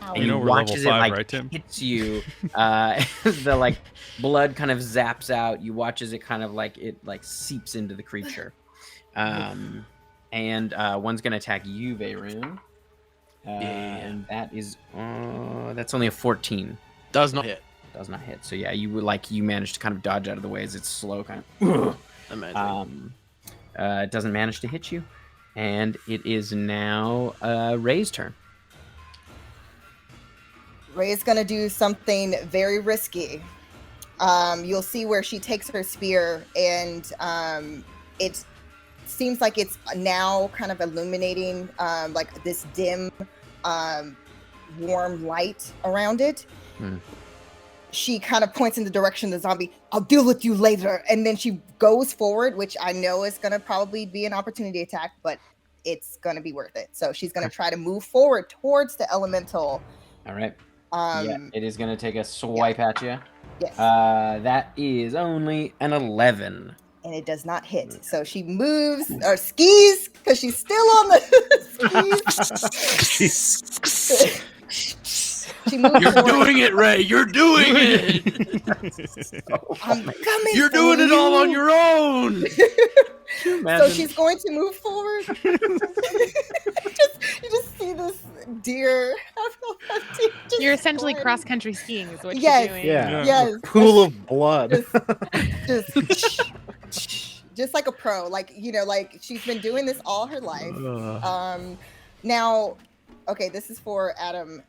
Ow. And You know you we're watch level as 5, it like right, Tim? hits you. The like blood kind of zaps out. You watch as it kind of like seeps into the creature. And one's gonna attack you, Veyroon. And that is that's only a 14. Does not hit. Does not hit. So yeah, you managed to kind of dodge out of the way as it's slow, kind of. Amazing. It doesn't manage to hit you, and it is now Ray's turn. Ray's gonna do something very risky. You'll see where she takes her spear, and it seems like it's now kind of illuminating like this dim, warm light around it. She kind of points in the direction of the zombie. I'll deal with you later. And then she goes forward, which I know is going to probably be an opportunity attack, but it's going to be worth it. So she's going to try to move forward towards the elemental. All right. It is going to take a swipe at you. Yes. That is only an 11. And it does not hit. So she moves or skis because she's still on the skis. She moves You're forward. doing it, Ray. You're doing it. I'm coming. You're for doing it all on you. your own. So she's going to move forward. You just see this deer. just You're essentially going. cross-country skiing is what Yes. you're doing. Yeah. Yes. Pool of blood. Just like a pro, like like she's been doing this all her life. Now, okay, this is for Adam.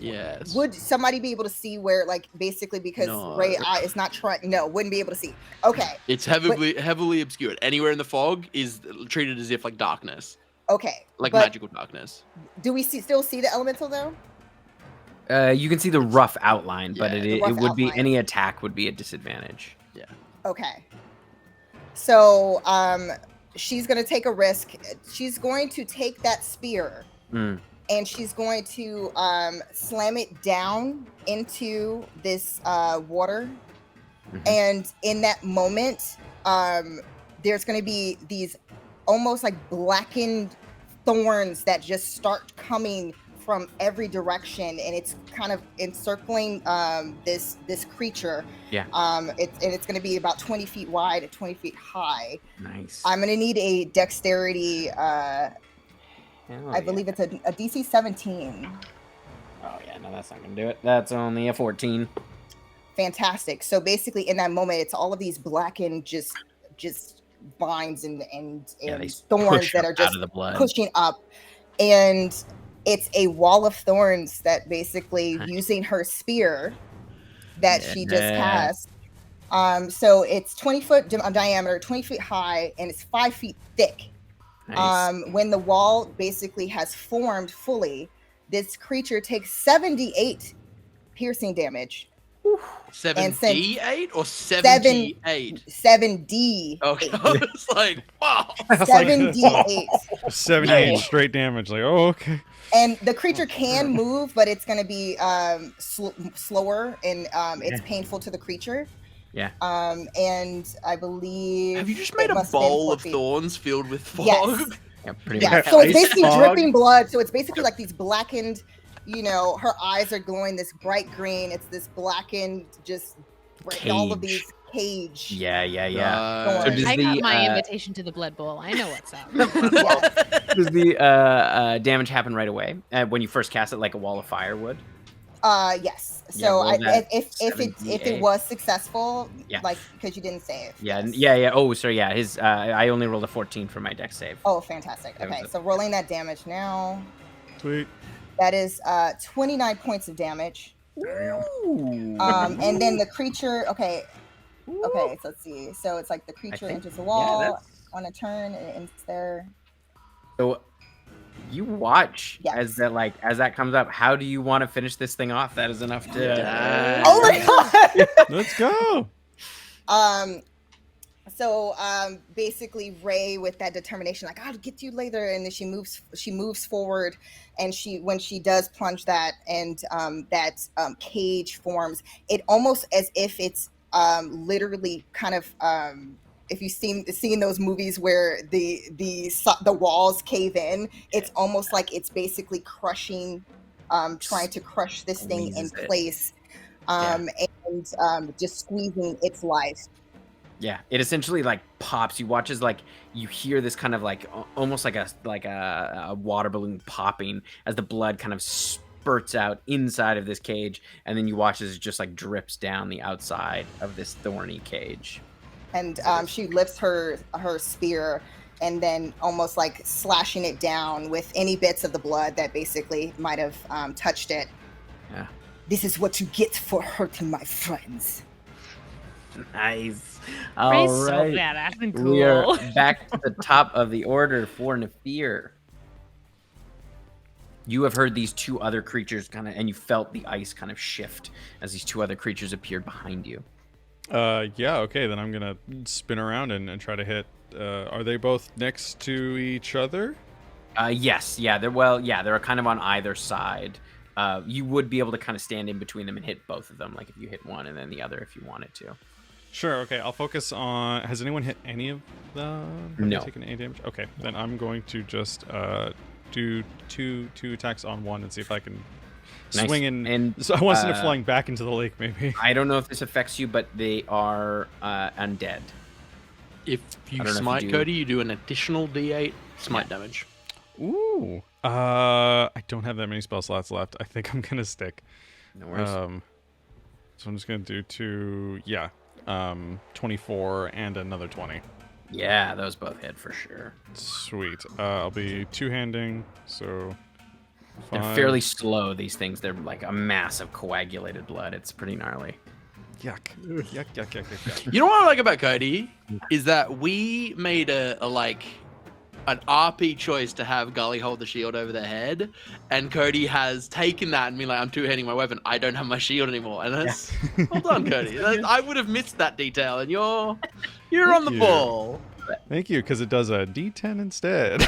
Yes. Would somebody be able to see where, like, basically because No. Ray is not trying? No, wouldn't be able to see. Okay, It's heavily obscured. Anywhere in the fog is treated as if like darkness, okay. like but magical darkness. do we still see the elemental though? You can see the rough outline, but Yeah, it the rough would be outline. any attack would be a disadvantage. Okay. So, she's gonna take a risk. She's going to take that spear. And she's going to slam it down into this water. And in that moment, there's going to be these almost like blackened thorns that just start coming from every direction, and it's kind of encircling this creature. Yeah. It's going to be about 20 feet wide and 20 feet high. Nice. I'm going to need a dexterity. I believe it's a DC 17. Oh yeah, no, that's not gonna do it. That's only a 14. Fantastic. So basically, in that moment, it's all of these blackened, just vines and They thorns push that up are just out of the blood. pushing up, and it's a wall of thorns that basically Nice. using her spear that she just Yeah. cast. So it's 20 foot diameter, 20 feet high, and it's 5 feet thick. Nice. When the wall basically has formed fully, this creature takes 78 piercing damage. 7d8 or 78? 7d8. Okay, I was like, wow. 7d8. 78 straight damage. Like, oh, okay. And the creature can move, but it's going to be slower, and it's painful to the creature. Yeah. And I believe. Have you just made a bowl of thorns filled with fog? Yes. Yeah, pretty Yeah. much. So it's basically Fog. dripping blood. So it's basically like these blackened. Her eyes are glowing this bright green. It's this blackened, just all of these cage. Yeah. So does I got my the, invitation to the Blood Bowl. I know what's up. does the damage happen right away when you first cast it, like a wall of fire would? Yes. Yeah, So roll that if it 78. was successful, Yeah. like because you didn't save. Yeah, yes. yeah. Oh, sorry. Yeah, his. I only rolled a 14 for my dex save. Oh, fantastic. That Okay, was so rolling that damage now. Sweet. That is 29 points of damage. Ooh. And then the creature. Okay, so let's see. So it's like the creature think- enters the yeah, wall that's- on a turn, and it ends there. So you watch Yes. as that comes up. How do you want to finish this thing off? That is enough to. Oh my god. Let's go. So basically Ray, with that determination, like, I'll get to you later, and then she moves forward, and when she does plunge that, and that cage forms, it almost as if it's literally kind of if you've seen those movies where the walls cave in, it's almost like it's basically crushing, trying to crush this thing in place, and just squeezing its life. Yeah, it essentially like pops. You watch as like you hear this kind of like almost like a water balloon popping as the blood kind of spurts out inside of this cage, and then you watch as it just like drips down the outside of this thorny cage. And she lifts her spear, and then almost like slashing it down with any bits of the blood that basically might have touched it. Yeah. This is what you get for hurting my friends. Nice. Ray's All so right. badass and We are cool. back to the top of the order for Nafir. You have heard these two other creatures and you felt the ice kind of shift as these two other creatures appeared behind you. Yeah, okay, then I'm gonna spin around and try to hit. Are they both next to each other? Yes, yeah, they're kind of on either side. You would be able to kind of stand in between them and hit both of them, like if you hit one and then the other if you wanted to. Sure, okay, I'll focus on... Has anyone hit any of them? Have No. they taken any damage? Okay, then I'm going to just do two attacks on one and see if I can Nice. swing in. And, So I want to send it flying back into the lake, maybe. I don't know if this affects you, but they are undead. If you I don't know if smite you do- Cody, you do an additional d8 smite damage. Ooh. I don't have that many spell slots left. I think I'm gonna stick. No worries. So I'm just gonna do two. Yeah. 24 and another 20. Yeah, those both hit for sure. Sweet. I'll be two-handing. So. They're Five. fairly slow, these things. They're like a mass of coagulated blood. It's pretty gnarly. Yuck. Yuck. You know what I like about Cody is that we made an RP choice to have Gully hold the shield over their head, and Cody has taken that and been like, I'm two-handing my weapon. I don't have my shield anymore, and that's well done, Cody. Like, I would have missed that detail, and you're on the you. ball. Thank you, because it does a D10 instead.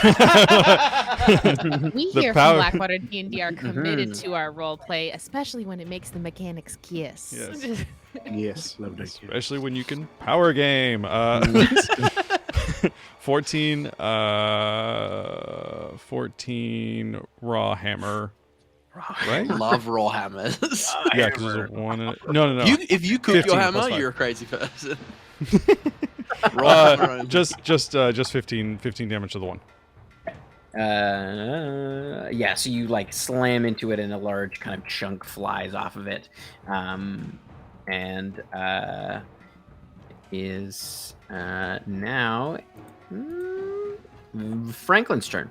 We The here power- from Blackwater D&D are committed to our role play, especially when it makes the mechanics kiss. Yes. Yes, love that. Especially when you can power game. 14 raw hammer. Right? Love raw hammers. Yeah, because there's a one. No. If you cook 15 your plus hammer, 5. you're a crazy person. Raw hammer only. Just 15 damage to the one. Yeah, so you like slam into it and a large kind of chunk flies off of it. And is now Franklin's turn.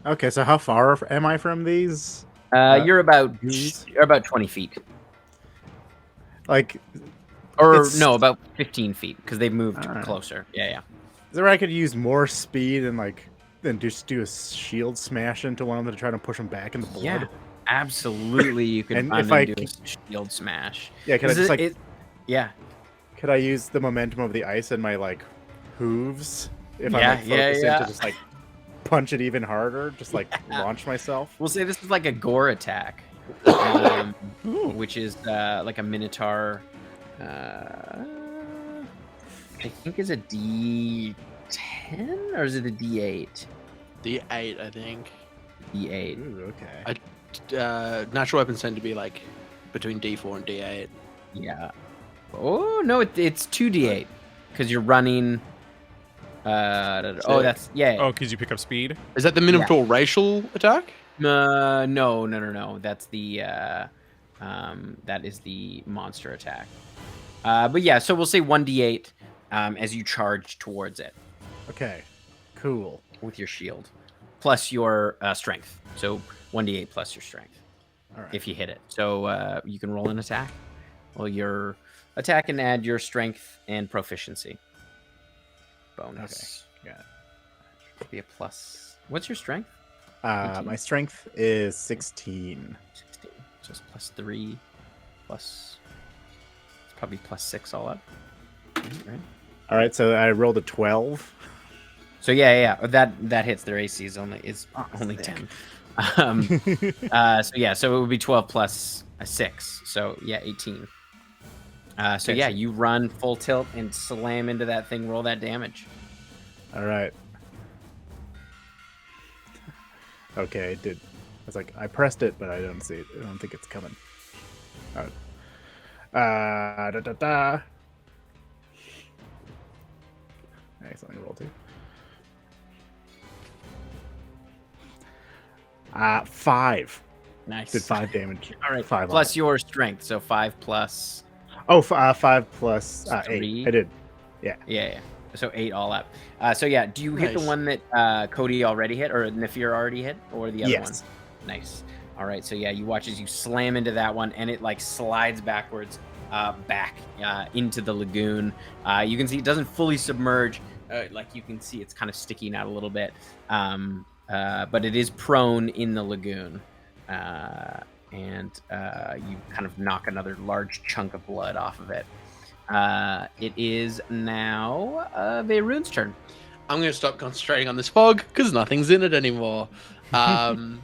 Okay, so how far am I from these? You're about 20 feet. Like, Or It's- no, about 15 feet because they've moved Alright. closer. Yeah. Is there I could use more speed and then just do a shield smash into one of them to try to push them back in the blood? Yeah. Absolutely, you could And find if them I do a c- shield smash. Yeah, can I This just is- yeah. could I use the momentum of the ice and my hooves if Yeah, I'm focused yeah. in to just punch it even harder, just launch myself? We'll say this is like a gore attack, which is like a minotaur. I think is a D10 or is it a D8? D8, I think. D8. Ooh, okay. Natural weapons tend to be like between D4 and D8. Yeah. Oh no, it's 2D8 because you're running. Oh, that's yeah. Oh, because you pick up speed. Is that the minotaur racial attack? No. That's the that is the monster attack. But yeah, so we'll say 1d8 as you charge towards it Okay. Cool. with your shield, plus your strength. So 1d8 plus your strength All right. if you hit it. So you can roll an attack. Well, your attack and add your strength and proficiency bonus. Okay. Got it. Should be a plus. What's your strength? 18. My strength is 16. 16. So it's plus 3, plus. It's probably plus 6 all up. Right? All right, so I rolled a 12. So yeah, that hits. Their AC is only sick. 10. So it would be 12 plus 6. So yeah, 18. So Okay, yeah, so- you run full tilt and slam into that thing. Roll that damage. All right. Okay, it did. I was I pressed it, but I don't see it. I don't think it's coming. All right. Nice, let me roll 2. 5. Nice. Did 5 damage. All right. 5 Plus your strength, so 5 plus. Oh, 5 plus 3. 8. I did. Yeah. So 8 all up. So yeah, do you hit the Nice. one that Cody already hit, or Nafir already hit, or the other Yes. one? Nice. All right. So yeah, you watch as you slam into that one, and it slides backwards, back into the lagoon. You can see it doesn't fully submerge. You can see it's kind of sticking out a little bit, but it is prone in the lagoon. And you kind of knock another large chunk of blood off of it. It is now Veyrune's turn. I'm going to stop concentrating on this fog because nothing's in it anymore. I'm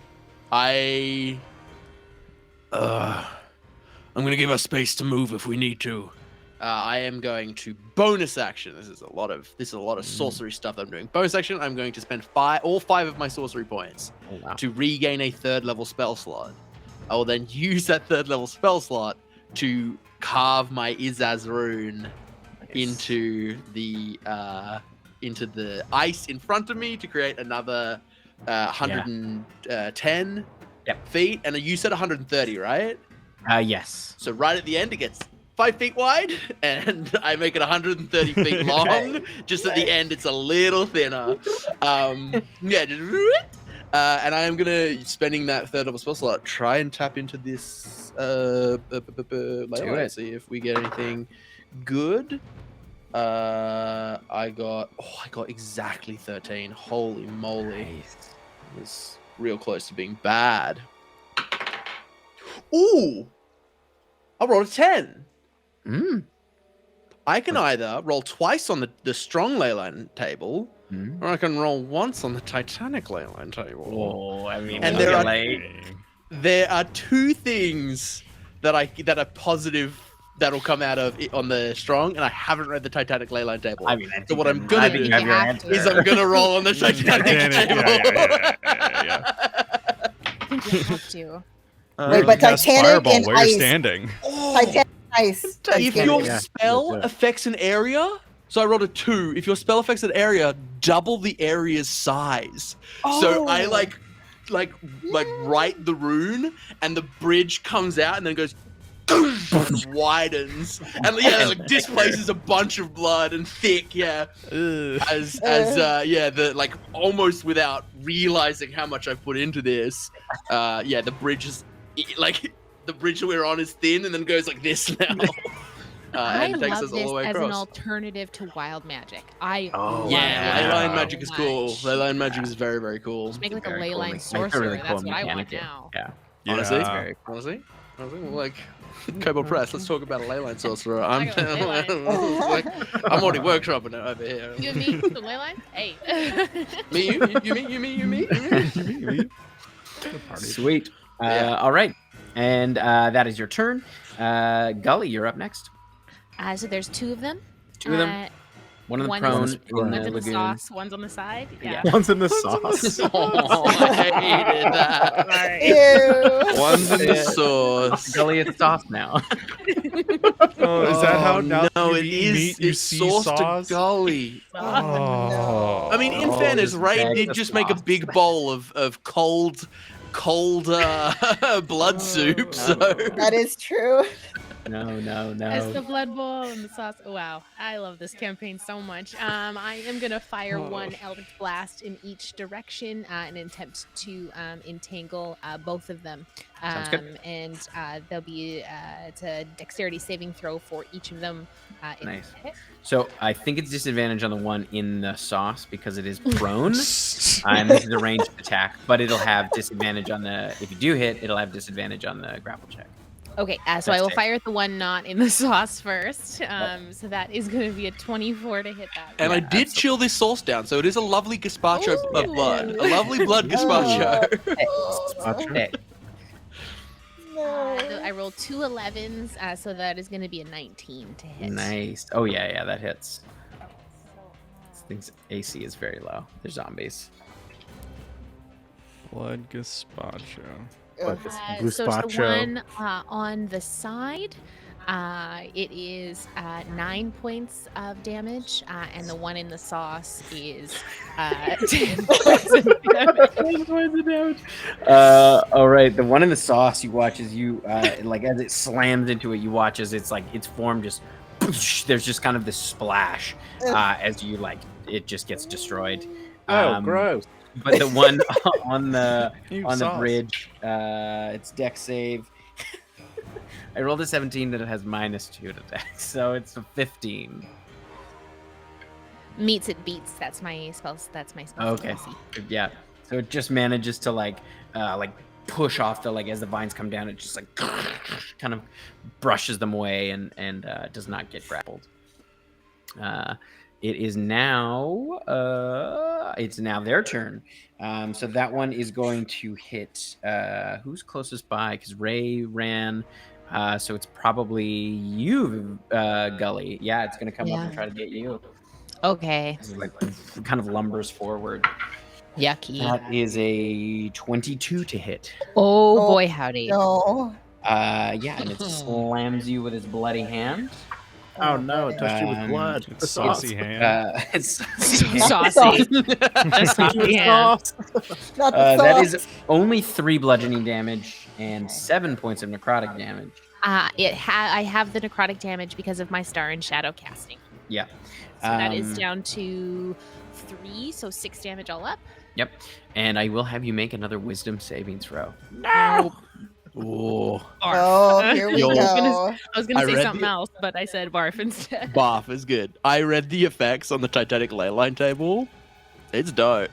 going to give us space to move if we need to. I am going to bonus action. This is a lot of sorcery stuff I'm doing. Bonus action. I'm going to spend all 5 of my sorcery points to regain a 3rd level spell slot. I will then use that 3rd level spell slot to carve my Izaz rune into the ice in front of me to create another 110 feet. And you said 130, right? Yes. So right at the end, it gets 5 feet wide, and I make it 130 feet long. Just at the end, it's a little thinner. And I am gonna spending that 3rd level spell slot try and tap into this later, see if we get anything good. I got exactly 13. Holy moly! It was real close to being bad. Ooh! I rolled a 10. I can either roll twice on the strong leyline table, or I can roll once on the Titanic leyline table. Oh, I mean, And there are 2 things that are positive that'll come out of it on the strong, and I haven't read the Titanic leyline table. I mean, so what I'm gonna do you have to. is I'm gonna roll on the Titanic table. Yeah. I think you have to. Wait, but Cast Titanic fireball and where you're ice. standing. Titanic ice. If Titanic. your Yeah. spell Yeah. affects an area, so I rolled a 2. If your spell affects an area, double the area's size. So I write the rune, and the bridge comes out, and then goes and widens, and displaces a bunch of blood and thick, almost without realizing how much I've put into this. The bridge is the bridge that we're on is thin, and then goes like this now. I and takes love us all this the way as an across. alternative to wild magic. I Oh, love Yeah, it ley line wow. magic is cool. much. Ley line magic is very, very cool. Just make like a Very ley cool line Makes a sorcerer. really cool That's what I want mechanic, now. Yeah. Honestly, Yeah. Very cool. honestly, well, like Kobold Press. Let's talk about a ley line sorcerer. I'm, I got a ley line. I'm already workshopping it over here. You and me, the ley line? Hey. Me, you, me. Sweet. Yeah. All right. And that is your turn. Gully, you're up next. So there's 2 of them. Two of them. One of them One's prone one's in in the the lagoon. sauce, one's on the side. Yeah. One's in the sauce. Oh, I hated that. Ew. One's in the Yeah. sauce. Gully, it's soft now. Oh, is that how now no, you it eat is. meat, you It's see sauce sauce? to gully. Oh. I mean, in Oh, fairness, just Ray bag did the just make a sauce. big bowl of cold blood soup. So That is true. No. As the blood bowl and the sauce. Oh, wow. I love this campaign so much. I am going to fire one Eldritch Blast in each direction and attempt to entangle both of them. Sounds good. And there'll be it's a dexterity saving throw for each of them. Nice. So I think it's disadvantage on the one in the sauce because it is prone. And this is a ranged attack, but it'll have disadvantage on the. If you do hit, it'll have disadvantage on the grapple check. Okay, so That's I will safe. fire at the one not in the sauce first. So that is going to be a 24 to hit that. and I did chill this sauce down, so it is a lovely gazpacho of Ooh. blood. A lovely blood gazpacho. Okay. No. I rolled 2 11s, so that is going to be a 19 to hit. Nice. Oh yeah, that hits. This thing's AC is very low. They're zombies. Blood gazpacho. Ugh. So it's the one on the side. It is 9 points of damage, and the one in the sauce is 10 points of damage. All right. The one in the sauce, you watch as you like as it slams into it. You watch as it's like its form just. There's just kind of this splash as you like it just gets destroyed. Oh, gross. But the one on the Sauce. bridge, it's dex save. I rolled a 17 that it has -2 to dex, so it's a 15. Meets it beats. That's my spells. That's my spell. Okay. Yeah. So it just manages to like push off the as the vines come down. It just like kind of brushes them away and does not get grappled. It is now their turn. So that one is going to hit who's closest by because Ray ran. So it's probably you, Gully. Yeah, it's going to come up and try to get you. Okay. It's like kind of lumbers forward. Yucky. That is a 22 to hit. Oh boy, howdy. No. Yeah, and it slams you with its bloody hand. Oh no, it touched you with blood. It's saucy hand. It's Saucy. The saucy hand. Not the sauce. that is only 3 bludgeoning damage and 7 points of necrotic damage. I have the necrotic damage because of my star and shadow casting. Yeah. So that is down to 3, so 6 damage all up. Yep. And I will have you make another wisdom saving throw. No. Ooh. Oh, here we Yo. go. I was gonna I say read something the- else, but I said barf instead. Barf is good. I read the effects on the Titanic ley line table. It's dope.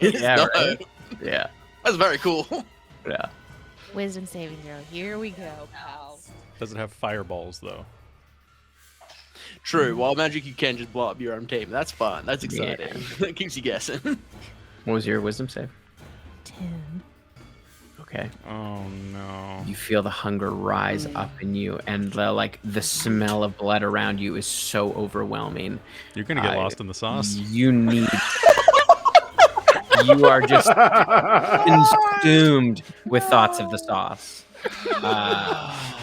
It's Yeah, dope. right? Yeah. That's very cool. Yeah. Wisdom saving throw. Here we go, pals. Does it have fireballs though? True. While magic, you can just blow up your own team. That's fun. That's exciting. That keeps you guessing. What was your wisdom save? 10. Okay. Oh no. You feel the hunger rise up in you, and the smell of blood around you is so overwhelming. You're gonna get lost in the sauce. You need. You are just consumed with thoughts of the sauce.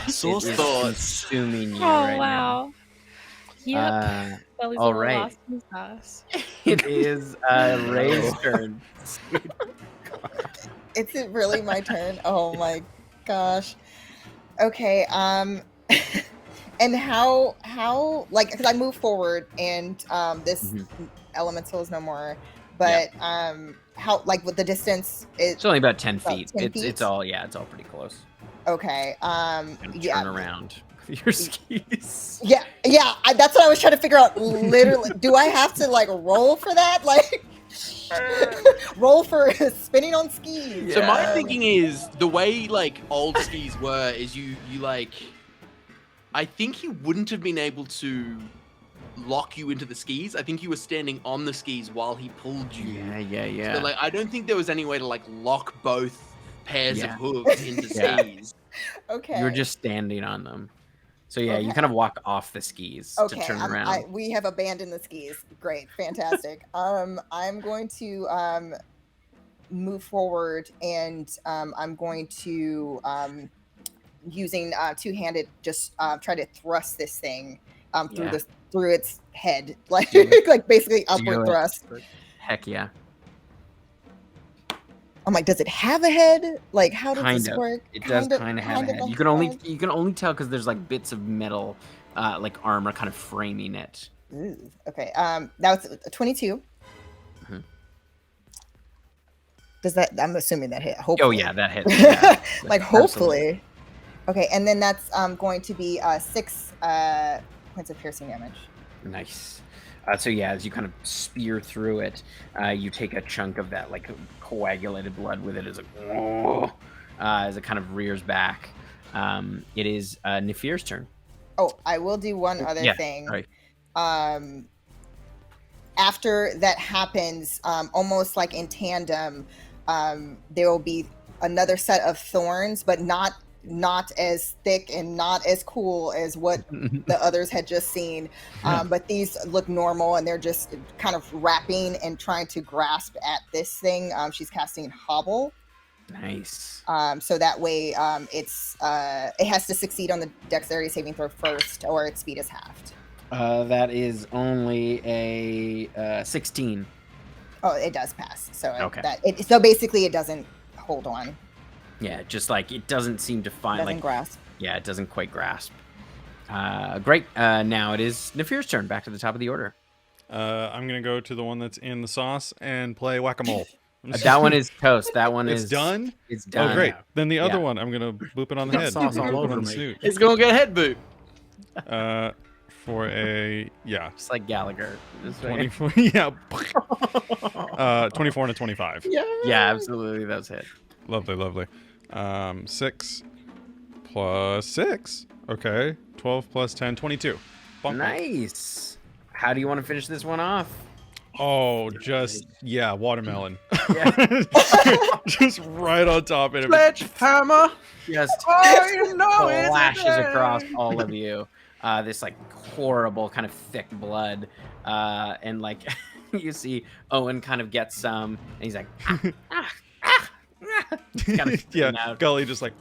Sauce it is thoughts. consuming you Oh right wow. Yep. now. Belly's all a little right. lost in the sauce. It is Ray's turn. Is it really my turn? Oh my gosh. Okay. And how because I move forward and this elemental is no more. But how with the distance? It's only about 10 About feet. 10 It's feet? all pretty close. Okay. And Yeah. turn around Your skis. Yeah, that's what I was trying to figure out. Literally, do I have to like roll for that? Like, roll for spinning on skis? So my thinking is the way like old skis were is you like. I think you wouldn't have been able to lock you into the skis. I think you were standing on the skis while he pulled you. Yeah. So like, I don't think there was any way to like lock both pairs of hooves into Yeah. skis. Okay. You're just standing on them. So yeah, you Okay. kind of walk off the skis to turn around. We have abandoned the skis. Great, fantastic. I'm going to move forward, and I'm going to using two-handed just try to thrust this thing through its head, like like basically upward thrust. Heck yeah. I'm like, does it have a head? Like, how does this work? It does kind of have a head. like You can only tell because there's like bits of metal, like armor, kind of framing it. Ooh, okay. That was a 22. Mhm. Does that? I'm assuming that hit. Oh Hopefully. yeah, that hits. Yeah. Like hopefully. Okay, and then that's going to be 6 points of piercing damage. Nice. So yeah, as you kind of spear through it, you take a chunk of that like coagulated blood with it as it kind of rears back. It is Nefir's turn. Oh, I will do one other thing. Right. After that happens, almost like in tandem, there will be another set of thorns, but not as thick and not as cool as what the others had just seen. But these look normal, and they're just kind of wrapping and trying to grasp at this thing. She's casting Hobble. Nice. So that way it has to succeed on the dexterity saving throw first, or its speed is halved. That is only a 16. Oh, it does pass. So Okay. So basically it doesn't hold on. Yeah, just like it doesn't seem to find Doesn't like grasp. Yeah, it doesn't quite grasp. Great. Now it is Nefir's turn. Back to the top of the order. I'm gonna go to the one that's in the sauce and play whack-a-mole. That one is toast. That one It's is done. It's done. Oh, great. Then the other Yeah. one, I'm gonna boop it on the head. Sauce all Boop it over on the me. snoot. It's gonna get a head boot. For a Just like Gallagher. Just like- 24. Yeah. 24 and a 25. yeah, absolutely. That's it. Lovely. 6 plus 6. Okay. 12 plus 10, 22. Bump. Nice. How do you want to finish this one off? Oh, just watermelon. Yeah. Just right on top of it. Sledgehammer. Just Oh, no, it's flashes there. across all of you. This like horrible kind of thick blood, and like you see Owen kind of gets some, and he's like, He's kind of Yeah, out. Gully just like.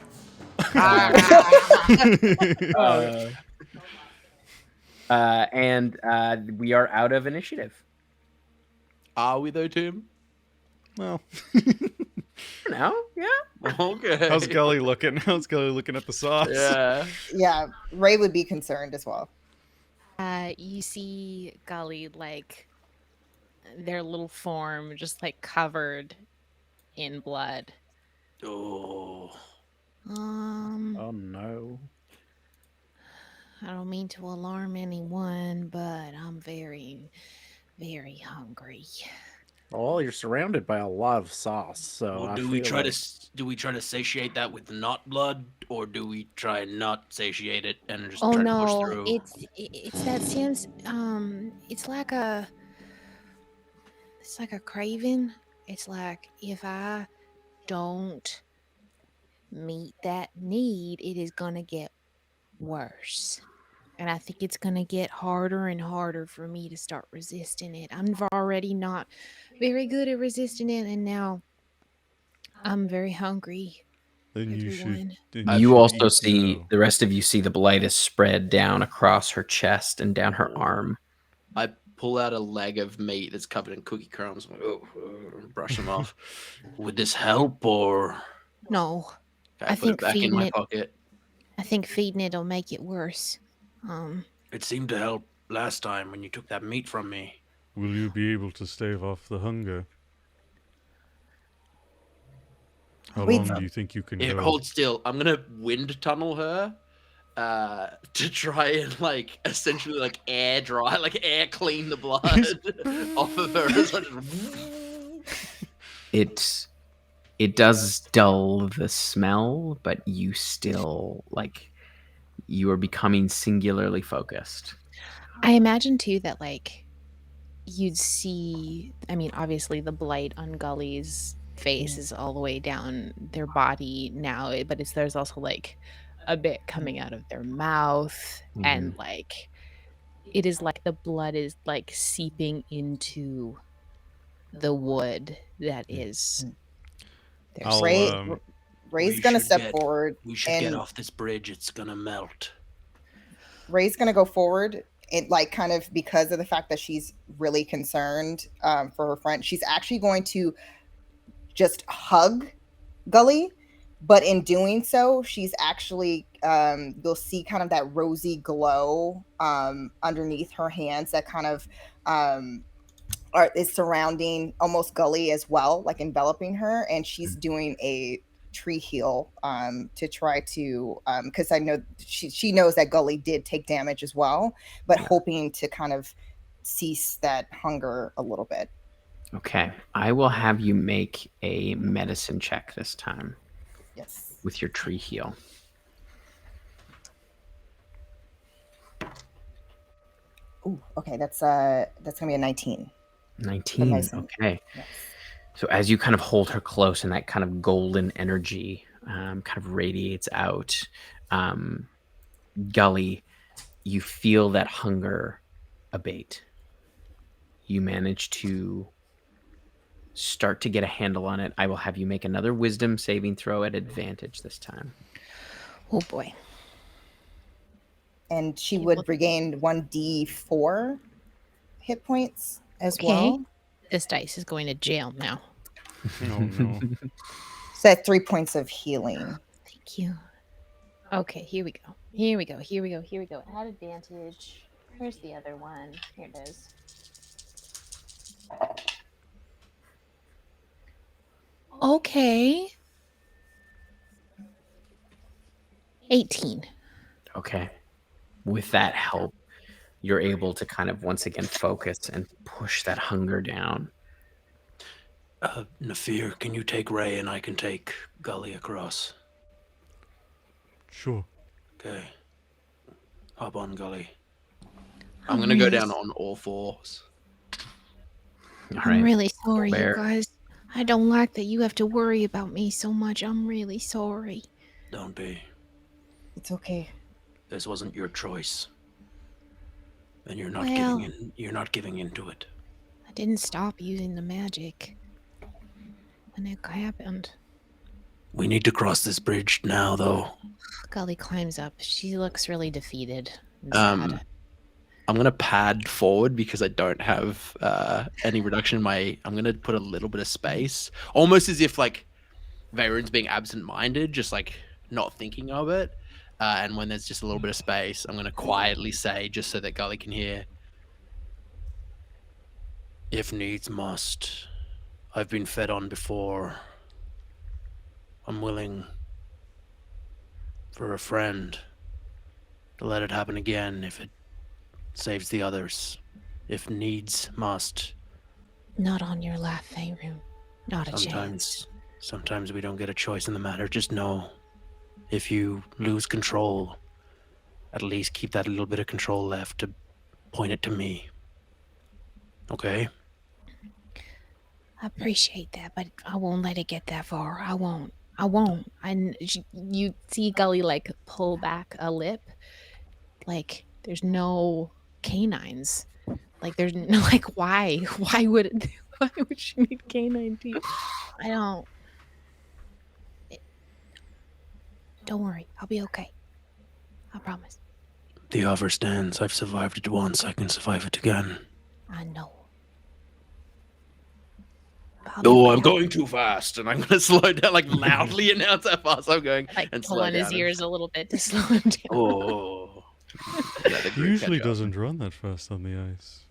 And we are out of initiative. Are we though, Tim? Well, No, yeah. Okay. how's Gully looking? How's Gully looking at the sauce? Yeah. Yeah, Ray would be concerned as well. You see Gully, like, their little form just, like, covered in blood. Oh. Oh no. I don't mean to alarm anyone, but I'm very, very hungry. Well, you're surrounded by a lot of sauce, so Well, I do we feel try like- to satiate that with not blood, or do we try and not satiate it and just Oh try to push no, through? it's that seems it's like a craving. It's like if I don't meet that need, it is gonna get worse. And I think it's gonna get harder and harder for me to start resisting it. I'm already not very good at resisting it, and now I'm very hungry. Then you Everyone. should. then you You should also eat see now. the rest of you see the blight is spread down across her chest and down her arm. I pull out a leg of meat that's covered in cookie crumbs. I'm like, brush them off. Would this help, or No, can I I put it think back in feeding my it- pocket? I think feeding it'll make it worse. It seemed to help last time when you took that meat from me. Will you be able to stave off the hunger? How Wait, long do you think you can Here, go? hold still. I'm gonna wind tunnel her, to try and like essentially like air dry, like air clean the blood off of her. So It does dull the smell, but you still like you are becoming singularly focused. I imagine too that like you'd see, I mean, obviously the blight on Gully's face is all the way down their body now, but there's also like a bit coming out of their mouth, and like it is like the blood is like seeping into the wood that is their I'll, Ray's We gonna should step get- forward, we should get and off this bridge. It's gonna melt. Ray's gonna go forward. It like kind of because of the fact that she's really concerned for her friend, she's actually going to just hug Gully, but in doing so, she's actually you'll see kind of that rosy glow underneath her hands that kind of is surrounding almost Gully as well, like enveloping her, and she's doing a tree heal to try to because I know she knows that Gully did take damage as well, but hoping to kind of cease that hunger a little bit. Okay, I will have you make a medicine check this time Yes. with your tree heal. Ooh, okay, that's gonna be a 19. 19. medicine. Okay. Yes. So as you kind of hold her close and that kind of golden energy kind of radiates out, Gully, you feel that hunger abate. You manage to start to get a handle on it. I will have you make another wisdom saving throw at advantage this time. Oh boy. And she Okay, would well- regain 1d4 hit points as Okay. well. This dice is going to jail now. Oh no. So that's 3 points of healing. Thank you. Okay, here we go. Here we go. Here we go. Here we go. At advantage. Where's the other one? Here it is. Okay. 18. Okay. With that help, you're able to kind of once again focus and push that hunger down. Nafir, can you take Ray and I can take Gully across? Sure. Okay. Hop on, Gully. I'm gonna go down on all fours. All I'm right. really sorry, Bear. you guys. I don't like that you have to worry about me so much. I'm really sorry. Don't be. It's okay. This wasn't your choice. And you're not Well- giving in. You're not giving into it. I didn't stop using the magic when it happened. We need to cross this bridge now, though. Gully climbs up. She looks really defeated and Um, sad. I'm gonna pad forward because I don't have any reduction in my. I'm gonna put a little bit of space, almost as if like Veyron's being absent-minded, just like not thinking of it. And when there's just a little bit of space, I'm gonna quietly say, just so that Gully can hear. If needs must, I've been fed on before. I'm willing for a friend to let it happen again if it saves the others. If needs must. Not on your life, Faerun. Not a chance. Sometimes we don't get a choice in the matter. Just know, if you lose control, at least keep that little bit of control left to point it to me. Okay? I appreciate that, but I won't let it get that far. I won't. I won't. You see Gully like pull back a lip. Like there's no canines. Like there's no like why? Why would she need canine teeth? I don't. Don't worry. I'll be okay. I promise. The offer stands. I've survived it once. I can survive it again. I know. I'll be Oh, okay. I'm going too fast, and I'm going to slow down, like loudly announce how fast I'm going, Like and pull slow on his down. ears a little bit to slow him down. Oh. Let the He group usually catch up. doesn't run that fast on the ice.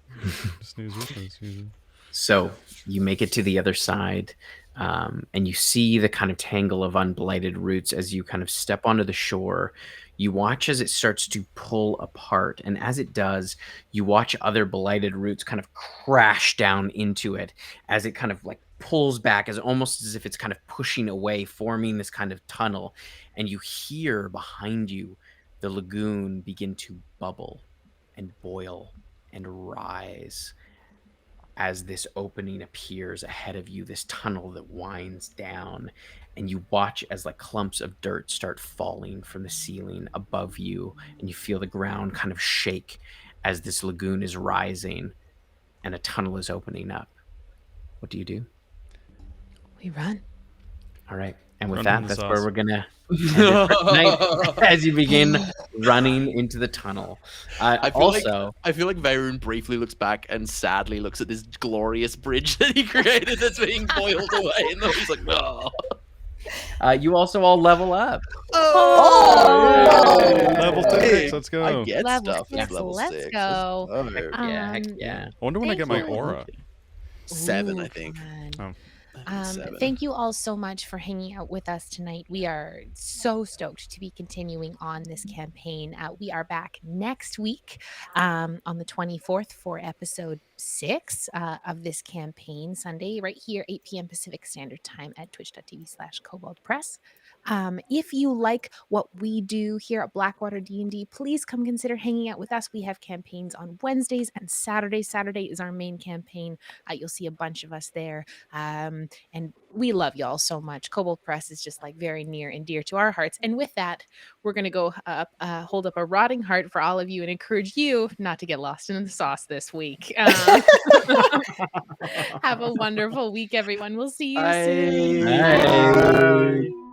Just needs weapons usually. So you make it to the other side, and you see the kind of tangle of unblighted roots as you kind of step onto the shore. You watch as it starts to pull apart, and as it does, you watch other blighted roots kind of crash down into it as it kind of like pulls back, as almost as if it's kind of pushing away, forming this kind of tunnel. And you hear behind you the lagoon begin to bubble and boil and rise as this opening appears ahead of you, this tunnel that winds down. And you watch as like clumps of dirt start falling from the ceiling above you, and you feel the ground kind of shake as this lagoon is rising and a tunnel is opening up. What do you do? We run. All right. And with Run that, from the that's sauce. where we're going to end it for tonight as you begin running into the tunnel. I feel Also, I feel like Veyron briefly looks back and sadly looks at this glorious bridge that he created that's being boiled away, and then he's like, "Oh, you also all level up. Oh! Level 6, let's go. I get Level stuff. six, It's level let's 6. go. Oh, Yeah, heck Um, yeah. I wonder when I get my Thank you. aura. 7, Ooh, I think. fun. Oh. I think 7. Thank you all so much for hanging out with us tonight. We are so stoked to be continuing on this campaign. We are back next week on the 24th for episode 6 of this campaign, Sunday, right here, 8 p.m. Pacific Standard Time at twitch.tv/Kobold Press. If you like what we do here at Blackwater D&D, please come consider hanging out with us. We have campaigns on Wednesdays and Saturdays. Saturday is our main campaign. You'll see a bunch of us there. And we love y'all so much. Kobold Press is just like very near and dear to our hearts. And with that, we're going to go up, hold up a rotting heart for all of you and encourage you not to get lost in the sauce this week. Have a wonderful week, everyone. We'll see you soon. Bye.